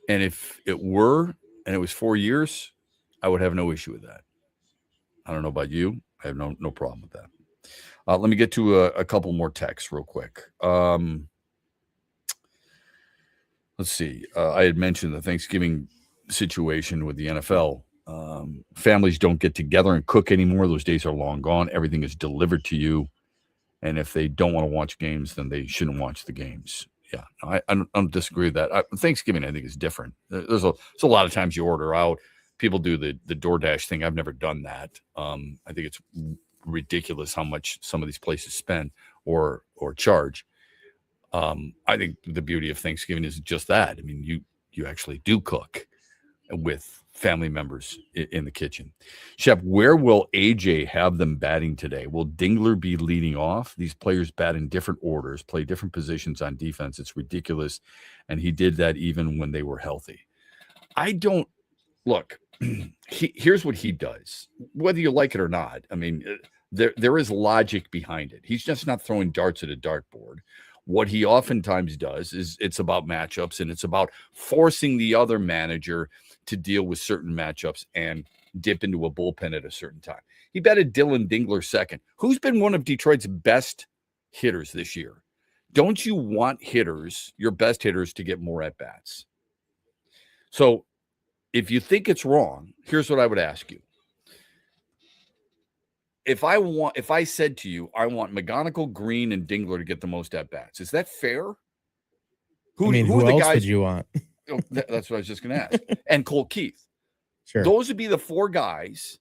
And if it were, and it was 4 years, I would have no issue with that. I don't know about you. I have no problem with that. Let me get to a couple more texts real quick. Let's see. I had mentioned the Thanksgiving situation with the NFL. Families don't get together and cook anymore. Those days are long gone. Everything is delivered to you. And if they don't want to watch games, then they shouldn't watch the games. Yeah, I don't disagree with that. Thanksgiving, I think, is different. There's a lot of times you order out. People do the DoorDash thing. I've never done that. I think it's ridiculous how much some of these places spend or charge. I think the beauty of Thanksgiving is just that. I mean, you actually do cook with family members in the kitchen. Shep, where will AJ have them batting today? Will Dingler be leading off? These players bat in different orders, play different positions on defense. It's ridiculous. And he did that even when they were healthy. I don't look. Here's what he does, whether you like it or not. I mean, there is logic behind it. He's just not throwing darts at a dartboard. What he oftentimes does is it's about matchups, and it's about forcing the other manager to deal with certain matchups and dip into a bullpen at a certain time. He batted Dylan Dingler second, who's been one of Detroit's best hitters this year. Don't you want hitters, your best hitters, to get more at-bats? So if you think it's wrong, here's what I would ask you. If I said to you, I want McGonigal, Green, and Dingler to get the most at-bats, is that fair? Who are the guys would you want? That's what I was just going to ask. And Cole Keith. Sure. Those would be the four guys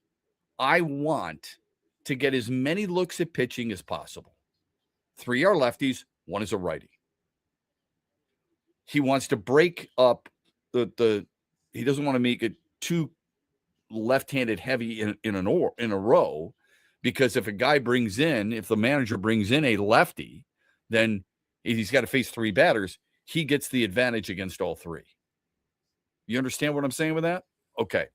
I want to get as many looks at pitching as possible. 3 are lefties, 1 is a righty. He wants to break up he doesn't want to make it too left-handed heavy in a row, because if the manager brings in a lefty, then he's got to face 3 batters. He gets the advantage against all 3. You understand what I'm saying with that? Okay.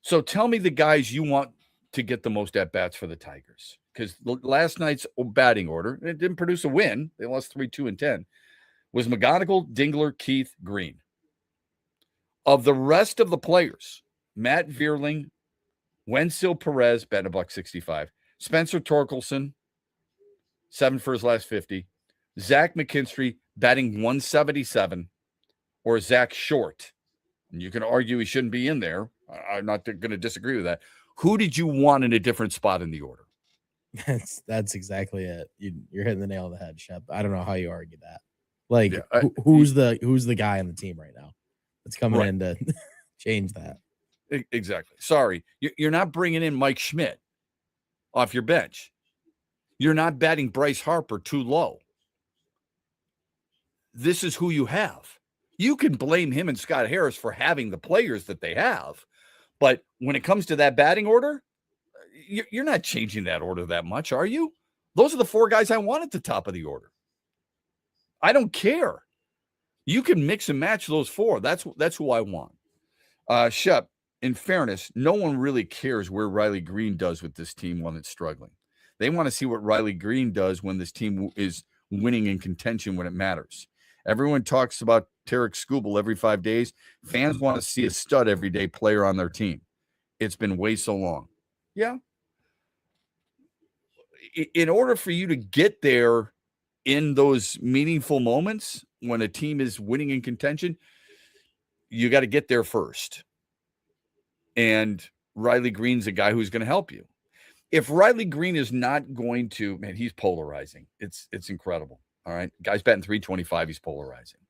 So tell me the guys you want to get the most at-bats for the Tigers, because last night's batting order, it didn't produce a win. They lost 3-2 and 10. Was McGonigal, Dingler, Keith, Green. Of the rest of the players, Matt Vierling, Wenzel Perez, batting $165. Spencer Torkelson, 7 for his last 50. Zach McKinstry, batting 177, or Zach Short. And you can argue he shouldn't be in there. I'm not going to disagree with that. Who did you want in a different spot in the order? That's exactly it. You're hitting the nail on the head, Shep. I don't know how you argue that. Like, who's the guy on the team right now that's coming in to change that? Exactly. Sorry, you're not bringing in Mike Schmidt off your bench. You're not batting Bryce Harper too low. This is who you have. You can blame him and Scott Harris for having the players that they have. But when it comes to that batting order, you're not changing that order that much, are you? Those are the 4 guys I want at the top of the order. I don't care. You can mix and match those 4. That's who I want. Shep, in fairness, no one really cares where Riley Green does with this team when it's struggling. They want to see what Riley Green does when this team is winning in contention when it matters. Everyone talks about Tarek Skubal every 5 days. Fans want to see a stud everyday player on their team. It's been way so long. Yeah. In order for you to get there in those meaningful moments when a team is winning in contention, you got to get there first. And Riley Green's a guy who's going to help you. If Riley Green is not going to, man, he's polarizing. It's incredible. All right. Guy's batting .325. He's polarizing.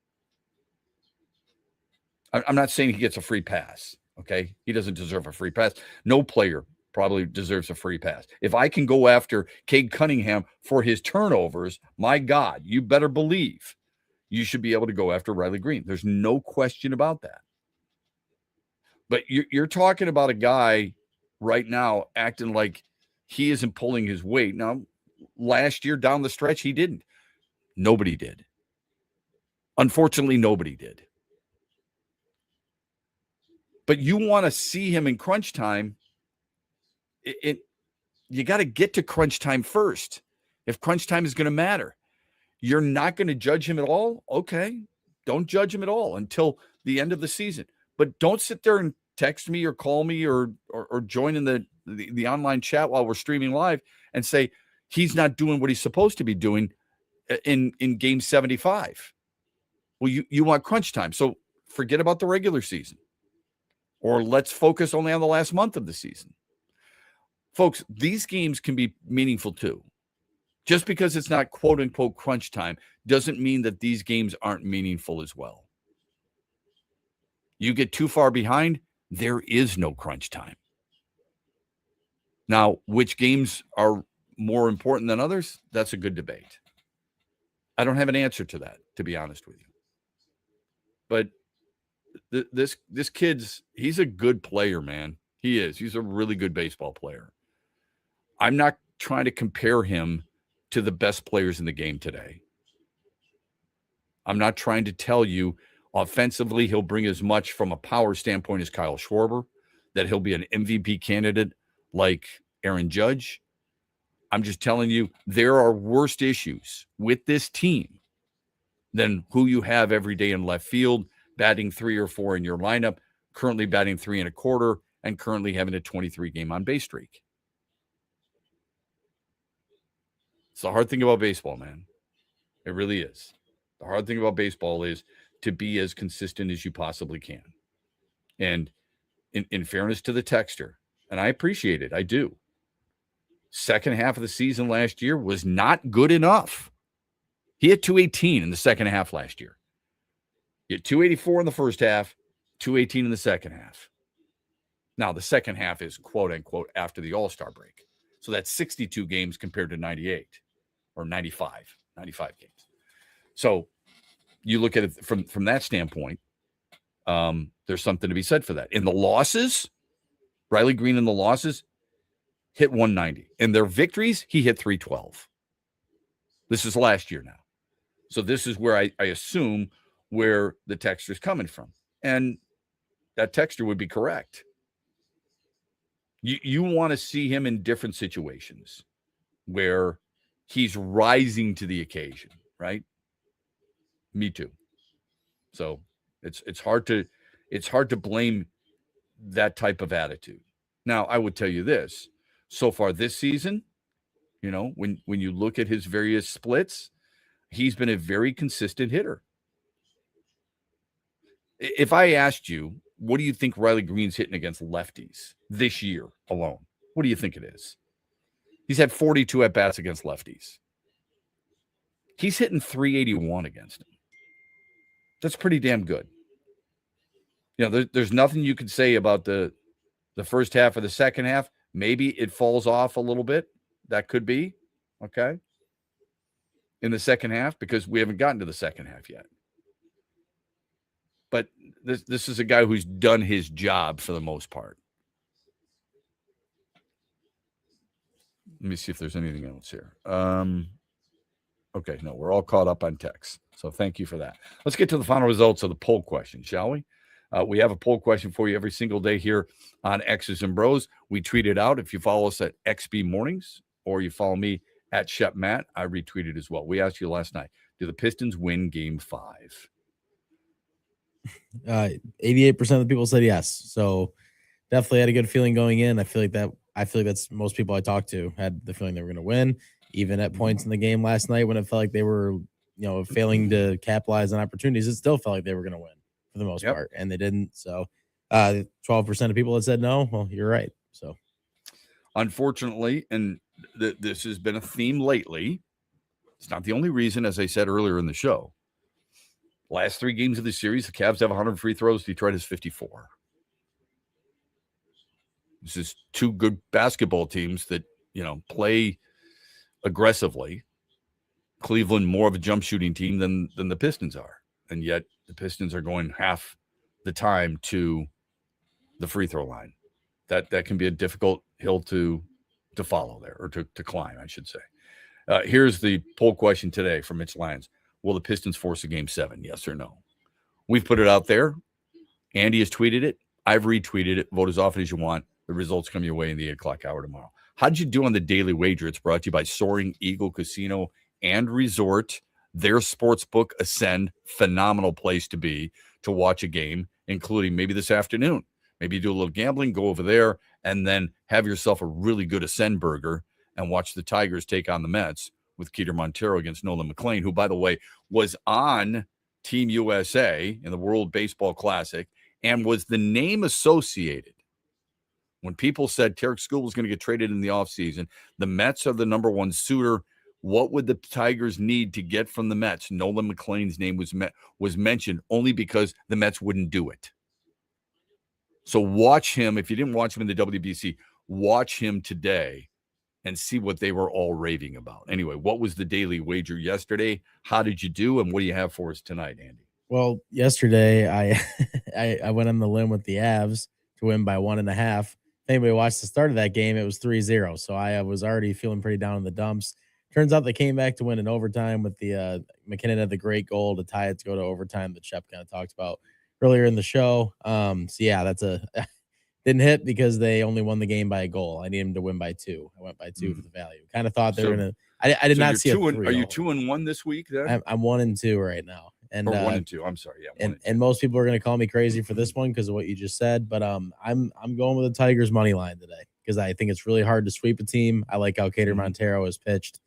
I'm not saying he gets a free pass. Okay. He doesn't deserve a free pass. No player probably deserves a free pass. If I can go after Cade Cunningham for his turnovers, my God, you better believe you should be able to go after Riley Green. There's no question about that. But you're talking about a guy right now acting like he isn't pulling his weight. Now, last year down the stretch, he didn't. Nobody did. Unfortunately, nobody did. But you want to see him in crunch time. You got to get to crunch time first. If crunch time is going to matter, you're not going to judge him at all. Okay. Don't judge him at all until the end of the season. But don't sit there and text me or call me or join in the online chat while we're streaming live and say he's not doing what he's supposed to be doing in game 75. Well, you want crunch time. So forget about the regular season. Or let's focus only on the last month of the season. Folks, these games can be meaningful too. Just because it's not quote unquote crunch time doesn't mean that these games aren't meaningful as well. You get too far behind, there is no crunch time. Now, which games are more important than others? That's a good debate. I don't have an answer to that, to be honest with you. But this kid's, he's a good player, man. He is. He's a really good baseball player. I'm not trying to compare him to the best players in the game today. I'm not trying to tell you offensively he'll bring as much from a power standpoint as Kyle Schwarber, that he'll be an MVP candidate like Aaron Judge. I'm just telling you there are worse issues with this team than who you have every day in left field, batting 3 or 4 in your lineup, currently batting 3 1/4, and currently having a 23-game on-base streak. It's the hard thing about baseball, man. It really is. The hard thing about baseball is to be as consistent as you possibly can. And in fairness to the texter, and I appreciate it, I do. Second half of the season last year was not good enough. He hit 218 in the second half last year. He hit 284 in the first half, 218 in the second half. Now, the second half is quote-unquote after the All-Star break. So that's 62 games compared to 98 or 95 games. So you look at it from that standpoint, there's something to be said for that. In the losses, Riley Green in the losses hit 190. In their victories, he hit 312. This is last year now. So this is where I assume where the texter is coming from. And that texter would be correct. You want to see him in different situations where he's rising to the occasion, right? Me too. So it's hard to blame that type of attitude. Now, I would tell you this. So far this season, you know, when you look at his various splits, he's been a very consistent hitter. If I asked you, what do you think Riley Green's hitting against lefties this year alone? What do you think it is? He's had 42 at-bats against lefties. He's hitting 381 against them. That's pretty damn good. You know, there's nothing you could say about the first half or the second half. Maybe it falls off a little bit. That could be, okay, in the second half, because we haven't gotten to the second half yet. But this is a guy who's done his job for the most part. Let me see if there's anything else here. Okay, no, we're all caught up on text. So thank you for that. Let's get to the final results of the poll question, shall we? We have a poll question for you every single day here on X's and Bros. We tweet it out. If you follow us at XB Mornings or you follow me at Shep Matt, I retweeted as well. We asked you last night, do the Pistons win Game 5? 88% of the people said yes. So definitely had a good feeling going in. I feel like that's most people I talked to had the feeling they were going to win. Even at points in the game last night when it felt like they were, failing to capitalize on opportunities, it still felt like they were going to win for the most part, and they didn't. So 12% of people that said no, well, you're right. So unfortunately, and this has been a theme lately, it's not the only reason, as I said earlier in the show. Last 3 games of the series, the Cavs have 100 free throws. Detroit has 54. This is 2 good basketball teams that, play aggressively. Cleveland more of a jump shooting team than the Pistons are. And yet the Pistons are going half the time to the free throw line. That can be a difficult hill to follow there, or to climb, I should say. Here's the poll question today from Mitch Lyons. Will the Pistons force a Game 7? Yes or no? We've put it out there. Andy has tweeted it. I've retweeted it. Vote as often as you want. The results come your way in the 8 o'clock hour tomorrow. How did you do on the Daily Wager? It's brought to you by Soaring Eagle Casino and Resort. Their sportsbook Ascend, phenomenal place to be to watch a game, including maybe this afternoon. Maybe you do a little gambling, go over there, and then have yourself a really good Ascend burger and watch the Tigers take on the Mets with Keter Montero against Nolan McLean, who, by the way, was on Team USA in the World Baseball Classic and was the name associated. When people said Tarek Skubal was going to get traded in the offseason, the Mets are the number 1 suitor. What would the Tigers need to get from the Mets? Nolan McLean's name was mentioned only because the Mets wouldn't do it. So watch him. If you didn't watch him in the WBC, watch him today and see what they were all raving about. Anyway, what was the Daily Wager yesterday? How did you do? And what do you have for us tonight, Andy? Well, yesterday I went on the limb with the Avs to win by 1.5. If anybody watched the start of that game, it was 3-0. So I was already feeling pretty down in the dumps. Turns out they came back to win in overtime with the McKinnon had the great goal to tie it to go to overtime that Shep kind of talked about earlier in the show. So yeah, that's didn't hit because they only won the game by a goal. I need them to win by 2. I went by 2 for the value. Kind of thought they were gonna. I did not see a 3. Are you 2-1 this week? Then I'm 1-2 right now. And 1-2. I'm sorry. Yeah. And most people are going to call me crazy for this one because of what you just said. But I'm going with the Tigers money line today because I think it's really hard to sweep a team. I like how Keter Montero has pitched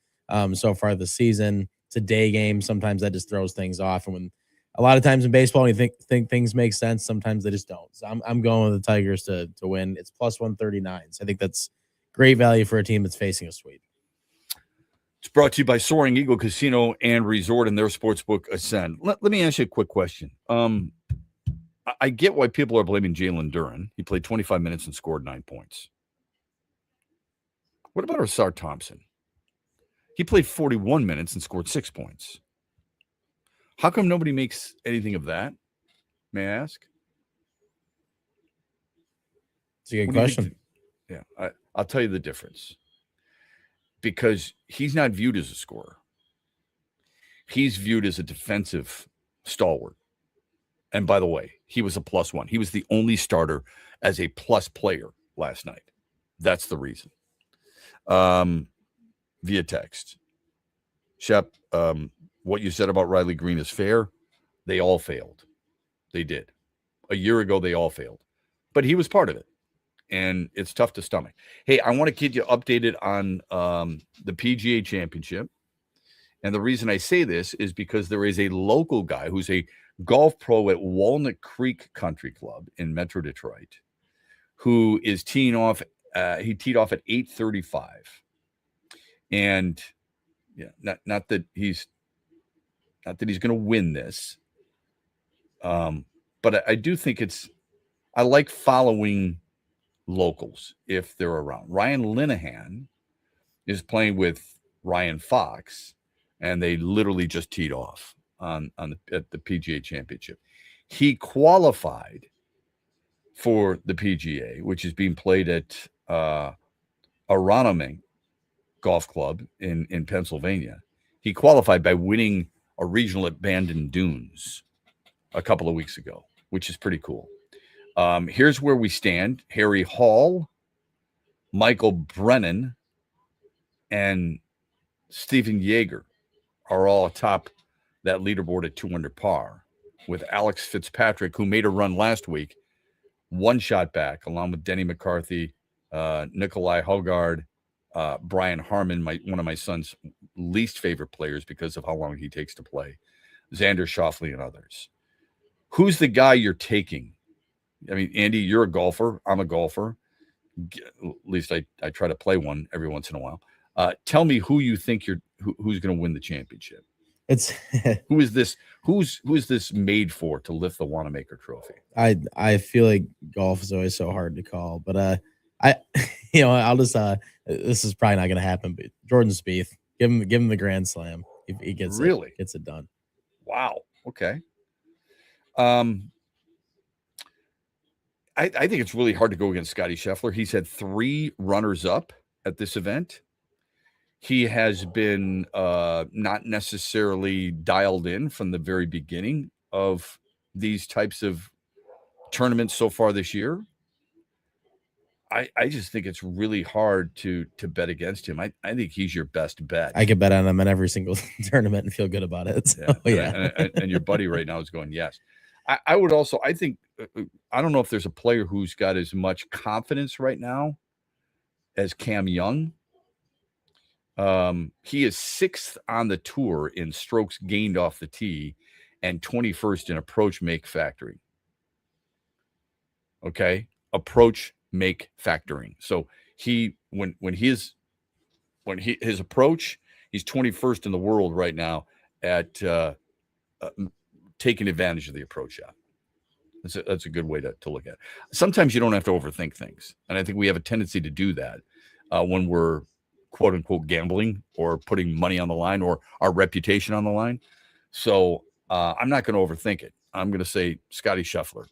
so far this season. It's a day game. Sometimes that just throws things off. And when a lot of times in baseball, when you think things make sense, sometimes they just don't. So I'm going with the Tigers to win. It's plus 139. So I think that's great value for a team that's facing a sweep. It's brought to you by Soaring Eagle Casino and Resort and their sportsbook Ascend. Let me ask you a quick question. I get why people are blaming Jalen Duren. He played 25 minutes and scored 9 points. What about Asar Thompson? He played 41 minutes and scored 6 points. How come nobody makes anything of that? May I ask? It's a good question. Yeah, I'll tell you the difference. Because he's not viewed as a scorer. He's viewed as a defensive stalwart. And by the way, he was a +1. He was the only starter as a plus player last night. That's the reason. Via text. Shep, what you said about Riley Green is fair. They all failed. They did. A year ago, they all failed. But he was part of it. And it's tough to stomach. Hey, I want to keep you updated on the PGA Championship. And the reason I say this is because there is a local guy who's a golf pro at Walnut Creek Country Club in Metro Detroit who is teeing off. He teed off at 8:35. And yeah, not that he's going to win this. But I do think I like following locals if they're around. Ryan Linehan is playing with Ryan Fox, and they literally just teed off at the PGA Championship. He qualified for the PGA, which is being played at Aronimink Golf Club in Pennsylvania. He qualified by winning a regional at Bandon Dunes a couple of weeks ago, which is pretty cool. Here's where we stand. Harry Hall, Michael Brennan, and Stephen Yeager are all atop that leaderboard at 2 under par, with Alex Fitzpatrick, who made a run last week, one shot back, along with Denny McCarthy, Nikolai Hogard, Brian Harmon, one of my son's least favorite players because of how long he takes to play, Xander Schauffele, and others. Who's the guy you're taking? I mean, Andy, you're a golfer. I'm a golfer. At least I try to play one every once in a while. Tell me who you think who's going to win the championship. It's who is this made for to lift the Wanamaker Trophy? I feel like golf is always so hard to call, but I'll just this is probably not going to happen. But Jordan Spieth, give him the Grand Slam. He gets gets it done. Wow. Okay. I think it's really hard to go against Scotty Scheffler. He's had 3 runners up at this event. He has been not necessarily dialed in from the very beginning of these types of tournaments so far this year. I just think it's really hard to bet against him. I think he's your best bet. I could bet on him in every single tournament and feel good about it. So, yeah. And your buddy right now is going, yes. I would also, I think, I don't know if there's a player who's got as much confidence right now as Cam Young. He is 6th on the tour in strokes gained off the tee and 21st in approach make factoring. Okay. Approach make factoring. So his approach, he's 21st in the world right now at taking advantage of the approach shot. That's a good way to look at it. Sometimes you don't have to overthink things. And I think we have a tendency to do that when we're quote unquote gambling or putting money on the line or our reputation on the line. So I'm not going to overthink it. I'm going to say Scotty Scheffler,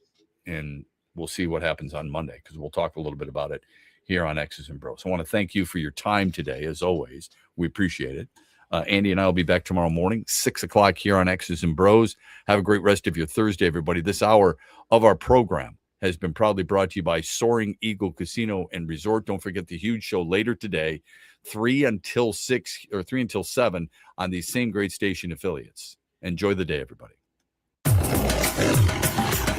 and we'll see what happens on Monday, because we'll talk a little bit about it here on X's and Bros. I want to thank you for your time today. As always, we appreciate it. Andy and I will be back tomorrow morning, 6 o'clock here on X's and Bros. Have a great rest of your Thursday, everybody. This hour of our program has been proudly brought to you by Soaring Eagle Casino and Resort. Don't forget the huge show later today, 3 until 7 on these same great station affiliates. Enjoy the day, everybody.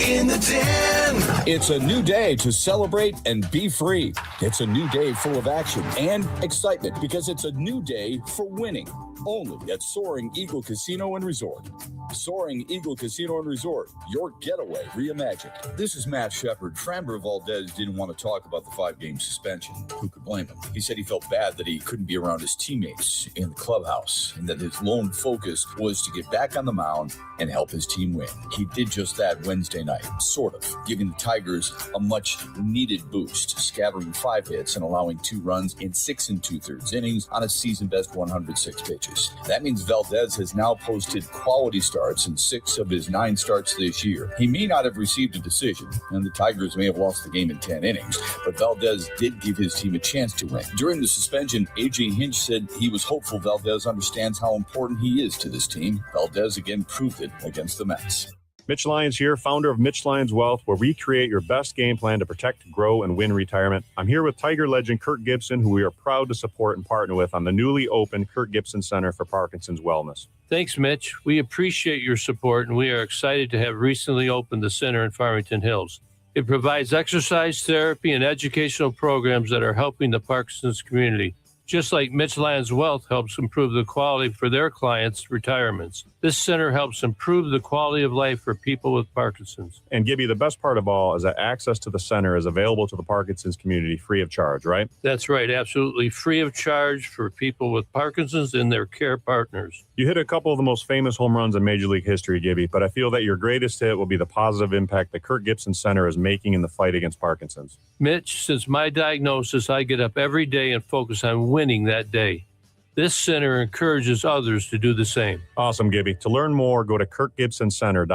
In the Den. It's a new day to celebrate and be free. It's a new day full of action and excitement, because it's a new day for winning. Only at Soaring Eagle Casino and Resort. Soaring Eagle Casino and Resort, your getaway reimagined. This is Matt Shepard. Framber Valdez didn't want to talk about the 5-game suspension. Who could blame him? He said he felt bad that he couldn't be around his teammates in the clubhouse, and that his lone focus was to get back on the mound and help his team win. He did just that Wednesday night, sort of, giving the Tigers a much-needed boost, scattering 5 hits and allowing 2 runs in 6 2/3 innings on a season-best 106 pitches. That means Valdez has now posted quality starts in 6 of his 9 starts this year. He may not have received a decision, and the Tigers may have lost the game in 10 innings, but Valdez did give his team a chance to win. During the suspension, A.J. Hinch said he was hopeful Valdez understands how important he is to this team. Valdez again proved it against the Mets. Mitch Lyons here, founder of Mitch Lyons Wealth, where we create your best game plan to protect, grow, and win retirement. I'm here with Tiger legend Kirk Gibson, who we are proud to support and partner with on the newly opened Kirk Gibson Center for Parkinson's Wellness. Thanks, Mitch. We appreciate your support, and we are excited to have recently opened the center in Farmington Hills. It provides exercise therapy and educational programs that are helping the Parkinson's community, just like Mitch Lyons Wealth helps improve the quality for their clients' retirements. This center helps improve the quality of life for people with Parkinson's. And Gibby, the best part of all is that access to the center is available to the Parkinson's community free of charge, right? That's right, absolutely free of charge for people with Parkinson's and their care partners. You hit a couple of the most famous home runs in Major League history, Gibby, but I feel that your greatest hit will be the positive impact the Kirk Gibson Center is making in the fight against Parkinson's. Mitch, since my diagnosis, I get up every day and focus on winning that day. This center encourages others to do the same. Awesome, Gibby. To learn more, go to kirkgibsoncenter.com.